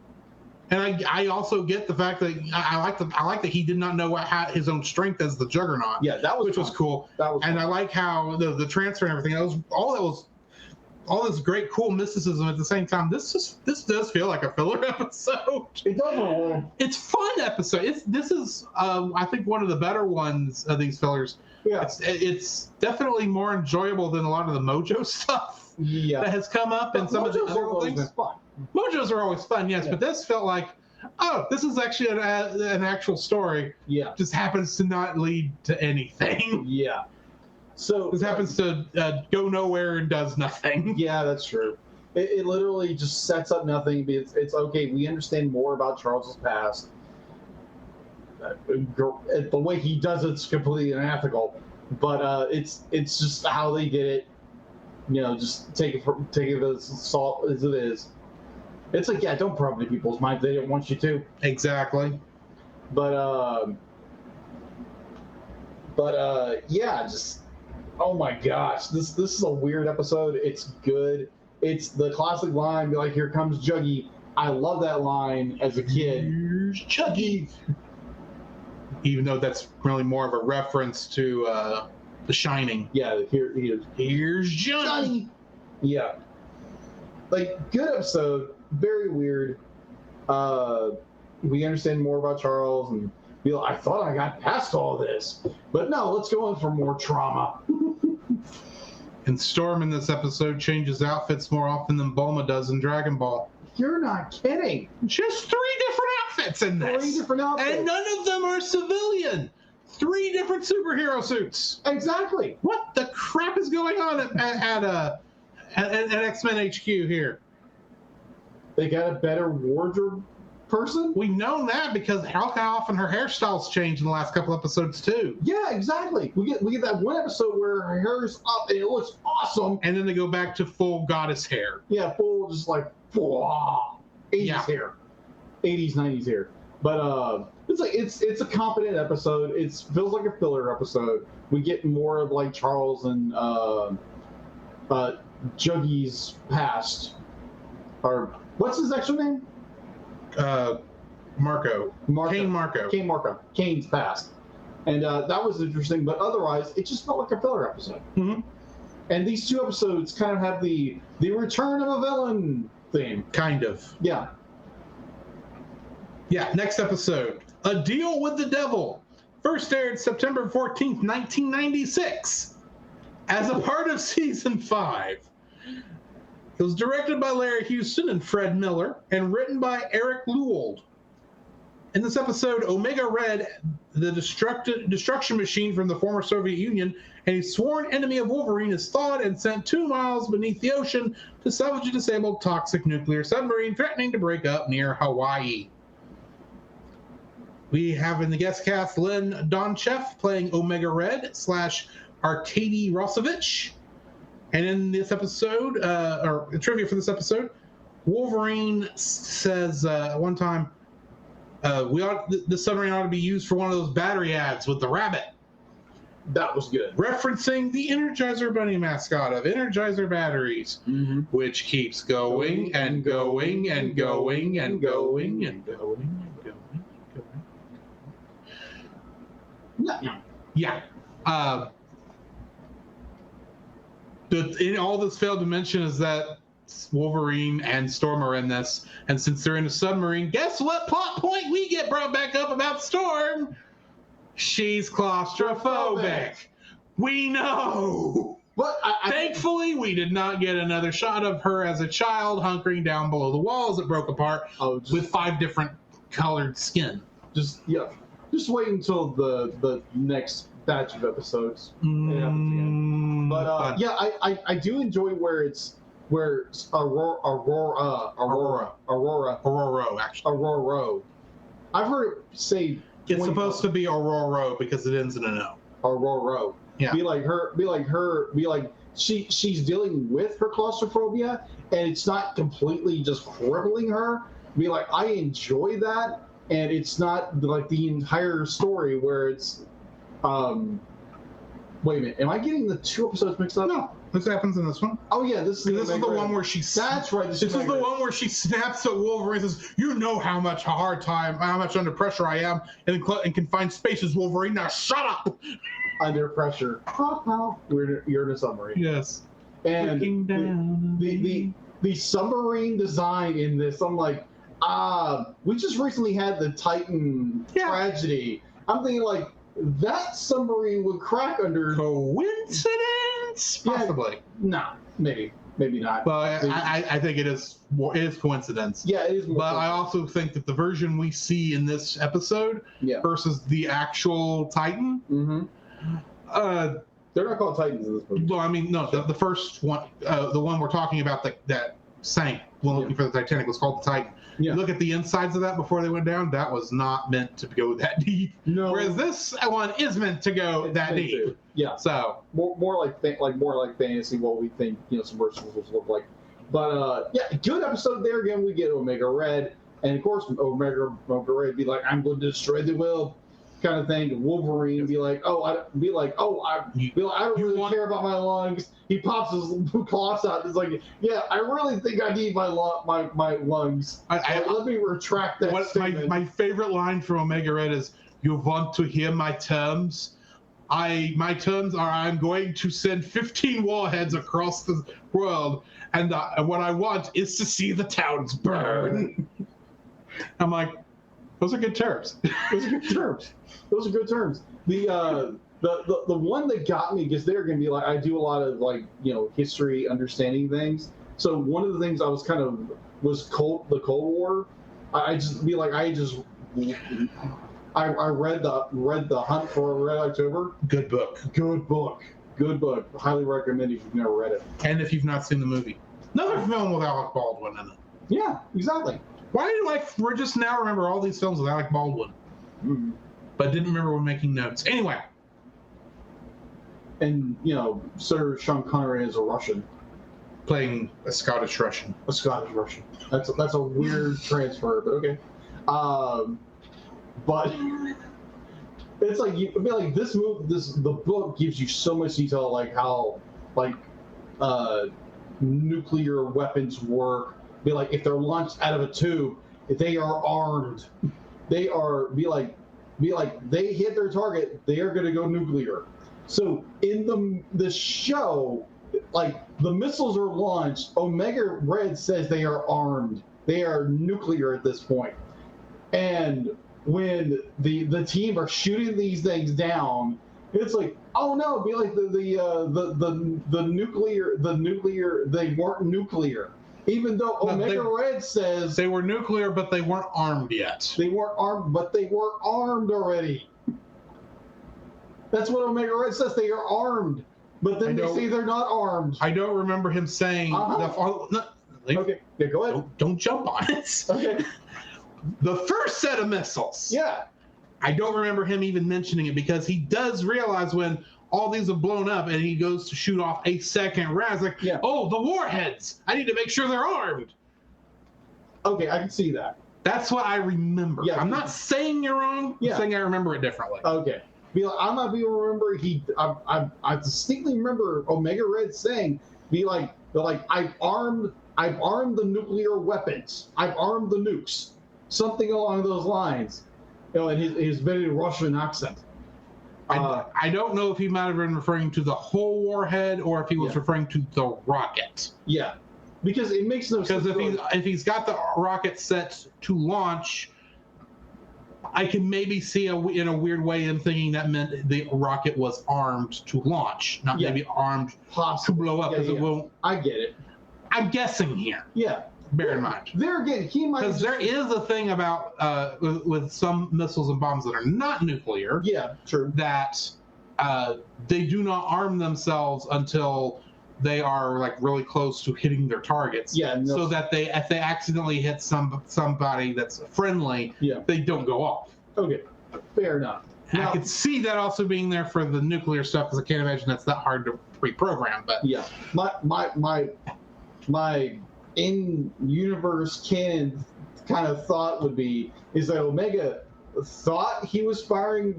And I also get the fact that I like that he did not know his own strength as the Juggernaut. Yeah, that was was cool. And I like how the transfer and everything. All this great cool mysticism at the same time. This does feel like a filler episode. It does. It's fun episode. This is I think one of the better ones of these fillers. Yeah. It's definitely more enjoyable than a lot of the Mojo stuff that has come up and some of the other things. Fun. Mojos are always fun, yes, but this felt like, oh, this is actually an actual story. Yeah. Just happens to not lead to anything. Yeah. So This happens to go nowhere and does nothing. Yeah, that's true. It literally just sets up nothing. It's okay. We understand more about Charles's past. The way he does it's completely unethical, but it's just how they did it. You know, just take it as salt as it is. It's like, yeah, don't probe into people's minds. They didn't want you to. Exactly. But yeah, just oh my gosh, this is a weird episode. It's good. It's the classic line, be like, "Here comes Juggy." I love that line as a kid. Here's Juggy. Even though that's really more of a reference to The Shining. Yeah, here he is. Here's Johnny. Yeah, like good episode. Very weird. We understand more about Charles and be like, I thought I got past all this, but no, let's go in for more trauma. And Storm in this episode changes outfits more often than Bulma does in Dragon Ball. You're not kidding. Just 3 different outfits in this. 3 different outfits. And none of them are civilian. 3 different superhero suits. Exactly. What the crap is going on at X-Men HQ here? They got a better wardrobe person? We know that because how often her hairstyle's changed in the last couple episodes too. Yeah, exactly. We get that one episode where her hair's up and it looks awesome. And then they go back to full goddess hair. Yeah, full just like 80s hair. 80s, 90s hair. But it's like it's a competent episode. It feels like a filler episode. We get more of like Charles and Juggy's past. Or what's his actual name? Marco. Kane Marco. Kane's past. And that was interesting, but otherwise, it just felt like a filler episode. Mm-hmm. And these 2 episodes kind of have the return of a villain theme. Kind of. Yeah. Yeah, next episode. A Deal with the Devil. First aired September 14th, 1996. As a part of Season 5. It was directed by Larry Houston and Fred Miller, and written by Eric Lewald. In this episode, Omega Red, the destruction machine from the former Soviet Union, and a sworn enemy of Wolverine, is thawed and sent 2 miles beneath the ocean to salvage a disabled toxic nuclear submarine threatening to break up near Hawaii. We have in the guest cast Len Donchev playing Omega Red / Arkady Rossovich. And in this episode, or trivia for this episode, Wolverine says one time, the submarine ought to be used for one of those battery ads with the rabbit. That was good. Referencing the Energizer Bunny mascot of Energizer batteries, which keeps going and going and going and going and going and going and going. Yeah. All that's failed to mention is that Wolverine and Storm are in this, and since they're in a submarine, guess what plot point we get brought back up about Storm? She's claustrophobic. We know. But Thankfully, we did not get another shot of her as a child hunkering down below the walls that broke apart with 5 different colored skin. Just wait until the next batch of episodes. But yeah, I do enjoy where Aurora. I've heard it say It's supposed to be Aurora because it ends in an O. Aurora. Yeah. Be like she's dealing with her claustrophobia and it's not completely just crippling her. Be like, I enjoy that, and it's not like the entire story where it's wait a minute, am I getting the 2 episodes mixed up? No, this happens in this one. Oh yeah, this is the one where she. That's right. This is the one where she snaps at Wolverine and says, "You know how much under pressure I am, and confined spaces, Wolverine. Now shut up." Under pressure. You're in a submarine. Yes. And the submarine design in this, I'm like, we just recently had the Titan tragedy. I'm thinking like that submarine would crack under. Coincidence? Possibly. No, maybe not. Well, I think it is coincidence. Yeah, it is. But I also think that the version we see in this episode versus the actual Titan, They're not called Titans in this movie. Well, I mean, no, the first one, the one we're talking about that sank when looking for the Titanic was called the Titan. Yeah. You look at the insides of that before they went down, that was not meant to go that deep. No. Whereas this one is meant to go that deep. Yeah. So More like fantasy, what we think submersibles will look like. But yeah, good episode there. Again, we get Omega Red, and of course Omega Red be like, "I'm going to destroy the world," kind of thing. Wolverine be like, I don't really care about my lungs. He pops his claws out. It's like, yeah, I really think I need my lungs. Let me retract that statement. My favorite line from Omega Red is, "You want to hear my terms? My terms are I'm going to send 15 warheads across the world, and what I want is to see the towns burn." I'm like, those are good terms. Those are good terms. The one that got me, because they're gonna be like, I do a lot of history understanding things. So one of the things I was the Cold War. I read the Hunt for Red October. Good book. Highly recommend if you've never read it. And if you've not seen the movie. Another film with Alec Baldwin in it. Yeah, exactly. Why do we just now remember all these films with Alec Baldwin? Mm-hmm. But didn't remember when making notes. Anyway. And, Sir Sean Connery is a Russian. Playing a Scottish Russian. A Scottish Russian. That's a weird transfer, but okay. But it's like the book gives you so much detail, like how nuclear weapons work. Be like, if they're launched out of a tube, if they are armed, they hit their target, they are going to go nuclear. So in the show, the missiles are launched. Omega Red says they are armed. They are nuclear at this point. And when the team are shooting these things down, it's like, oh no, be like the nuclear. They weren't nuclear. Even though Omega Red says they were nuclear, but they weren't armed yet. They weren't armed, but they were armed already. That's what Omega Red says. They are armed, but then they say they're not armed. I don't remember him saying. Okay, yeah, go ahead. Don't jump on it. Okay. The first set of missiles. Yeah. I don't remember him even mentioning it, because he does realize when all these have blown up and he goes to shoot off a second round. It's like, oh, the warheads. I need to make sure they're armed. Okay, I can see that. That's what I remember. Yeah, I'm not saying you're wrong. I'm saying I remember it differently. Okay. I'm not being remember. I distinctly remember Omega Red saying, I've armed the nuclear weapons. I've armed the nukes. Something along those lines. In his very Russian accent. I don't know if he might have been referring to the whole warhead or if he was referring to the rocket. Yeah, because it makes no sense. Because if he's got the rocket set to launch, I can maybe see in a weird way him thinking that meant the rocket was armed to launch, not maybe armed to blow up, because it won't. I get it. I'm guessing here. Yeah. Bear in mind. There again, he might. Because there is a thing about with some missiles and bombs that are not nuclear. Yeah, true. That they do not arm themselves until they are really close to hitting their targets. Yeah. So that if they accidentally hit somebody that's friendly, they don't go off. Okay, fair enough. Now, I could see that also being there for the nuclear stuff, because I can't imagine that's that hard to reprogram. But yeah, my in-universe canon kind of thought is that Omega thought he was firing,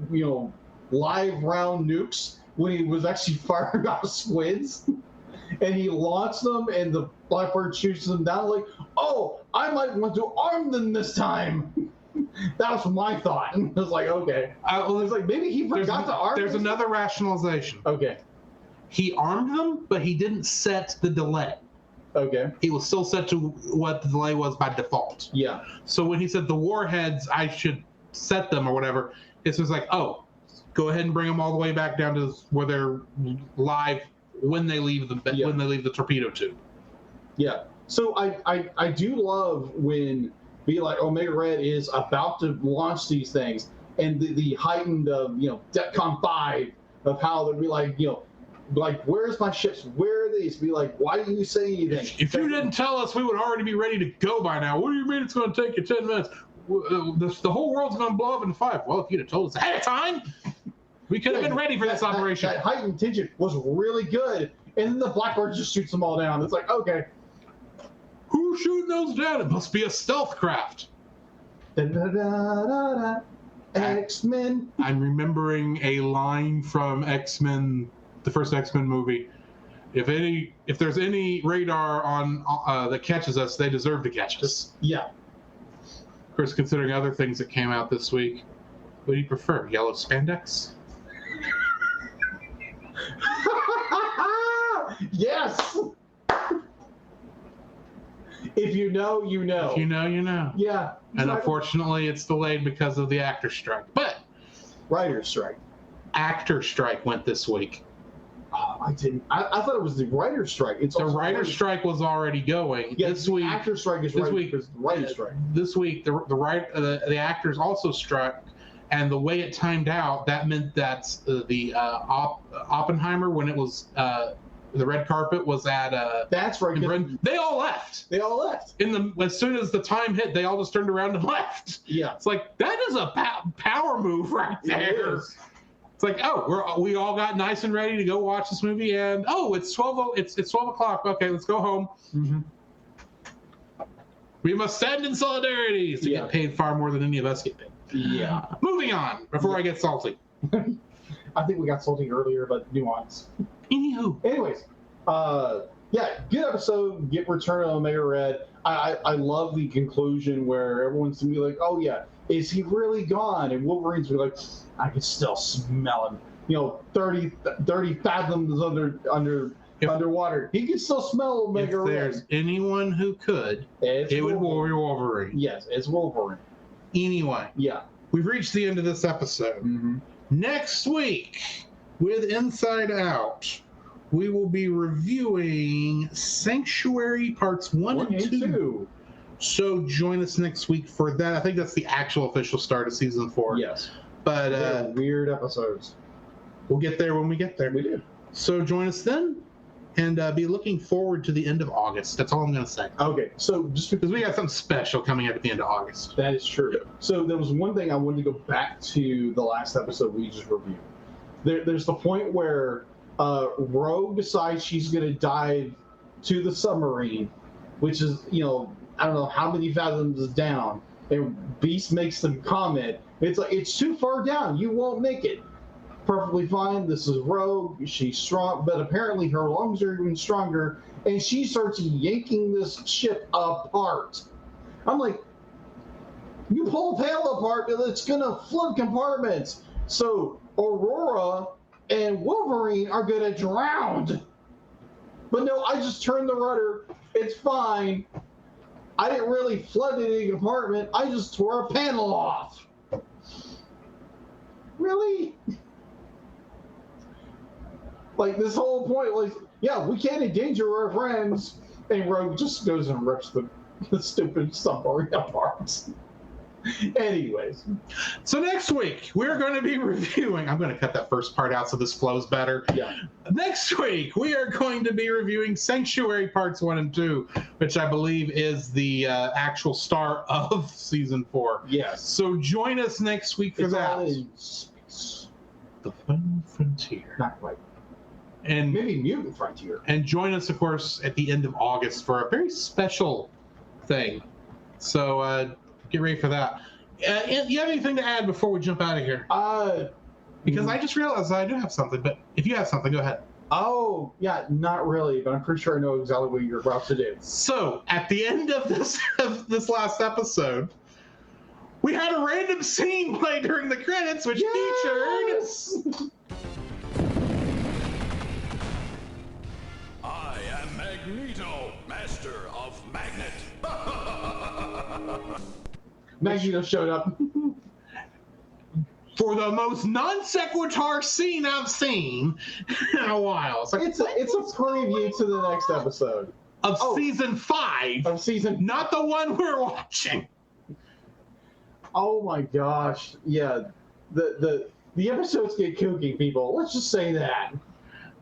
live round nukes when he was actually firing off squids, and he launched them, and the Blackbird shoots them down. Like, oh, I might want to arm them this time. That was my thought. I was like, okay. It's like maybe he forgot to arm. There's another rationalization. Okay. He armed them, but he didn't set the delay. Okay. He was still set to what the delay was by default. Yeah. So when he said the warheads, I should set them or whatever, it was like, oh, go ahead and bring them all the way back down to where they're live when they leave the torpedo tube. Yeah. So I do love when Omega Red is about to launch these things, and the heightened DEFCON 5 of how they'd be like, like, where's my ships? Where are these? Be like, why didn't you say anything? If you didn't tell us, we would already be ready to go by now. What do you mean it's going to take you 10 minutes? The whole world's going to blow up in 5. Well, if you'd have told us ahead of time, we could have been ready for this operation. That heightened tension was really good. And then the Blackbird just shoots them all down. It's like, okay. Who's shooting those down? It must be a stealth craft. X-Men. I'm remembering a line from X-Men, the first X-Men movie. If there's any radar on that catches us, they deserve to catch us. Yeah. Of course, considering other things that came out this week, what do you prefer? Yellow spandex? Yes. If you know, you know. If you know, you know. Yeah. And unfortunately, it's delayed because of the actor strike. But writer's strike. Actor strike went this week. Oh, I didn't. I thought it was the writer's strike. It's the writer's strike was already going. Yeah, this week, actor strike is this week. The writer's strike. This week, the actors also struck, and the way it timed out, that meant that the Oppenheimer, when it was the red carpet was at that's right. They all left. As soon as the time hit, they all just turned around and left. Yeah, it's like that is a power move right there. It's like, oh, we all got nice and ready to go watch this movie, and it's 12 o'clock. Okay, let's go home. Mm-hmm. We must stand in solidarity to get paid far more than any of us get paid. Yeah. Moving on before I get salty. I think we got salty earlier, but nuance. Anywho. Anyways, good episode. Get Return of Omega Red. I love the conclusion where everyone's gonna be like, oh yeah, is he really gone? And Wolverine's be like, I can still smell him. 30 fathoms underwater. He can still smell Omega Red. If there's anyone who could, it would be Wolverine. Yes, it's Wolverine. Anyway. Yeah. We've reached the end of this episode. Mm-hmm. Next week, with Inside Out, we will be reviewing Sanctuary Parts 1 and 2. So join us next week for that. I think that's the actual official start of Season 4. Yes. But weird episodes. We'll get there when we get there. We do. So join us then, and be looking forward to the end of August. That's all I'm going to say. Okay, so just because we got something special coming up at the end of August. That is true. So there was one thing I wanted to go back to the last episode we just reviewed. There's the point where Rogue decides she's going to dive to the submarine, which is, I don't know how many fathoms down, and Beast makes some comment. It's like, it's too far down. You won't make it. Perfectly fine. This is Rogue. She's strong, but apparently her lungs are even stronger, and she starts yanking this ship apart. I'm like, you pull a pail apart, it's gonna flood compartments. So Aurora and Wolverine are gonna drown. But no, I just turned the rudder. It's fine. I didn't really flood any compartment. I just tore a panel off. Really? Like, this whole point, like, yeah, we can't endanger our friends. And Rogue just goes and rips the stupid submarine apart. Anyways. So next week, we're going to be reviewing... I'm going to cut that first part out so this flows better. Yeah. Next week, we are going to be reviewing Sanctuary Parts 1 and 2, which I believe is the actual start of Season 4. Yes. So join us next week for that. All in space. The Final Frontier. Not quite. And maybe Mutant Frontier. And join us, of course, at the end of August for a very special thing. So get ready for that. You have anything to add before we jump out of here? Because I just realized I do have something, but if you have something, go ahead. Oh, yeah, not really, but I'm pretty sure I know exactly what you're about to do. So, at the end of this last episode, we had a random scene play during the credits, which featured... I am Magneto, master of magnet. Magneto showed up. For the most non sequitur scene I've seen in a while. It's a preview to the next episode. Of Season 5. Not the one we're watching. Oh my gosh. Yeah. The episodes get kooky, people. Let's just say that.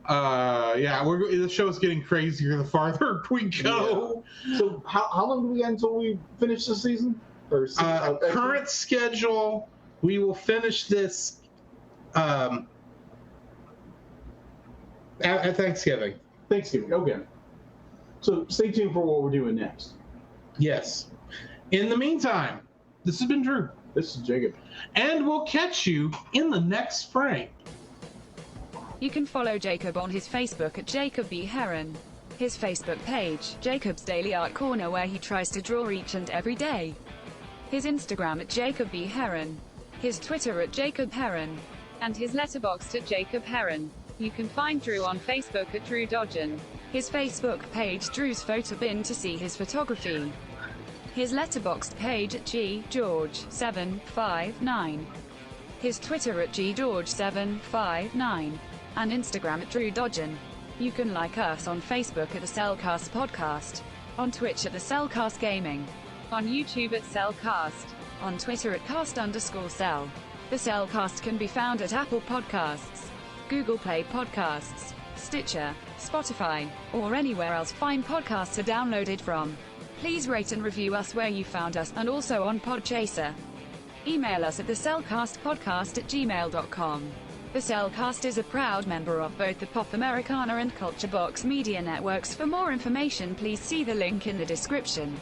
Yeah, the show's getting crazier the farther we go. Yeah. So how long do we got until we finish the season? Or Current schedule, we will finish this at Thanksgiving. Thanksgiving. Okay. So stay tuned for what we're doing next. Yes. In the meantime, this has been Drew. This is Jacob. And we'll catch you in the next frame. You can follow Jacob on his Facebook at Jacob B. Heron. His Facebook page, Jacob's Daily Art Corner, where he tries to draw each and every day. His Instagram at Jacob B. Heron. His Twitter at Jacob Heron. And his Letterboxd at Jacob Heron. You can find Drew on Facebook at Drew Dodgen. His Facebook page, Drew's Photo Bin, to see his photography. His Letterboxd page at GGeorge759. His Twitter at GGeorge759. And Instagram at Drew Dodgen. You can like us on Facebook at the Cellcast Podcast, on Twitch at the Cellcast Gaming, on YouTube at Cellcast, on Twitter at cast_cell. The Cellcast can be found at Apple Podcasts, Google Play Podcasts, Stitcher, Spotify, or anywhere else fine podcasts are downloaded from. Please rate and review us where you found us, and also on Podchaser. Email us at thecellcastpodcast@gmail.com. The Cellcast is a proud member of both the Pop Americana and Culture Box media networks. For more information, please see the link in the description.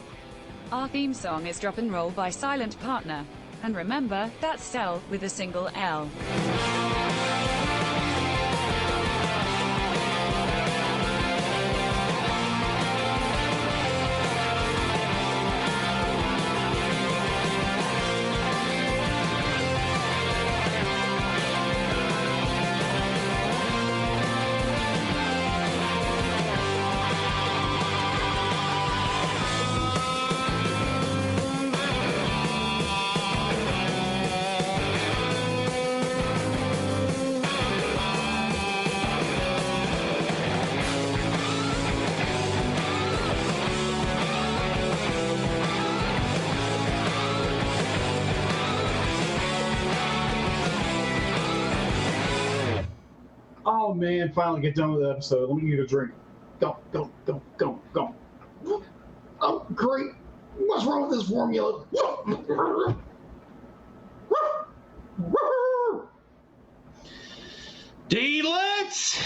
Our theme song is Drop and Roll by Silent Partner. And remember, that's Cell with a single L. Oh man, finally get done with the episode. Let me get a drink. Go. Oh, great. What's wrong with this formula? Deluxe!